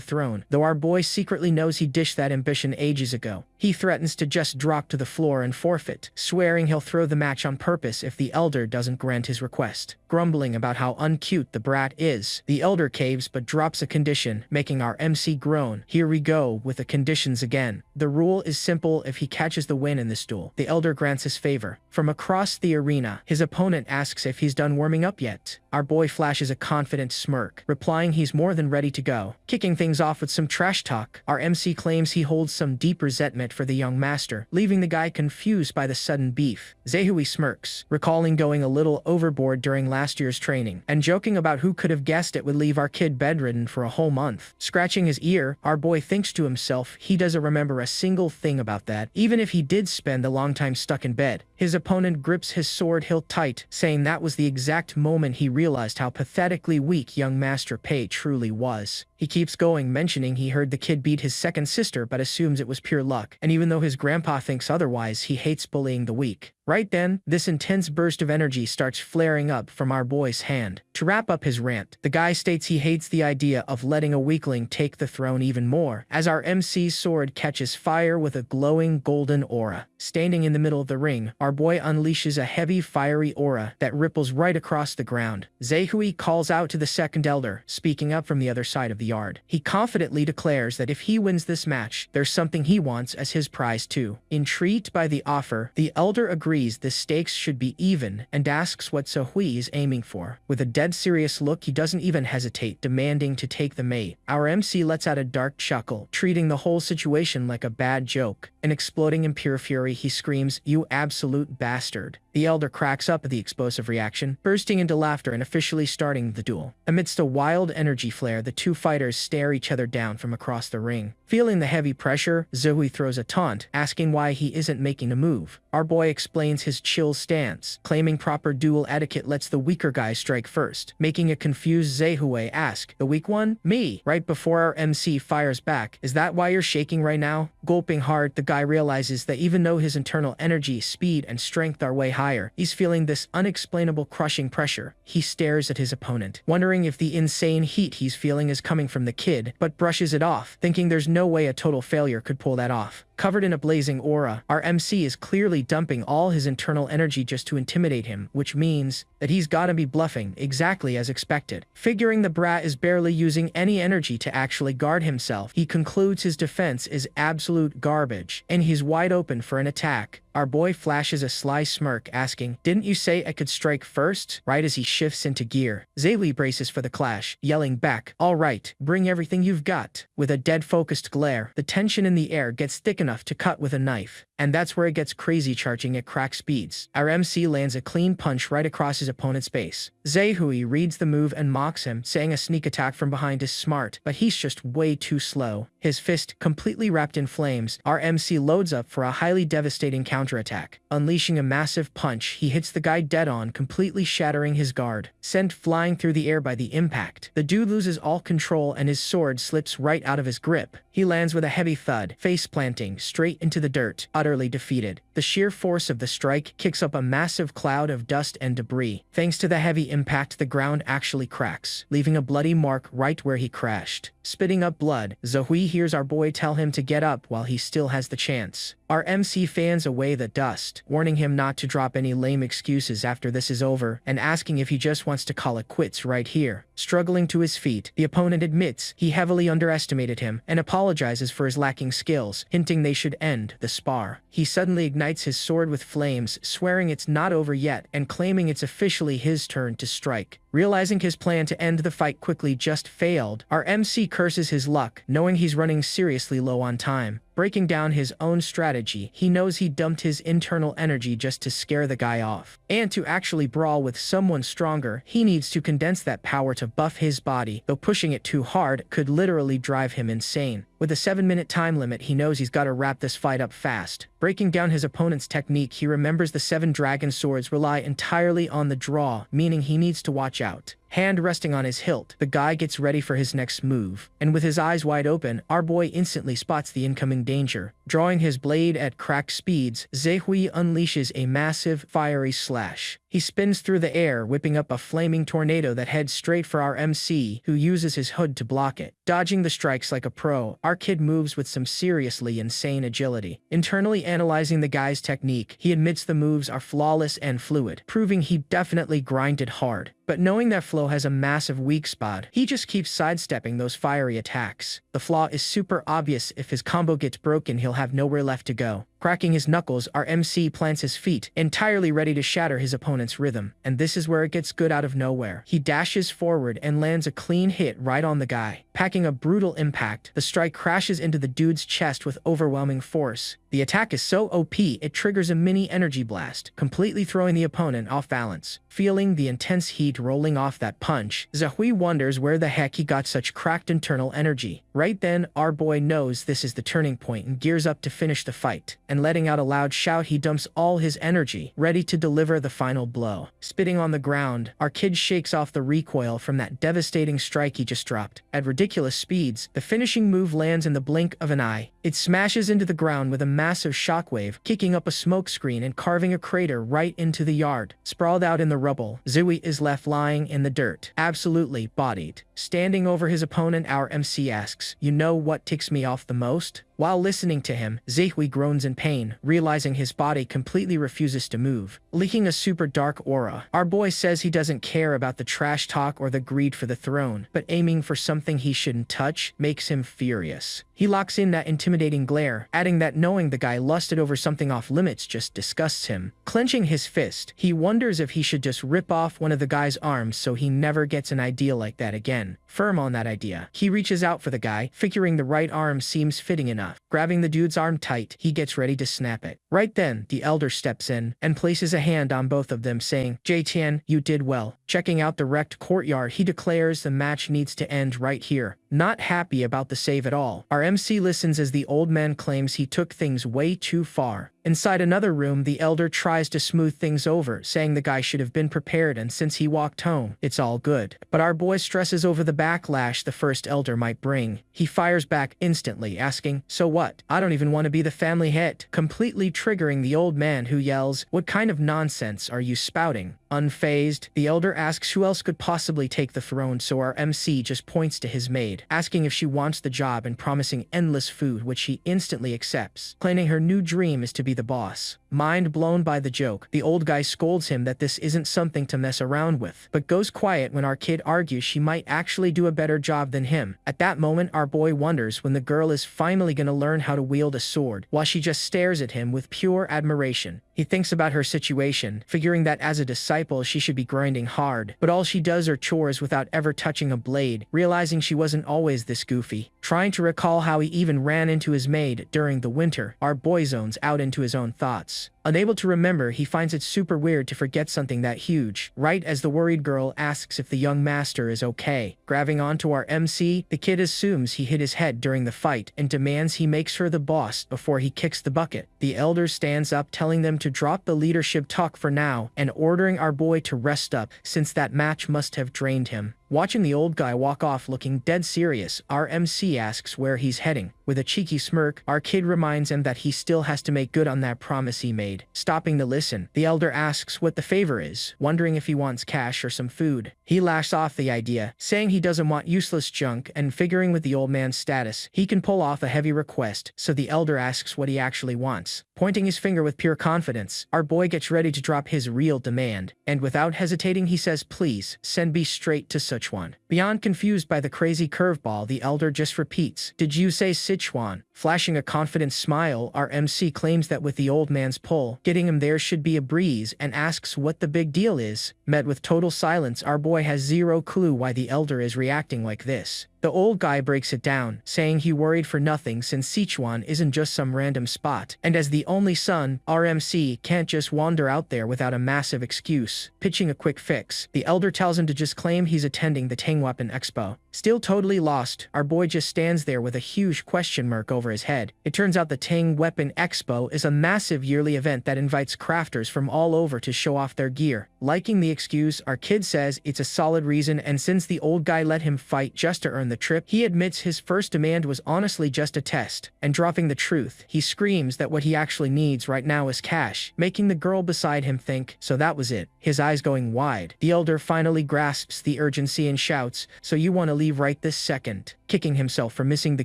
throne, though our boy secretly knows he dished that ambition ages ago. He threatens to just drop to the floor and forfeit, swearing he'll throw the match on purpose if the elder doesn't grant his request. Grumbling about how uncute the brat is, the elder caves but drops a condition, making our MC groan. Here we go with the conditions again. The rule is simple: if he catches the win in this duel, the elder grants his favor. From across the arena, his opponent asks if he's done warming up yet. Our boy flashes a confident smirk, replying he's more than ready to go. Kicking things off with some trash talk, our MC claims he holds some deep resentment for the young master, leaving the guy confused by the sudden beef. Zehui smirks, recalling going a little overboard during last year's training, and joking about who could have guessed it would leave our kid bedridden for a whole month. Scratching his ear, our boy thinks to himself he doesn't remember a single thing about that, even if he did spend a long time stuck in bed. His opponent grips his sword hilt tight, saying that was the exact moment he realized how pathetically weak young Master Pei truly was. He keeps going, mentioning he heard the kid beat his second sister but assumes it was pure luck, and even though his grandpa thinks otherwise, he hates bullying the weak. Right then, this intense burst of energy starts flaring up from our boy's hand. To wrap up his rant, the guy states he hates the idea of letting a weakling take the throne even more, as our MC's sword catches fire with a glowing golden aura. Standing in the middle of the ring, our boy unleashes a heavy fiery aura that ripples right across the ground. Zehui calls out to the second elder, speaking up from the other side of the yard. He confidently declares that if he wins this match, there's something he wants as his prize too. Intrigued by the offer, the elder agrees the stakes should be even and asks what Zehui is aiming for. With a dead serious look, he doesn't even hesitate, demanding to take the mate. Our MC lets out a dark chuckle, treating the whole situation like a bad joke, and exploding in pure fury, he screams, "You absolute bastard." The elder cracks up at the explosive reaction, bursting into laughter and officially starting the duel. Amidst a wild energy flare, the two fighters stare each other down from across the ring. Feeling the heavy pressure, Zehui throws a taunt, asking why he isn't making a move. Our boy explains his chill stance, claiming proper duel etiquette lets the weaker guy strike first, making a confused Zehui ask, "The weak one? Me?" Right before our MC fires back, "Is that why you're shaking right now?" Gulping hard, the guy realizes that even though his internal energy, speed, and strength are way higher, he's feeling this unexplainable crushing pressure. He stares at his opponent, wondering if the insane heat he's feeling is coming from the kid, but brushes it off, thinking there's no way a total failure could pull that off. Covered in a blazing aura, our MC is clearly dumping all his internal energy just to intimidate him, which means that he's gotta be bluffing, exactly as expected. Figuring the brat is barely using any energy to actually guard himself, he concludes his defense is absolute garbage, and he's wide open for an attack. Our boy flashes a sly smirk, asking, "Didn't you say I could strike first?" right as he shifts into gear. Zehui braces for the clash, yelling back, "All right, bring everything you've got." With a dead-focused glare, the tension in the air gets thick enough to cut with a knife. And that's where it gets crazy, charging at crack speeds. Our MC lands a clean punch right across his opponent's face. Zehui reads the move and mocks him, saying a sneak attack from behind is smart, but he's just way too slow. His fist completely wrapped in flames, our MC loads up for a highly devastating counterattack. Unleashing a massive punch, he hits the guy dead on, completely shattering his guard. Sent flying through the air by the impact, the dude loses all control and his sword slips right out of his grip. He lands with a heavy thud, face planting straight into the dirt, utterly defeated. The sheer force of the strike kicks up a massive cloud of dust and debris. Thanks to the heavy impact, the ground actually cracks, leaving a bloody mark right where he crashed. Spitting up blood, Zehui hears our boy tell him to get up while he still has the chance. Our MC fans away the dust, warning him not to drop any lame excuses after this is over, and asking if he just wants to call it quits right here. Struggling to his feet, the opponent admits he heavily underestimated him and apologizes for his lacking skills, hinting they should end the spar. He suddenly ignites his sword with flames, swearing it's not over yet and claiming it's officially his turn to strike. Realizing his plan to end the fight quickly just failed, our MC curses his luck, knowing he's running seriously low on time. Breaking down his own strategy, he knows he dumped his internal energy just to scare the guy off. And to actually brawl with someone stronger, he needs to condense that power to buff his body, though pushing it too hard could literally drive him insane. With a 7-minute time limit, he knows he's got to wrap this fight up fast. Breaking down his opponent's technique, he remembers the 7 dragon swords rely entirely on the draw, meaning he needs to watch out. Hand resting on his hilt, the guy gets ready for his next move. And with his eyes wide open, our boy instantly spots the incoming danger. Drawing his blade at crack speeds, Zehui unleashes a massive, fiery slash. He spins through the air, whipping up a flaming tornado that heads straight for our MC, who uses his hood to block it. Dodging the strikes like a pro, our kid moves with some seriously insane agility. Internally analyzing the guy's technique, he admits the moves are flawless and fluid, proving he definitely grinded hard. But knowing that Flo has a massive weak spot, he just keeps sidestepping those fiery attacks. The flaw is super obvious. If his combo gets broken, he'll have nowhere left to go. Cracking his knuckles, our MC plants his feet, entirely ready to shatter his opponent's rhythm. And this is where it gets good out of nowhere. He dashes forward and lands a clean hit right on the guy. Packing a brutal impact, the strike crashes into the dude's chest with overwhelming force. The attack is so OP, it triggers a mini energy blast, completely throwing the opponent off balance. Feeling the intense heat rolling off that punch, Zehui wonders where the heck he got such cracked internal energy. Right then, our boy knows this is the turning point and gears up to finish the fight. And letting out a loud shout, he dumps all his energy, ready to deliver the final blow. Spitting on the ground, our kid shakes off the recoil from that devastating strike he just dropped. At ridiculous speeds, the finishing move lands in the blink of an eye. It smashes into the ground with a massive shockwave, kicking up a smokescreen and carving a crater right into the yard. Sprawled out in the rubble, Zui is left lying in the dirt, absolutely bodied. Standing over his opponent, our MC asks, "You know what ticks me off the most?" While listening to him, Zehui groans in pain, realizing his body completely refuses to move, leaking a super dark aura. Our boy says he doesn't care about the trash talk or the greed for the throne, but aiming for something he shouldn't touch makes him furious. He locks in that intimidating glare, adding that knowing the guy lusted over something off limits just disgusts him. Clenching his fist, he wonders if he should just rip off one of the guy's arms so he never gets an idea like that again. Firm on that idea, he reaches out for the guy, figuring the right arm seems fitting enough. Grabbing the dude's arm tight, he gets ready to snap it. Right then, the elder steps in and places a hand on both of them, saying, "Jtian, you did well." Checking out the wrecked courtyard, he declares the match needs to end right here. Not happy about the save at all, our MC listens as the old man claims he took things way too far. Inside another room, the elder tries to smooth things over, saying the guy should have been prepared and since he walked home, it's all good. But our boy stresses over the backlash the first elder might bring. He fires back instantly, asking, "So what? I don't even want to be the family head," completely triggering the old man, who yells, "What kind of nonsense are you spouting?" Unfazed, the elder asks who else could possibly take the throne, so our MC just points to his maid, asking if she wants the job and promising endless food, which she instantly accepts, claiming her new dream is to be the boss. Mind blown by the joke, the old guy scolds him that this isn't something to mess around with, but goes quiet when our kid argues she might actually do a better job than him. At that moment, our boy wonders when the girl is finally gonna learn how to wield a sword, while she just stares at him with pure admiration. He thinks about her situation, figuring that as a disciple she should be grinding hard, but all she does are chores without ever touching a blade, realizing she wasn't always this goofy. Trying to recall how he even ran into his maid during the winter, our boy zones out into his own thoughts. Unable to remember, he finds it super weird to forget something that huge, right as the worried girl asks if the young master is okay. Grabbing onto our MC, the kid assumes he hit his head during the fight and demands he makes her the boss before he kicks the bucket. The elder stands up, telling them to drop the leadership talk for now and ordering our boy to rest up since that match must have drained him. Watching the old guy walk off looking dead serious, our MC asks where he's heading. With a cheeky smirk, our kid reminds him that he still has to make good on that promise he made. Stopping to listen, the elder asks what the favor is, wondering if he wants cash or some food. He laughs off the idea, saying he doesn't want useless junk, and figuring with the old man's status, he can pull off a heavy request, so the elder asks what he actually wants. Pointing his finger with pure confidence, our boy gets ready to drop his real demand, and without hesitating he says, "Please, send me straight to Sichuan." Beyond confused by the crazy curveball, the elder just repeats, "Did you say Sichuan?" Flashing a confident smile, our MC claims that with the old man's pull, getting him there should be a breeze, and asks what the big deal is. Met with total silence, our boy has zero clue why the elder is reacting like this. The old guy breaks it down, saying he worried for nothing since Sichuan isn't just some random spot, and as the only son, our MC can't just wander out there without a massive excuse. Pitching a quick fix, the elder tells him to just claim he's attending the Tangwapan Expo, Still totally lost, our boy just stands there with a huge question mark over his head. It turns out the Tang Weapon Expo is a massive yearly event that invites crafters from all over to show off their gear. Liking the excuse, our kid says it's a solid reason, and since the old guy let him fight just to earn the trip, he admits his first demand was honestly just a test. And dropping the truth, he screams that what he actually needs right now is cash, making the girl beside him think, so that was it. His eyes going wide. The elder finally grasps the urgency and shouts, so you want to leave right this second, kicking himself for missing the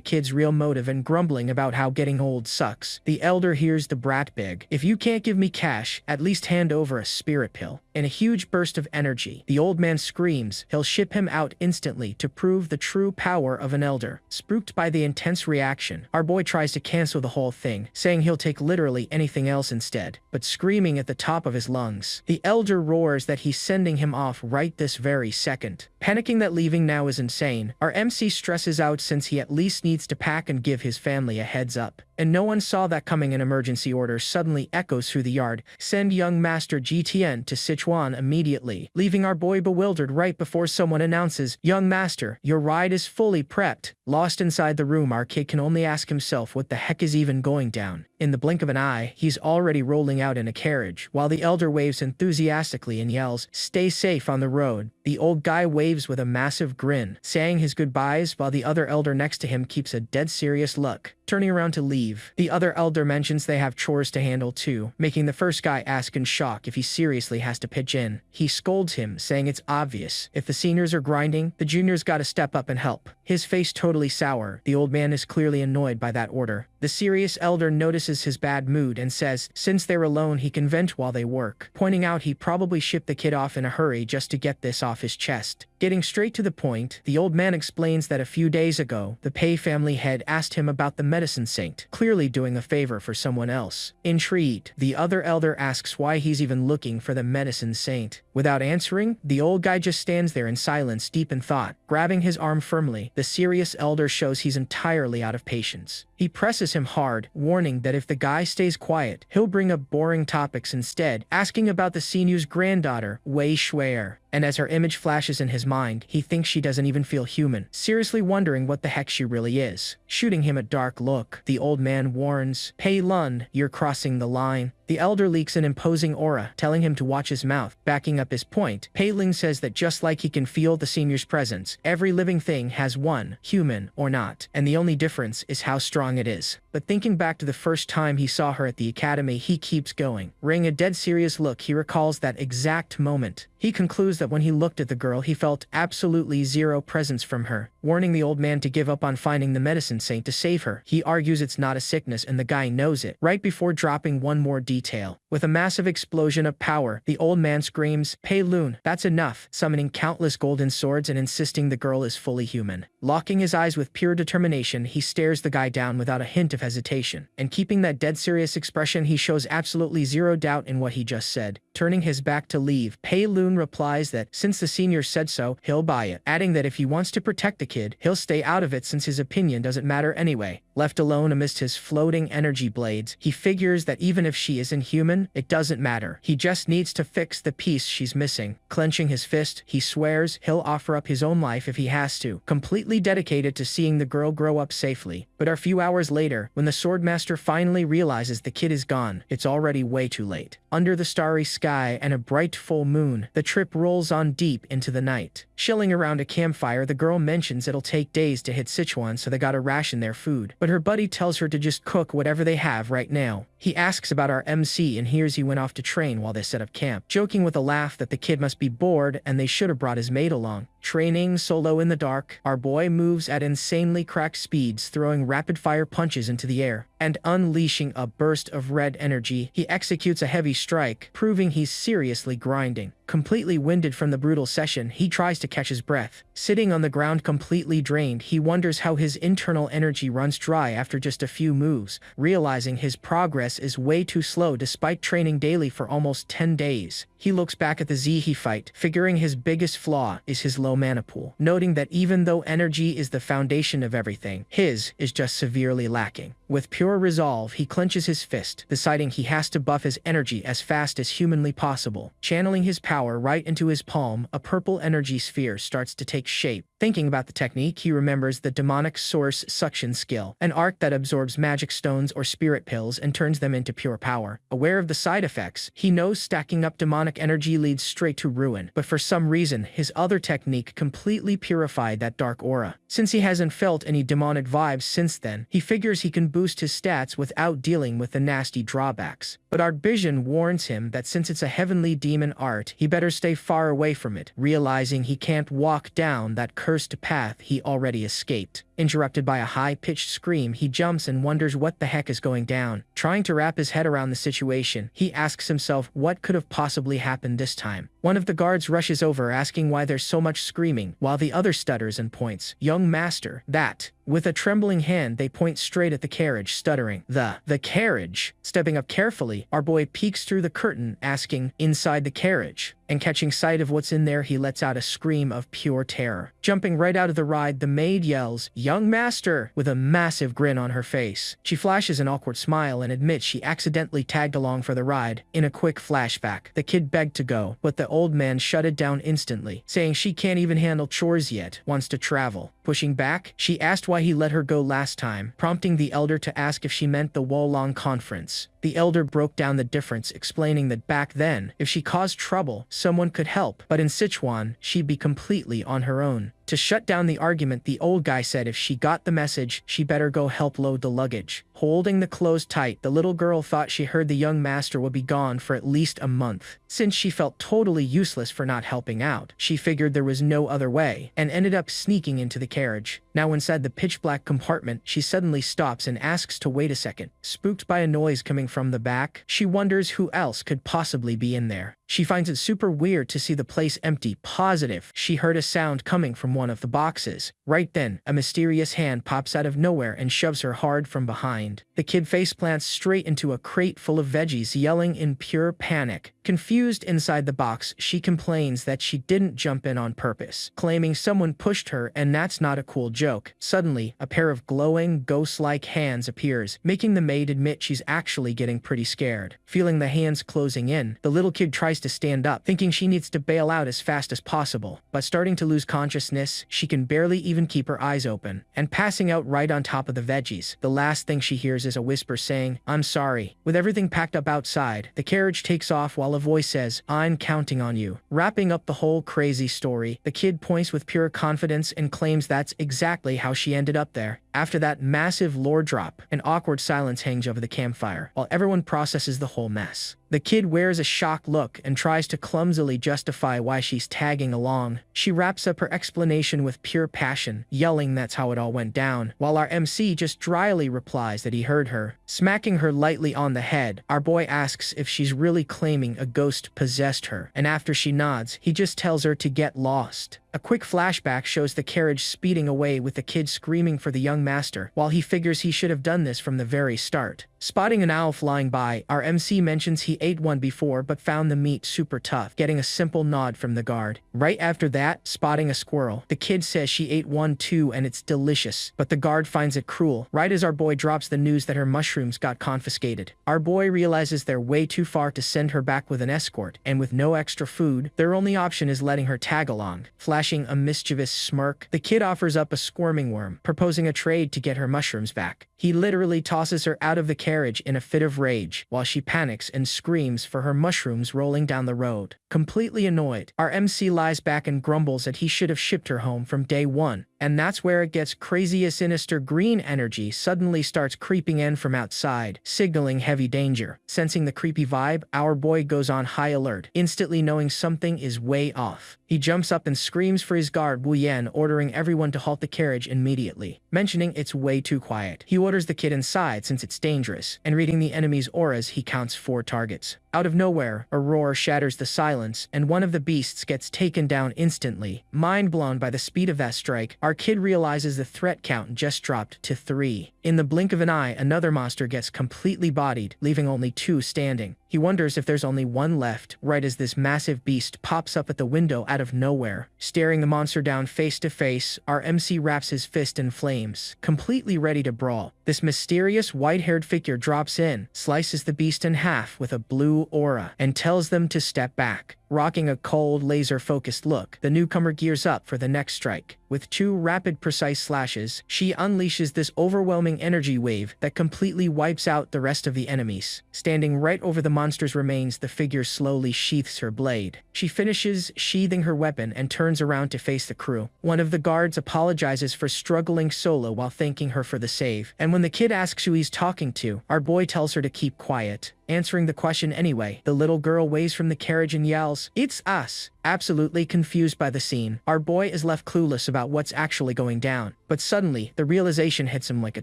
kid's real motive and grumbling about how getting old sucks. The elder hears the brat beg, if you can't give me cash, at least hand over a spirit pill. In a huge burst of energy, the old man screams he'll ship him out instantly to prove the true power of an elder. Spooked by the intense reaction, our boy tries to cancel the whole thing, saying he'll take literally anything else instead, but screaming at the top of his lungs. The elder roars that he's sending him off right this very second. Panicking that leaving now is insane, our MC stresses out since he at least needs to pack and give his family a heads up. And no one saw that coming. An emergency order suddenly echoes through the yard. Send young Master GTN to Sichuan immediately, leaving our boy bewildered right before someone announces, young Master, your ride is fully prepped. Lost inside the room, our kid can only ask himself what the heck is even going down. In the blink of an eye, he's already rolling out in a carriage, while the elder waves enthusiastically and yells, stay safe on the road. The old guy waves with a massive grin, saying his goodbyes while the other elder next to him keeps a dead serious look. Turning around to leave, the other elder mentions they have chores to handle too, making the first guy ask in shock if he seriously has to pitch in. He scolds him, saying it's obvious. If the seniors are grinding, the juniors gotta step up and help. His face totally sour, the old man is clearly annoyed by that order. The serious elder notices his bad mood and says since they're alone he can vent while they work, pointing out he probably shipped the kid off in a hurry just to get this off his chest. Getting straight to the point, the old man explains that a few days ago, the Pei family head asked him about the medicine saint, clearly doing a favor for someone else. Intrigued, the other elder asks why he's even looking for the medicine saint. Without answering, the old guy just stands there in silence, deep in thought. Grabbing his arm firmly, the serious elder shows he's entirely out of patience. He presses him hard, warning that if the guy stays quiet, he'll bring up boring topics instead, asking about the senu's granddaughter, Wei Shuer. And as her image flashes in his mind, he thinks she doesn't even feel human, seriously wondering what the heck she really is. Shooting him a dark look, the old man warns, Pei Lun, you're crossing the line. The elder leaks an imposing aura, telling him to watch his mouth. Backing up his point, Pei Ling says that just like he can feel the senior's presence, every living thing has one, human or not, and the only difference is how strong it is. But thinking back to the first time he saw her at the academy, he keeps going. Wearing a dead serious look, he recalls that exact moment. He concludes that when he looked at the girl, he felt absolutely zero presence from her, warning the old man to give up on finding the medicine saint to save her. He argues it's not a sickness and the guy knows it, right before dropping one more detail. With a massive explosion of power, the old man screams, Pei Lun, that's enough, summoning countless golden swords and insisting the girl is fully human. Locking his eyes with pure determination, he stares the guy down without a hint of hesitation. And keeping that dead serious expression, he shows absolutely zero doubt in what he just said. Turning his back to leave, Pei Lun replies that since the senior said so, he'll buy it, adding that if he wants to protect the kid, he'll stay out of it since his opinion doesn't matter anyway. Left alone amidst his floating energy blades, he figures that even if she isn't human, it doesn't matter. He just needs to fix the piece she's missing. Clenching his fist, he swears he'll offer up his own life if he has to, completely dedicated to seeing the girl grow up safely. But a few hours later, when the swordmaster finally realizes the kid is gone, it's already way too late. Under the starry sky and a bright full moon, the trip rolls on deep into the night. Chilling around a campfire, the girl mentions it'll take days to hit Sichuan, so they gotta ration their food. But her buddy tells her to just cook whatever they have right now. He asks about our MC and hears he went off to train while they set up camp, joking with a laugh that the kid must be bored and they should have brought his mate along. Training solo in the dark, our boy moves at insanely cracked speeds, throwing rapid-fire punches into the air. And unleashing a burst of red energy, he executes a heavy strike, proving he's seriously grinding. Completely winded from the brutal session, he tries to catch his breath. Sitting on the ground completely drained, he wonders how his internal energy runs dry after just a few moves, realizing his progress is way too slow despite training daily for almost 10 days. He looks back at the Zihe fight, figuring his biggest flaw is his low mana pool, noting that even though energy is the foundation of everything, his is just severely lacking. With pure resolve, he clenches his fist, deciding he has to buff his energy as fast as humanly possible. Channeling his power right into his palm, a purple energy sphere starts to take shape. Thinking about the technique, he remembers the demonic source suction skill, an arc that absorbs magic stones or spirit pills and turns them into pure power. Aware of the side effects, he knows stacking up demonic energy leads straight to ruin, but for some reason, his other technique completely purified that dark aura. Since he hasn't felt any demonic vibes since then, he figures he can boost his stats without dealing with the nasty drawbacks. But Art Vision warns him that since it's a heavenly demon art, he better stay far away from it, realizing he can't walk down that cursed path he already escaped. Interrupted by a high-pitched scream, he jumps and wonders what the heck is going down. Trying to wrap his head around the situation, he asks himself what could have possibly happened this time. One of the guards rushes over asking why there's so much screaming, while the other stutters and points. "Young master, that." With a trembling hand, they point straight at the carriage, stuttering, The carriage?" Stepping up carefully, our boy peeks through the curtain, asking, "Inside the carriage?" And catching sight of what's in there, he lets out a scream of pure terror. Jumping right out of the ride, the maid yells, "Young master!" with a massive grin on her face. She flashes an awkward smile and admits she accidentally tagged along for the ride. In a quick flashback, the kid begged to go, but the old man shut it down instantly, saying she can't even handle chores yet, wants to travel. Pushing back, she asked why he let her go last time, prompting the elder to ask if she meant the Wolong conference. The elder broke down the difference, explaining that back then, if she caused trouble, someone could help, but in Sichuan, she'd be completely on her own. To shut down the argument, the old guy said if she got the message, she better go help load the luggage. Holding the clothes tight, the little girl thought she heard the young master would be gone for at least a month. Since she felt totally useless for not helping out, she figured there was no other way, and ended up sneaking into the carriage. Now inside the pitch-black compartment, she suddenly stops and asks to wait a second. Spooked by a noise coming from the back, she wonders who else could possibly be in there. She finds it super weird to see the place empty. Positive she heard a sound coming from one of the boxes. Right then, a mysterious hand pops out of nowhere and shoves her hard from behind. The kid faceplants straight into a crate full of veggies, yelling in pure panic. Confused inside the box, she complains that she didn't jump in on purpose, claiming someone pushed her, and that's not a cool joke. Suddenly, a pair of glowing, ghost-like hands appears, making the maid admit she's actually getting pretty scared. Feeling the hands closing in, the little kid tries to stand up, thinking she needs to bail out as fast as possible, but starting to lose consciousness, she can barely even keep her eyes open, and passing out right on top of the veggies. The last thing she hears is a whisper saying, "I'm sorry." With everything packed up outside, the carriage takes off while a voice says, "I'm counting on you." Wrapping up the whole crazy story, the kid points with pure confidence and claims that's exactly how she ended up there. After that massive lore drop, an awkward silence hangs over the campfire, while everyone processes the whole mess. The kid wears a shocked look and tries to clumsily justify why she's tagging along. She wraps up her explanation with pure passion, yelling that's how it all went down, while our MC just dryly replies that he heard her. Smacking her lightly on the head, our boy asks if she's really claiming a ghost possessed her, and after she nods, he just tells her to get lost. A quick flashback shows the carriage speeding away with the kid screaming for the young master, while he figures he should have done this from the very start. Spotting an owl flying by, our MC mentions he ate one before but found the meat super tough, getting a simple nod from the guard. Right after that, spotting a squirrel, the kid says she ate one too and it's delicious, but the guard finds it cruel, right as our boy drops the news that her mushrooms got confiscated. Our boy realizes they're way too far to send her back with an escort, and with no extra food, their only option is letting her tag along. Flashing a mischievous smirk, the kid offers up a squirming worm, proposing a trade to get her mushrooms back. He literally tosses her out of the carriage in a fit of rage, while she panics and screams for her mushrooms rolling down the road. Completely annoyed, our MC lies back and grumbles that he should have shipped her home from day one. And that's where it gets crazy. A sinister green energy suddenly starts creeping in from outside, signaling heavy danger. Sensing the creepy vibe, our boy goes on high alert, instantly knowing something is way off. He jumps up and screams for his guard Wu Yan, ordering everyone to halt the carriage immediately. Mentioning it's way too quiet, he orders the kid inside since it's dangerous, and reading the enemy's auras, he counts 4 targets. Out of nowhere, a roar shatters the silence, and one of the beasts gets taken down instantly. Mind blown by the speed of that strike, our kid realizes the threat count just dropped to 3. In the blink of an eye, another monster gets completely bodied, leaving only 2 standing. He wonders if there's only one left, right as this massive beast pops up at the window out of nowhere. Staring the monster down face to face, our MC wraps his fist in flames, completely ready to brawl. This mysterious white-haired figure drops in, slices the beast in half with a blue aura, and tells them to step back. Rocking a cold, laser-focused look, the newcomer gears up for the next strike. With 2 rapid, precise slashes, she unleashes this overwhelming energy wave that completely wipes out the rest of the enemies. Standing right over the monster's remains, the figure slowly sheaths her blade. She finishes sheathing her weapon and turns around to face the crew. One of the guards apologizes for struggling solo while thanking her for the save, and when the kid asks who he's talking to, our boy tells her to keep quiet. Answering the question anyway, the little girl waves from the carriage and yells, "It's us!" Absolutely confused by the scene, our boy is left clueless about what's actually going down. But suddenly, the realization hits him like a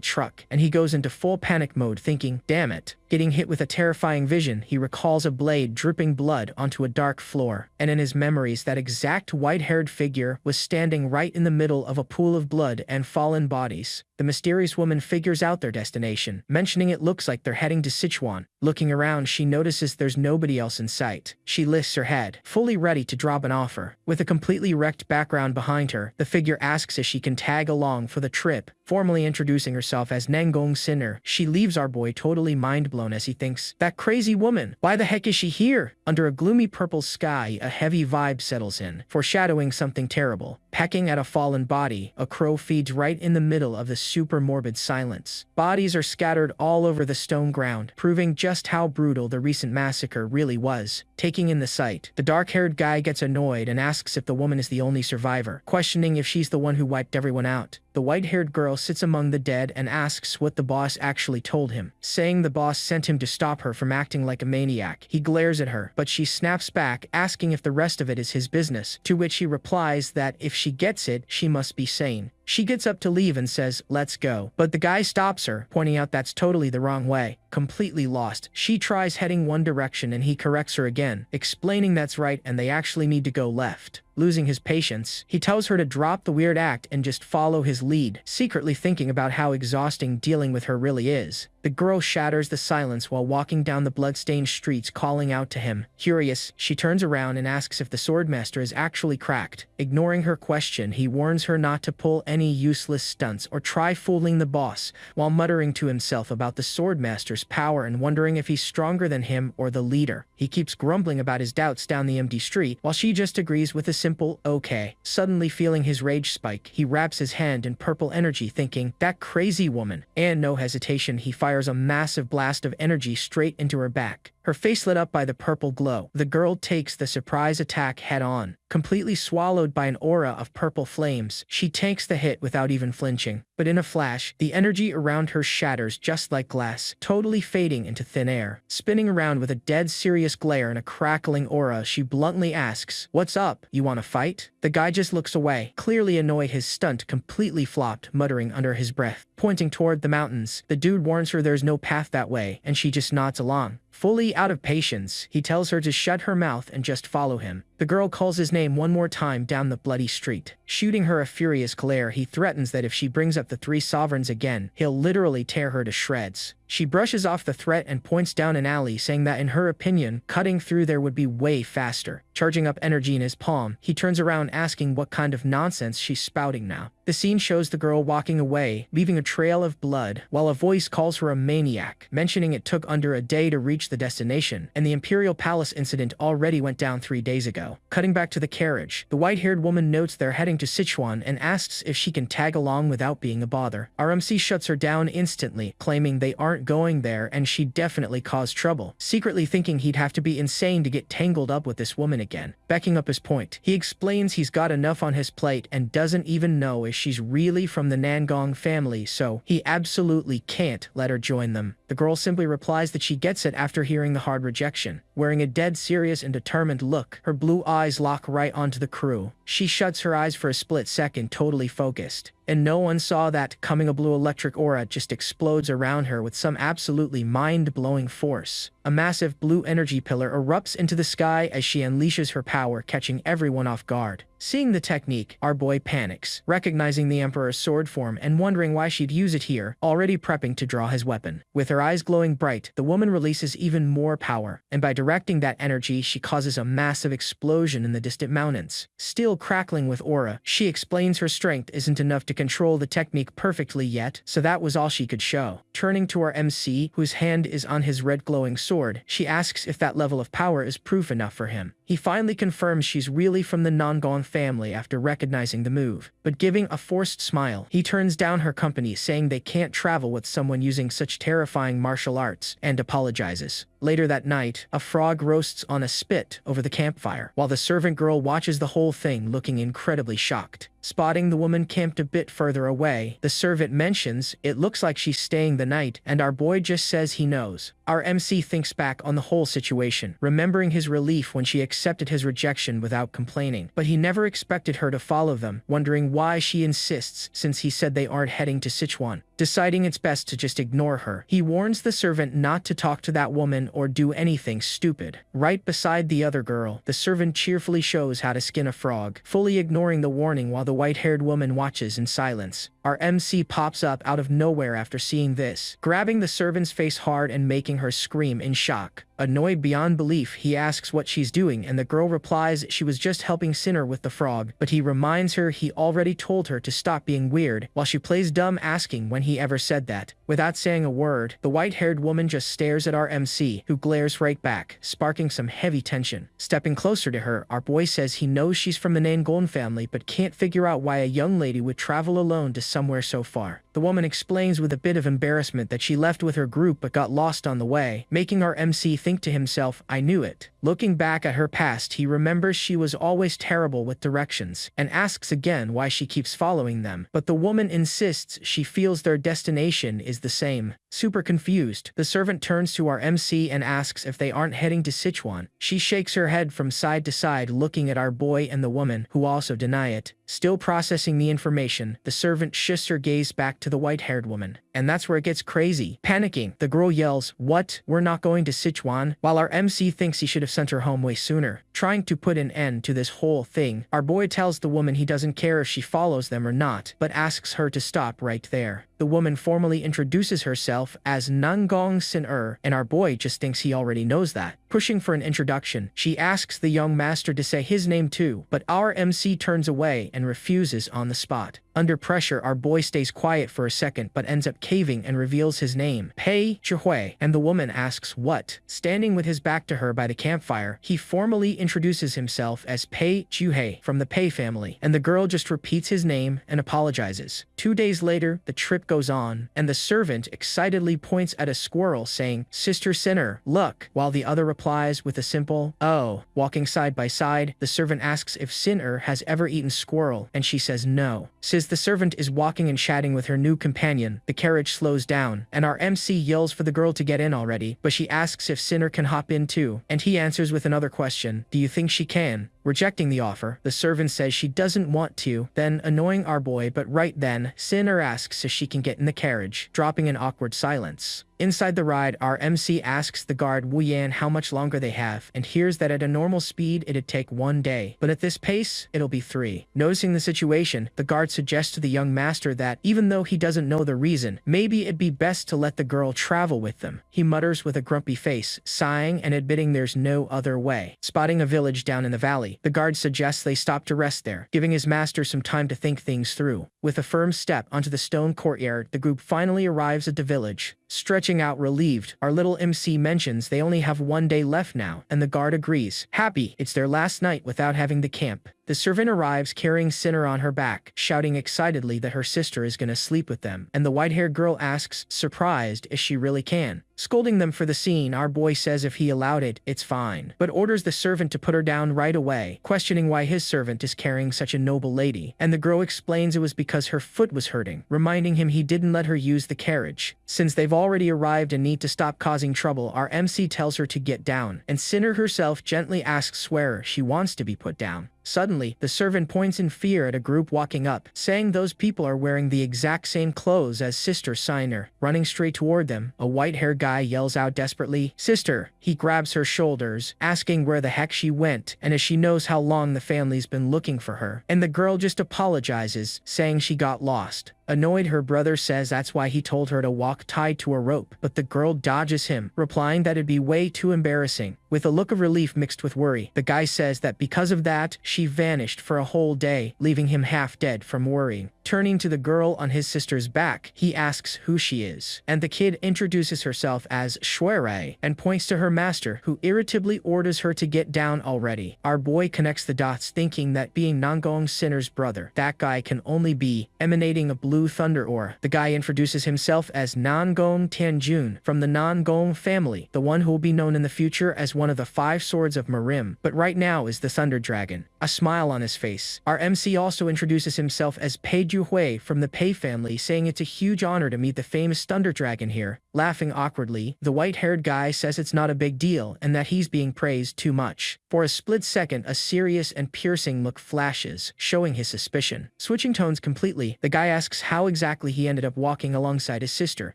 truck, and he goes into full panic mode thinking, damn it. Getting hit with a terrifying vision, he recalls a blade dripping blood onto a dark floor, and in his memories that exact white-haired figure was standing right in the middle of a pool of blood and fallen bodies. The mysterious woman figures out their destination, mentioning it looks like they're heading to Sichuan. Looking around, she notices there's nobody else in sight. She lifts her head, fully ready to drop an offer. With a completely wrecked background behind her, the figure asks if she can tag along for the trip. Formally introducing herself as Nangong Sinner, she leaves our boy totally mind-blown as he thinks, that crazy woman, why the heck is she here? Under a gloomy purple sky, a heavy vibe settles in, foreshadowing something terrible. Pecking at a fallen body, a crow feeds right in the middle of the super morbid silence. Bodies are scattered all over the stone ground, proving just how brutal the recent massacre really was. Taking in the sight, the dark-haired guy gets annoyed and asks if the woman is the only survivor, questioning if she's the one who wiped everyone out. The white-haired girl sits among the dead and asks what the boss actually told him, saying the boss sent him to stop her from acting like a maniac. He glares at her, but she snaps back, asking if the rest of it is his business, to which he replies that if she gets it, she must be sane. She gets up to leave and says, "Let's go." But the guy stops her, pointing out that's totally the wrong way. Completely lost, she tries heading one direction and he corrects her again, explaining that's right and they actually need to go left. Losing his patience, he tells her to drop the weird act and just follow his lead, secretly thinking about how exhausting dealing with her really is. The girl shatters the silence while walking down the bloodstained streets, calling out to him. Curious, she turns around and asks if the swordmaster is actually cracked. Ignoring her question, he warns her not to pull any useless stunts or try fooling the boss, while muttering to himself about the swordmaster's power and wondering if he's stronger than him or the leader. He keeps grumbling about his doubts down the empty street, while she just agrees with a simple, okay. Suddenly feeling his rage spike, he wraps his hand in purple energy thinking, that crazy woman. And no hesitation, he fires a massive blast of energy straight into her back. Her face lit up by the purple glow. The girl takes the surprise attack head-on. Completely swallowed by an aura of purple flames, she takes the hit without even flinching. But in a flash, the energy around her shatters just like glass, totally fading into thin air. Spinning around with a dead serious glare and a crackling aura, she bluntly asks, "What's up? You wanna fight?" The guy just looks away, clearly annoyed his stunt completely flopped, muttering under his breath. Pointing toward the mountains, the dude warns her there's no path that way, and she just nods along. Fully out of patience, he tells her to shut her mouth and just follow him. The girl calls his name one more time down the bloody street. Shooting her a furious glare, he threatens that if she brings up the 3 sovereigns again, he'll literally tear her to shreds. She brushes off the threat and points down an alley, saying that in her opinion, cutting through there would be way faster. Charging up energy in his palm, he turns around asking what kind of nonsense she's spouting now. The scene shows the girl walking away, leaving a trail of blood, while a voice calls her a maniac, mentioning it took under a day to reach the destination, and the Imperial Palace incident already went down 3 days ago. Cutting back to the carriage, the white-haired woman notes they're heading to Sichuan and asks if she can tag along without being a bother. RMC shuts her down instantly, claiming they aren't going there and she'd definitely cause trouble, secretly thinking he'd have to be insane to get tangled up with this woman again. Backing up his point, he explains he's got enough on his plate and doesn't even know if she's really from the Nangong family, so he absolutely can't let her join them. The girl simply replies that she gets it after hearing the hard rejection. Wearing a dead serious and determined look, her blue eyes lock right onto the crew. She shuts her eyes for a split second, totally focused. And no one saw that coming. A blue electric aura just explodes around her with some absolutely mind-blowing force. A massive blue energy pillar erupts into the sky as she unleashes her power, catching everyone off guard. Seeing the technique, our boy panics, recognizing the Emperor's sword form and wondering why she'd use it here, already prepping to draw his weapon. With her eyes glowing bright, the woman releases even more power, and by directing that energy, she causes a massive explosion in the distant mountains. Still crackling with aura, she explains her strength isn't enough to control the technique perfectly yet, so that was all she could show. Turning to our MC, whose hand is on his red glowing sword, she asks if that level of power is proof enough for him. He finally confirms she's really from the Nangon family after recognizing the move, but giving a forced smile, he turns down her company, saying they can't travel with someone using such terrifying martial arts, and apologizes. Later that night, a frog roasts on a spit over the campfire, while the servant girl watches the whole thing looking incredibly shocked. Spotting the woman camped a bit further away, the servant mentions it looks like she's staying the night, and our boy just says he knows. Our MC thinks back on the whole situation, remembering his relief when she accepted his rejection without complaining, but he never expected her to follow them, wondering why she insists since he said they aren't heading to Sichuan. Deciding it's best to just ignore her, he warns the servant not to talk to that woman or do anything stupid. Right beside the other girl, the servant cheerfully shows how to skin a frog, fully ignoring the warning while the white-haired woman watches in silence. Our MC pops up out of nowhere after seeing this, grabbing the servant's face hard and making her scream in shock. Annoyed beyond belief, he asks what she's doing, and the girl replies she was just helping Sinner with the frog, but he reminds her he already told her to stop being weird, while she plays dumb asking when he ever said that. Without saying a word, the white-haired woman just stares at our MC, who glares right back, sparking some heavy tension. Stepping closer to her, our boy says he knows she's from the Nangon family, but can't figure out why a young lady would travel alone to somewhere so far. The woman explains with a bit of embarrassment that she left with her group but got lost on the way, making our MC think to himself, I knew it. Looking back at her past, he remembers she was always terrible with directions, and asks again why she keeps following them, but the woman insists she feels their destination is the same. Super confused, the servant turns to our MC and asks if they aren't heading to Sichuan. She shakes her head from side to side, looking at our boy and the woman, who also deny it. Still processing the information, the servant shifts her gaze back to the white-haired woman. And that's where it gets crazy. Panicking, the girl yells, "What? We're not going to Sichuan?" While our MC thinks he should have sent her home way sooner. Trying to put an end to this whole thing, our boy tells the woman he doesn't care if she follows them or not, but asks her to stop right there. The woman formally introduces herself as Nangong Sin-er, and our boy just thinks he already knows that. Pushing for an introduction, she asks the young master to say his name too, but our MC turns away and refuses on the spot. Under pressure, our boy stays quiet for a second but ends up caving and reveals his name, Pei Chihui, and the woman asks what. Standing with his back to her by the campfire, he formally introduces himself as Pei Chihui from the Pei family, and the girl just repeats his name and apologizes. 2 days later, the trip goes on, and the servant excitedly points at a squirrel saying, "Sister Sinner, look," while the other replies with a simple, "Oh." Walking side by side, the servant asks if Sinner has ever eaten squirrel, and she says no. As the servant is walking and chatting with her new companion, the carriage slows down, and our MC yells for the girl to get in already, but she asks if Sinner can hop in too, and he answers with another question, "Do you think she can?" Rejecting the offer, the servant says she doesn't want to, then annoying our boy, but right then, Sinner asks if she can get in the carriage, dropping an awkward silence. Inside the ride, our MC asks the guard Wu Yan how much longer they have, and hears that at a normal speed it'd take 1 day, but at this pace, it'll be 3. Noticing the situation, the guard suggests to the young master that, even though he doesn't know the reason, maybe it'd be best to let the girl travel with them. He mutters with a grumpy face, sighing and admitting there's no other way. Spotting a village down in the valley, the guard suggests they stop to rest there, giving his master some time to think things through. With a firm step onto the stone courtyard, the group finally arrives at the village. Stretching out relieved, our little MC mentions they only have 1 day left now, and the guard agrees. Happy, it's their last night without having the camp. The servant arrives carrying Sinner on her back, shouting excitedly that her sister is gonna sleep with them, and the white-haired girl asks, surprised, if she really can. Scolding them for the scene, our boy says if he allowed it, it's fine, but orders the servant to put her down right away, questioning why his servant is carrying such a noble lady, and the girl explains it was because her foot was hurting, reminding him he didn't let her use the carriage. Since they've already arrived and need to stop causing trouble, our MC tells her to get down, and Sinner herself gently asks where she wants to be put down. Suddenly, the servant points in fear at a group walking up, saying those people are wearing the exact same clothes as Sister Signer. Running straight toward them, a white-haired guy yells out desperately, "Sister!" He grabs her shoulders, asking where the heck she went, and as she knows how long the family's been looking for her. And the girl just apologizes, saying she got lost. Annoyed, her brother says that's why he told her to walk tied to a rope, but the girl dodges him, replying that it'd be way too embarrassing. With a look of relief mixed with worry, the guy says that because of that, she vanished for a whole day, leaving him half dead from worrying. Turning to the girl on his sister's back, he asks who she is, and the kid introduces herself as Shuerei and points to her master, who irritably orders her to get down already. Our boy connects the dots, thinking that being Nangong Sinner's brother, that guy can only be emanating a blue thunder aura. The guy introduces himself as Nangong Tianjun from the Nangong family, the one who will be known in the future as one of the 5 swords of Merim, but right now is the Thunder Dragon. A smile on his face. Our MC also introduces himself as Pei Juhui from the Pei family, saying it's a huge honor to meet the famous Thunder Dragon here. Laughing awkwardly, the white-haired guy says it's not a big deal and that he's being praised too much. For a split second, a serious and piercing look flashes, showing his suspicion. Switching tones completely, the guy asks how exactly he ended up walking alongside his sister.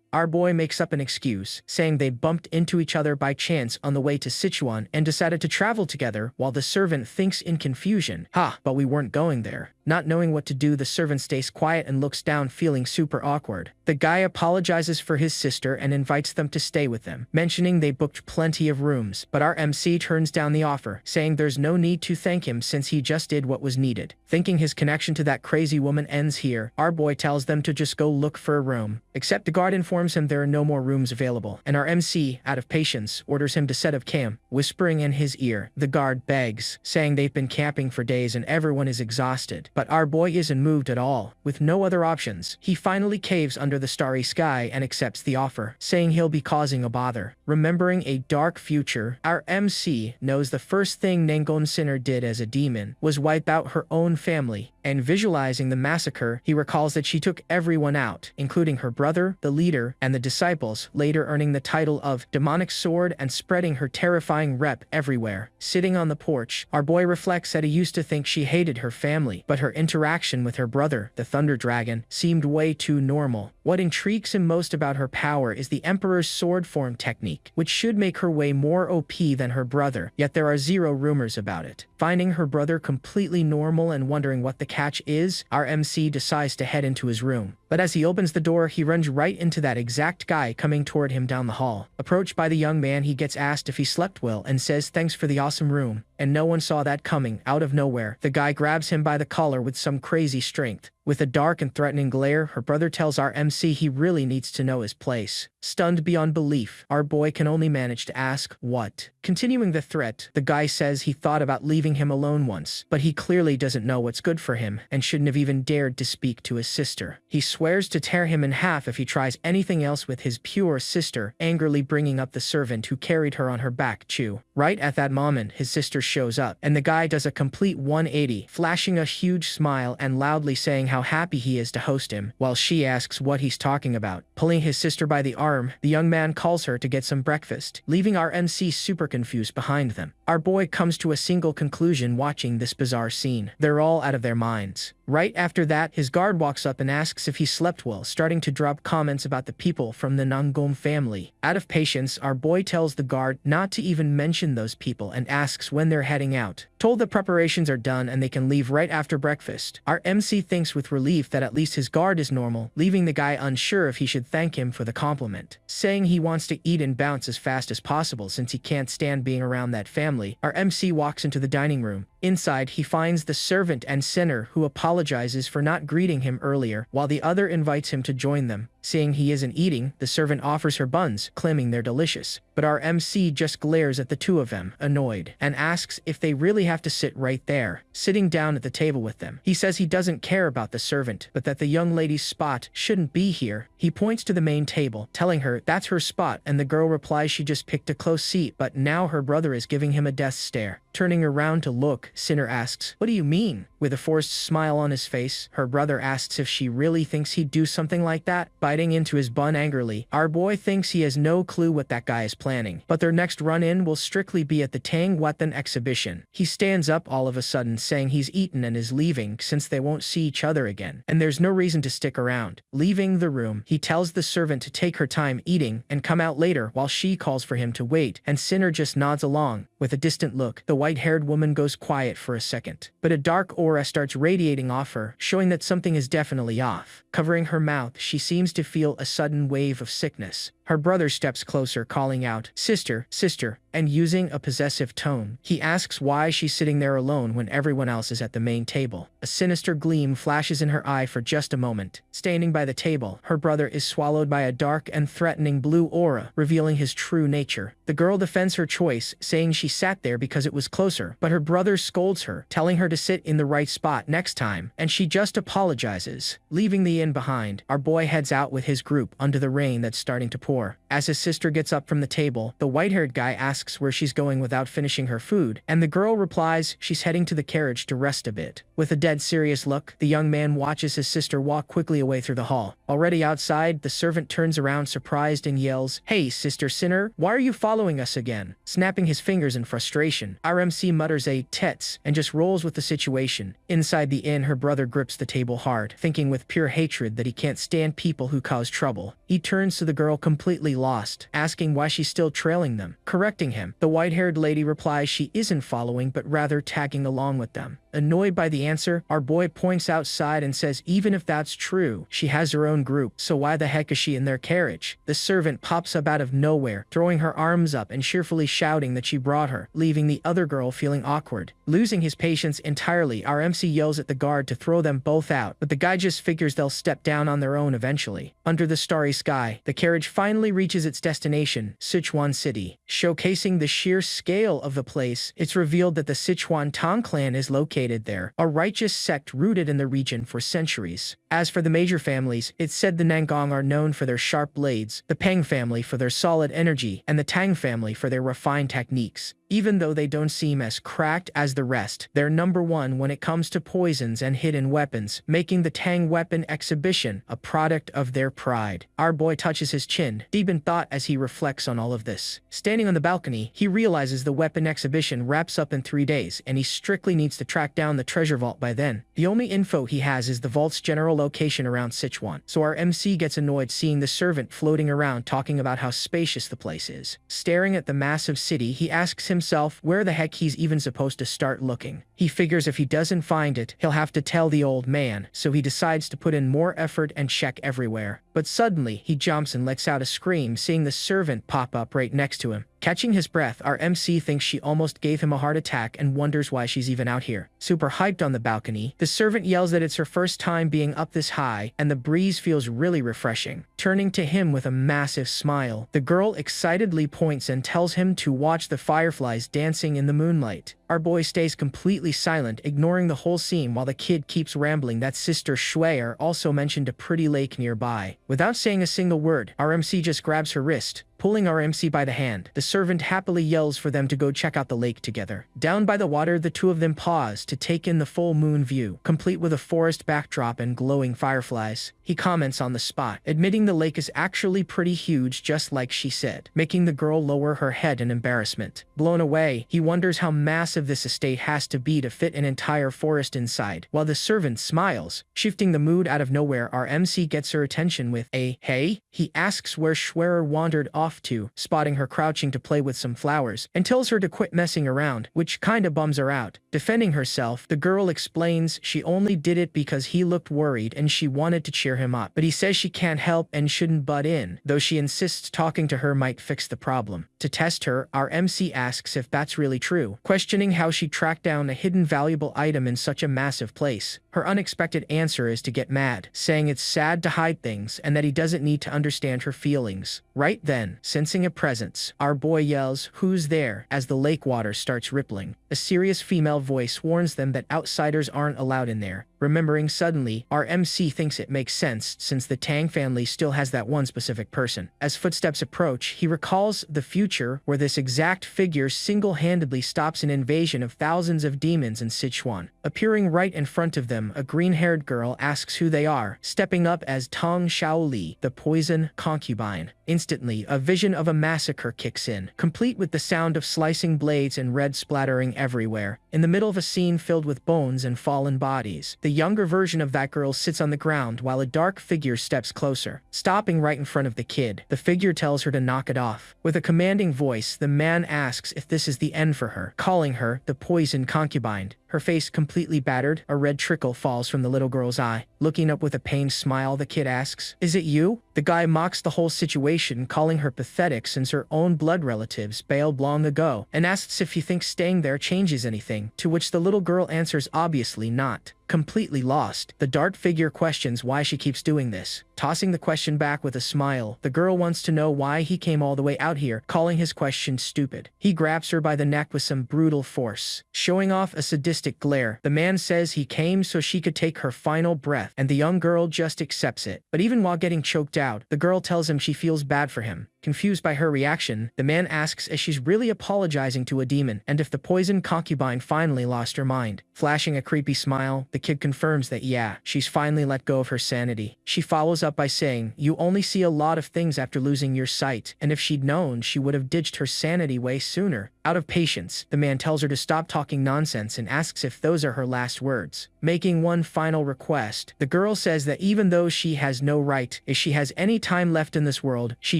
Our boy makes up an excuse, saying they bumped into each other by chance on the way to Sichuan and decided to travel together, while the servant thinks in confusion, but we weren't going there. Not knowing what to do, the servant stays quiet and looks down, feeling super awkward. The guy apologizes for his sister and invites them to stay with them, mentioning they booked plenty of rooms, but our MC turns down the offer, saying there's no need to thank him since he just did what was needed. Thinking his connection to that crazy woman ends here, our boy tells them to just go look for a room. Except the guard informs him there are no more rooms available, and our MC, out of patience, orders him to set up camp, whispering in his ear. The guard begs, saying they've been camping for days and everyone is exhausted. But our boy isn't moved at all. With no other options, he finally caves under the starry sky and accepts the offer, saying he'll be causing a bother. Remembering a dark future, our MC knows the first thing Nangon Sinner did as a demon was wipe out her own family, and visualizing the massacre, he recalls that she took everyone out, including her brother, the leader, and the disciples, later earning the title of Demonic Sword and spreading her terrifying rep everywhere. Sitting on the porch, our boy reflects that he used to think she hated her family, but her interaction with her brother, the Thunder Dragon, seemed way too normal. What intrigues him most about her power is the Emperor's sword form technique, which should make her way more OP than her brother, yet there are zero rumors about it. Finding her brother completely normal and wondering what the catch is, our MC decides to head into his room. But as he opens the door, he runs right into that exact guy coming toward him down the hall. Approached by the young man, he gets asked if he slept well and says thanks for the awesome room. And no one saw that coming. Out of nowhere, the guy grabs him by the collar with some crazy strength. With a dark and threatening glare, her brother tells our MC he really needs to know his place. Stunned beyond belief, our boy can only manage to ask, what? Continuing the threat, the guy says he thought about leaving him alone once, but he clearly doesn't know what's good for him and shouldn't have even dared to speak to his sister. He swears to tear him in half if he tries anything else with his pure sister, angrily bringing up the servant who carried her on her back, Chu. Right at that moment, his sister shows up, and the guy does a complete 180, flashing a huge smile and loudly saying how happy he is to host him, while she asks what he's talking about. Pulling his sister by the arm, the young man calls her to get some breakfast, leaving our MC super confused behind them. Our boy comes to a single conclusion watching this bizarre scene. They're all out of their minds. Right after that, his guard walks up and asks if he slept well, starting to drop comments about the people from the Nangom family. Out of patience, our boy tells the guard not to even mention those people and asks when they're heading out. Told the preparations are done and they can leave right after breakfast, our MC thinks with relief that at least his guard is normal, leaving the guy unsure if he should thank him for the compliment. Saying he wants to eat and bounce as fast as possible since he can't stand being around that family, our MC walks into the dining room. Inside, he finds the servant and sinner, who apologizes for not greeting him earlier, while the other invites him to join them. Seeing he isn't eating, the servant offers her buns, claiming they're delicious. But our MC just glares at the two of them, annoyed, and asks if they really have to sit right there, sitting down at the table with them. He says he doesn't care about the servant, but that the young lady's spot shouldn't be here. He points to the main table, telling her that's her spot, and the girl replies she just picked a close seat, but now her brother is giving him a death stare. Turning around to look, look, Sinner asks, "What do you mean?" With a forced smile on his face, her brother asks if she really thinks he'd do something like that, biting into his bun angrily. Our boy thinks he has no clue what that guy is planning, but their next run-in will strictly be at the Tang weapon exhibition. He stands up all of a sudden, saying he's eaten and is leaving since they won't see each other again, and there's no reason to stick around. Leaving the room, he tells the servant to take her time eating and come out later while she calls for him to wait, and Sinner just nods along. With a distant look, the white-haired woman goes quiet for a second, but a dark aura starts radiating off her, showing that something is definitely off. Covering her mouth, she seems to feel a sudden wave of sickness. Her brother steps closer, calling out, "Sister, sister," and using a possessive tone. He asks why she's sitting there alone when everyone else is at the main table. A sinister gleam flashes in her eye for just a moment. Standing by the table, her brother is swallowed by a dark and threatening blue aura, revealing his true nature. The girl defends her choice, saying she sat there because it was closer, but her brother scolds her, telling her to sit in the right spot next time, and she just apologizes. Leaving the inn behind, our boy heads out with his group under the rain that's starting to pour. As his sister gets up from the table, the white-haired guy asks where she's going without finishing her food, and the girl replies she's heading to the carriage to rest a bit. With a dead serious look, the young man watches his sister walk quickly away through the hall. Already outside, the servant turns around surprised and yells, "Hey, Sister Sinner, why are you following us again?" Snapping his fingers in frustration, our MC mutters a "tets" and just rolls with the situation. Inside the inn, her brother grips the table hard, thinking with pure hatred that he can't stand people who cause trouble. He turns to the girl completely lost, asking why she's still trailing them. Correcting him, the white-haired lady replies she isn't following but rather tagging along with them. Annoyed by the answer, our boy points outside and says even if that's true, she has her own group, so why the heck is she in their carriage? The servant pops up out of nowhere, throwing her arms up and cheerfully shouting that she brought her, leaving the other girl feeling awkward. Losing his patience entirely, our MC yells at the guard to throw them both out, but the guy just figures they'll step down on their own eventually. Under the starry sky, the carriage finally reaches its destination, Sichuan City. Showcasing the sheer scale of the place, it's revealed that the Sichuan Tang clan is located there, a righteous sect rooted in the region for centuries. As for the major families, it's said the Nangong are known for their sharp blades, the Peng family for their solid energy, and the Tang family for their refined techniques. Even though they don't seem as cracked as the rest, they're number one when it comes to poisons and hidden weapons, making the Tang weapon exhibition a product of their pride. Our boy touches his chin, deep in thought as he reflects on all of this. Standing on the balcony, he realizes the weapon exhibition wraps up in 3 days, and he strictly needs to track down the treasure vault by then. The only info he has is the vault's general location around Sichuan, so our MC gets annoyed seeing the servant floating around talking about how spacious the place is. Staring at the massive city, he asks himself where the heck he's even supposed to start looking. He figures if he doesn't find it, he'll have to tell the old man, so he decides to put in more effort and check everywhere. But suddenly, he jumps and lets out a scream, seeing the servant pop up right next to him. Catching his breath, our MC thinks she almost gave him a heart attack and wonders why she's even out here. Super hyped on the balcony, the servant yells that it's her first time being up this high, and the breeze feels really refreshing. Turning to him with a massive smile, the girl excitedly points and tells him to watch the fireflies dancing in the moonlight. Our boy stays completely silent, ignoring the whole scene while the kid keeps rambling that Sister Shuer also mentioned a pretty lake nearby. Without saying a single word, our MC just grabs her wrist, pulling our MC by the hand. The servant happily yells for them to go check out the lake together. Down by the water, the two of them pause to take in the full moon view, complete with a forest backdrop and glowing fireflies. He comments on the spot, admitting the lake is actually pretty huge just like she said, making the girl lower her head in embarrassment. Blown away, he wonders how massive this estate has to be to fit an entire forest inside, while the servant smiles. Shifting the mood out of nowhere, our MC gets her attention with a "Hey?" He asks where Schwerer wandered off to, spotting her crouching to play with some flowers, and tells her to quit messing around, which kinda bums her out. Defending herself, the girl explains she only did it because he looked worried and she wanted to cheer him up, but he says she can't help and shouldn't butt in, though she insists talking to her might fix the problem. To test her, our MC asks if that's really true, questioning how she tracked down a hidden valuable item in such a massive place. Her unexpected answer is to get mad, saying it's sad to hide things and that he doesn't need to understand her feelings. Right then, sensing a presence, our boy yells, "Who's there?" as the lake water starts rippling. A serious female voice warns them that outsiders aren't allowed in there. Remembering suddenly, our MC thinks it makes sense since the Tang family still has that one specific person. As footsteps approach, he recalls the future where this exact figure single-handedly stops an invasion of thousands of demons in Sichuan. Appearing right in front of them, a green-haired girl asks who they are, stepping up as Tong Shaoli, the poison concubine. Instantly, a vision of a massacre kicks in, complete with the sound of slicing blades and red splattering everywhere. In the middle of a scene filled with bones and fallen bodies, the younger version of that girl sits on the ground while a dark figure steps closer. Stopping right in front of the kid, the figure tells her to knock it off. With a commanding voice, the man asks if this is the end for her, calling her the poison concubine. Her face completely battered, a red trickle falls from the little girl's eye. Looking up with a pained smile, the kid asks, "Is it you?" The guy mocks the whole situation, calling her pathetic since her own blood relatives bailed long ago, and asks if he thinks staying there changes anything, to which the little girl answers obviously not. Completely lost, the dark figure questions why she keeps doing this. Tossing the question back with a smile, the girl wants to know why he came all the way out here, calling his question stupid. He grabs her by the neck with some brutal force. Showing off a sadistic glare, the man says he came so she could take her final breath, and the young girl just accepts it. But even while getting choked out, the girl tells him she feels bad for him. Confused by her reaction, the man asks if she's really apologizing to a demon, and if the poison concubine finally lost her mind. Flashing a creepy smile, the kid confirms that yeah, she's finally let go of her sanity. She follows up by saying, "You only see a lot of things after losing your sight, and if she'd known, she would have ditched her sanity way sooner." Out of patience, the man tells her to stop talking nonsense and asks if those are her last words. Making one final request, the girl says that even though she has no right, if she has any time left in this world, she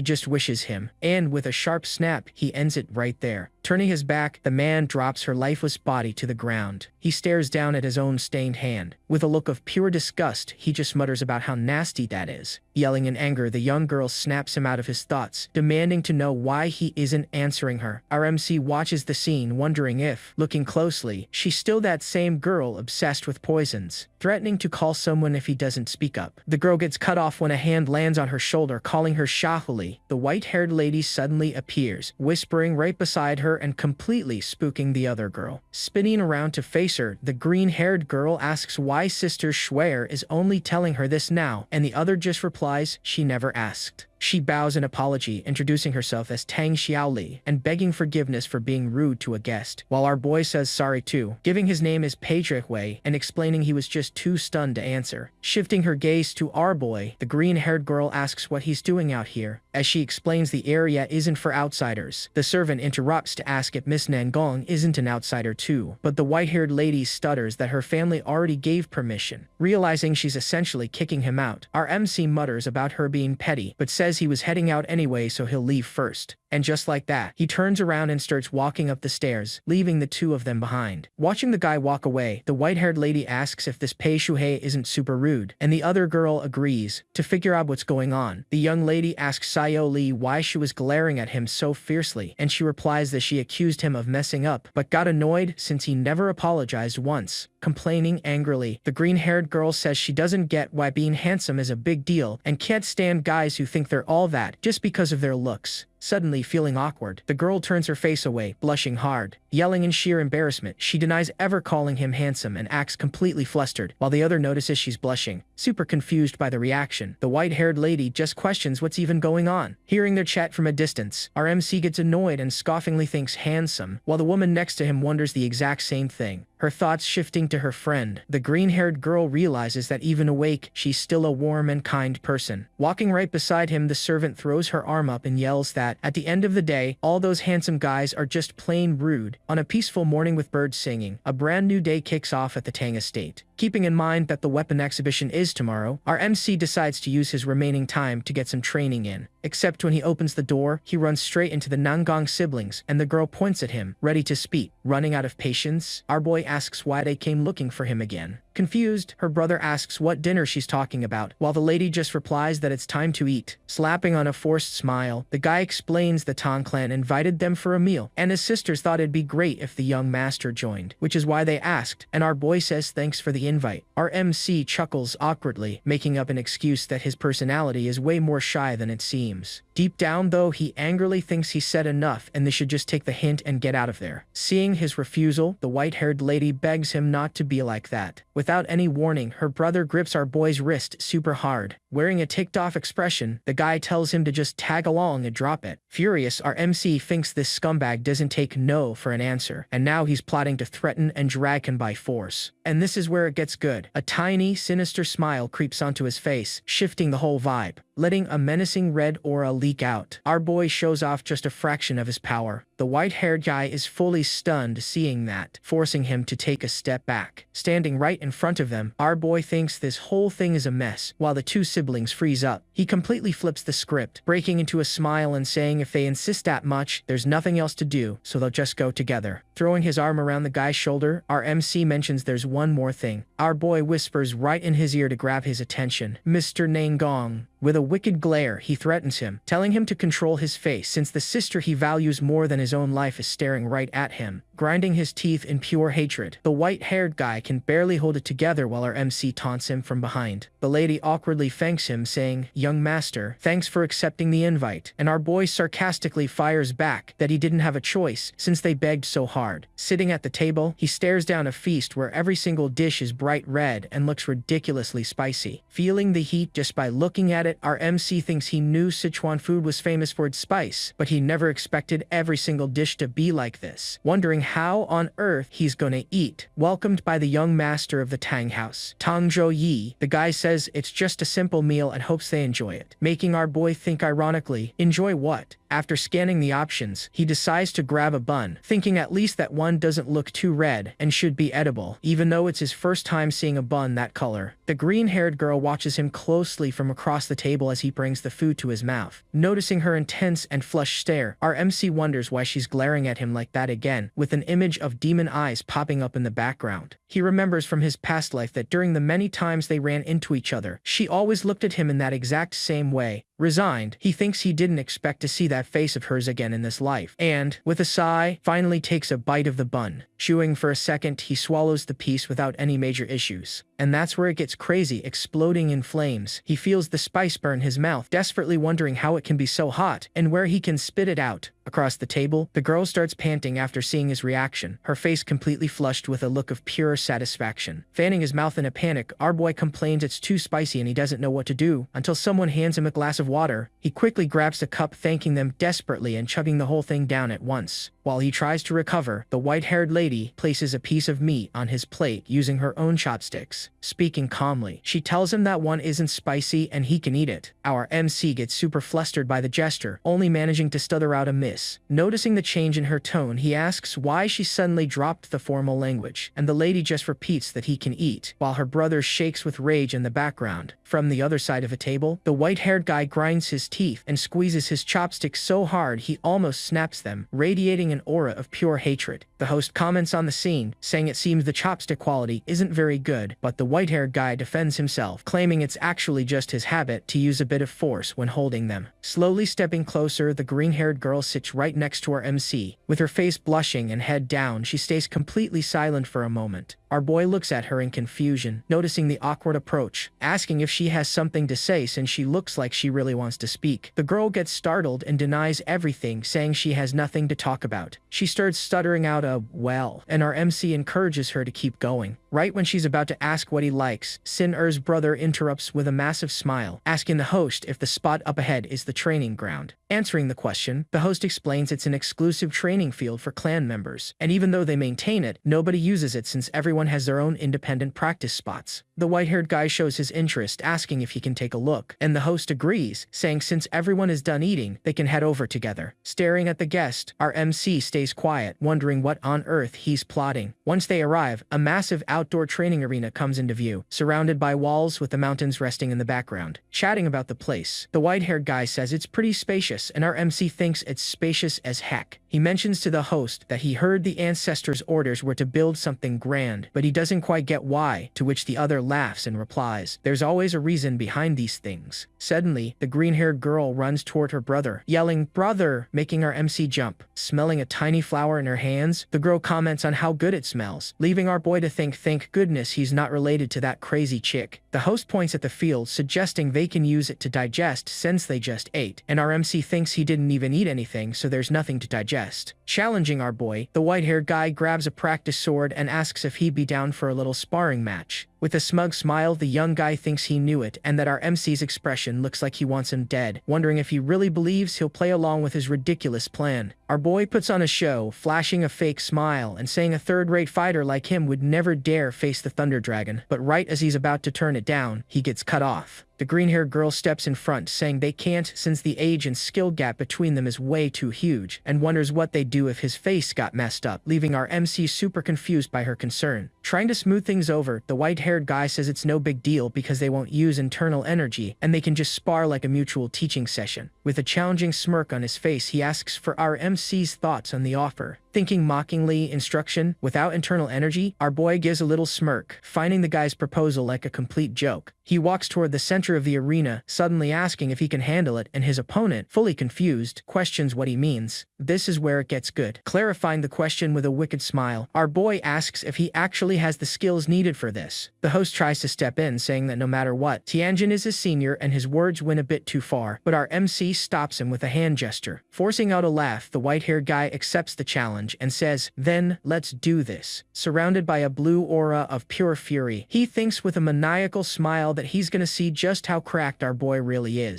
just wishes him. And with a sharp snap, he ends it right there. Turning his back, the man drops her lifeless body to the ground. He stares down at his own stained hand. With a look of pure disgust, he just mutters about how nasty that is. Yelling in anger, the young girl snaps him out of his thoughts, demanding to know why he isn't answering her. Our MC watches the scene, wondering if, looking closely, she's still that same girl obsessed with poisons, threatening to call someone if he doesn't speak up. The girl gets cut off when a hand lands on her shoulder, calling her Shahuli. The white-haired lady suddenly appears, whispering right beside her and completely spooking the other girl. Spinning around to face her, the green-haired girl asks why Sister Schwer is only telling her this now, and the other just replies she never asked. She bows in apology, introducing herself as Tang Xiaoli and begging forgiveness for being rude to a guest, while our boy says sorry too, giving his name as Patrick Wei and explaining he was just too stunned to answer. Shifting her gaze to our boy, the green-haired girl asks what he's doing out here. As she explains the area isn't for outsiders, the servant interrupts to ask if Miss Nangong isn't an outsider too, but the white-haired lady stutters that her family already gave permission. Realizing she's essentially kicking him out, our MC mutters about her being petty, but says he was heading out anyway so he'll leave first. And just like that, he turns around and starts walking up the stairs, leaving the two of them behind. Watching the guy walk away, the white-haired lady asks if this Pei Shuhei isn't super rude, and the other girl agrees. To figure out what's going on, the young lady asks Sayo Li why she was glaring at him so fiercely, and she replies that she accused him of messing up, but got annoyed since he never apologized once. Complaining angrily, the green-haired girl says she doesn't get why being handsome is a big deal and can't stand guys who think they're all that just because of their looks. Suddenly feeling awkward, the girl turns her face away, blushing hard. Yelling in sheer embarrassment, she denies ever calling him handsome and acts completely flustered, while the other notices she's blushing. Super confused by the reaction, the white-haired lady just questions what's even going on. Hearing their chat from a distance, our MC gets annoyed and scoffingly thinks handsome, while the woman next to him wonders the exact same thing. Her thoughts shifting to her friend, the green-haired girl realizes that even awake, she's still a warm and kind person. Walking right beside him, the servant throws her arm up and yells that, at the end of the day, all those handsome guys are just plain rude. On a peaceful morning with birds singing, a brand new day kicks off at the Tang estate. Keeping in mind that the weapon exhibition is tomorrow, our MC decides to use his remaining time to get some training in. Except when he opens the door, he runs straight into the Nangong siblings, and the girl points at him, ready to speak. Running out of patience, our boy asks why they came looking for him again. Confused, her brother asks what dinner she's talking about, while the lady just replies that it's time to eat. Slapping on a forced smile, the guy explains the Tang clan invited them for a meal, and his sisters thought it'd be great if the young master joined, which is why they asked, and our boy says thanks for the invite. Our MC chuckles awkwardly, making up an excuse that his personality is way more shy than it seems. Deep down though, he angrily thinks he said enough and they should just take the hint and get out of there. Seeing his refusal, the white-haired lady begs him not to be like that. Without any warning, her brother grips our boy's wrist super hard. Wearing a ticked-off expression, the guy tells him to just tag along and drop it. Furious, our MC thinks this scumbag doesn't take no for an answer, and now he's plotting to threaten and drag him by force. And this is where it gets good. A tiny, sinister smile creeps onto his face, shifting the whole vibe, letting a menacing red aura leak out. Our boy shows off just a fraction of his power. The white-haired guy is fully stunned seeing that, forcing him to take a step back. Standing right in front of them, our boy thinks this whole thing is a mess, while the two siblings freeze up. He completely flips the script, breaking into a smile and saying if they insist that much, there's nothing else to do, so they'll just go together. Throwing his arm around the guy's shoulder, our MC mentions there's one more thing. Our boy whispers right in his ear to grab his attention. Mr. Nangong. With a wicked glare, he threatens him, telling him to control his face since the sister he values more than his own life is staring right at him, grinding his teeth in pure hatred. The white-haired guy can barely hold it together while our MC taunts him from behind. The lady awkwardly thanks him, saying, "Young master, thanks for accepting the invite," and our boy sarcastically fires back that he didn't have a choice since they begged so hard. Sitting at the table, he stares down a feast where every single dish is bright red and looks ridiculously spicy. Feeling the heat just by looking at it, our MC thinks he knew Sichuan food was famous for its spice, but he never expected every single dish to be like this, wondering how on earth he's gonna eat. Welcomed by the young master of the Tang House, Tang Zhou Yi, the guy says it's just a simple meal and hopes they enjoy it, making our boy think ironically, enjoy what? After scanning the options, he decides to grab a bun, thinking at least that one doesn't look too red and should be edible, even though it's his first time seeing a bun that color. The green-haired girl watches him closely from across the table as he brings the food to his mouth. Noticing her intense and flushed stare, our MC wonders why she's glaring at him like that again, with an image of demon eyes popping up in the background. He remembers from his past life that during the many times they ran into each other, she always looked at him in that exact same way. Resigned, he thinks he didn't expect to see that face of hers again in this life, and, with a sigh, finally takes a bite of the bun. Chewing for a second, he swallows the piece without any major issues. And that's where it gets crazy, exploding in flames. He feels the spice burn his mouth, desperately wondering how it can be so hot, and where he can spit it out. Across the table, the girl starts panting after seeing his reaction, her face completely flushed with a look of pure satisfaction. Fanning his mouth in a panic, our boy complains it's too spicy and he doesn't know what to do, until someone hands him a glass of water. He quickly grabs the cup, thanking them desperately and chugging the whole thing down at once. While he tries to recover, the white-haired lady places a piece of meat on his plate using her own chopsticks. Speaking calmly, she tells him that one isn't spicy and he can eat it. Our MC gets super flustered by the gesture, only managing to stutter out a miss. Noticing the change in her tone, he asks why she suddenly dropped the formal language, and the lady just repeats that he can eat, while her brother shakes with rage in the background. From the other side of a table, the white-haired guy grinds his teeth and squeezes his chopsticks so hard he almost snaps them, radiating an aura of pure hatred. The host comments on the scene, saying it seems the chopstick quality isn't very good, but the white-haired guy defends himself, claiming it's actually just his habit to use a bit of force when holding them. Slowly stepping closer, the green-haired girl sits right next to our MC. With her face blushing and head down, she stays completely silent for a moment. Our boy looks at her in confusion, noticing the awkward approach, asking if she has something to say since she looks like she really wants to speak. The girl gets startled and denies everything, saying she has nothing to talk about. She starts stuttering out a "well," and our MC encourages her to keep going. Right when she's about to ask what he likes, Sin-er's brother interrupts with a massive smile, asking the host if the spot up ahead is the training ground. Answering the question, the host explains it's an exclusive training field for clan members, and even though they maintain it, nobody uses it since everyone has their own independent practice spots. The white-haired guy shows his interest, asking if he can take a look, and the host agrees, saying since everyone is done eating, they can head over together. Staring at the guest, our MC stays quiet, wondering what on earth he's plotting. Once they arrive, a massive outdoor training arena comes into view, surrounded by walls with the mountains resting in the background. Chatting about the place, the white-haired guy says it's pretty spacious, and our MC thinks it's spacious as heck. He mentions to the host that he heard the ancestors' orders were to build something grand, but he doesn't quite get why, to which the other laughs and replies, "There's always a reason behind these things." Suddenly, the green-haired girl runs toward her brother, yelling, "Brother!" making our MC jump. Smelling a tiny flower in her hands, the girl comments on how good it smells, leaving our boy to think, thank goodness he's not related to that crazy chick. The host points at the field, suggesting they can use it to digest since they just ate, and our MC thinks he didn't even eat anything, so there's nothing to digest. chest. Challenging our boy, the white-haired guy grabs a practice sword and asks if he'd be down for a little sparring match. With a smug smile, the young guy thinks he knew it and that our MC's expression looks like he wants him dead, wondering if he really believes he'll play along with his ridiculous plan. Our boy puts on a show, flashing a fake smile and saying a third-rate fighter like him would never dare face the Thunder Dragon, but right as he's about to turn it down, he gets cut off. The green-haired girl steps in front, saying they can't since the age and skill gap between them is way too huge, and wonders what they'd do if his face got messed up, leaving our MC super confused by her concern. Trying to smooth things over, the white-haired guy says it's no big deal because they won't use internal energy, and they can just spar like a mutual teaching session. With a challenging smirk on his face, he asks for our MC's thoughts on the offer. Thinking mockingly, instruction without internal energy, our boy gives a little smirk, finding the guy's proposal like a complete joke. He walks toward the center of the arena, suddenly asking if he can handle it, and his opponent, fully confused, questions what he means. This is where it gets good. Clarifying the question with a wicked smile, our boy asks if he actually has the skills needed for this. The host tries to step in, saying that no matter what, Tianjin is his senior and his words went a bit too far, but our MC stops him with a hand gesture. Forcing out a laugh, the white-haired guy accepts the challenge and says, "Then, let's do this." Surrounded by a blue aura of pure fury, he thinks with a maniacal smile that he's gonna see just how cracked our boy really is.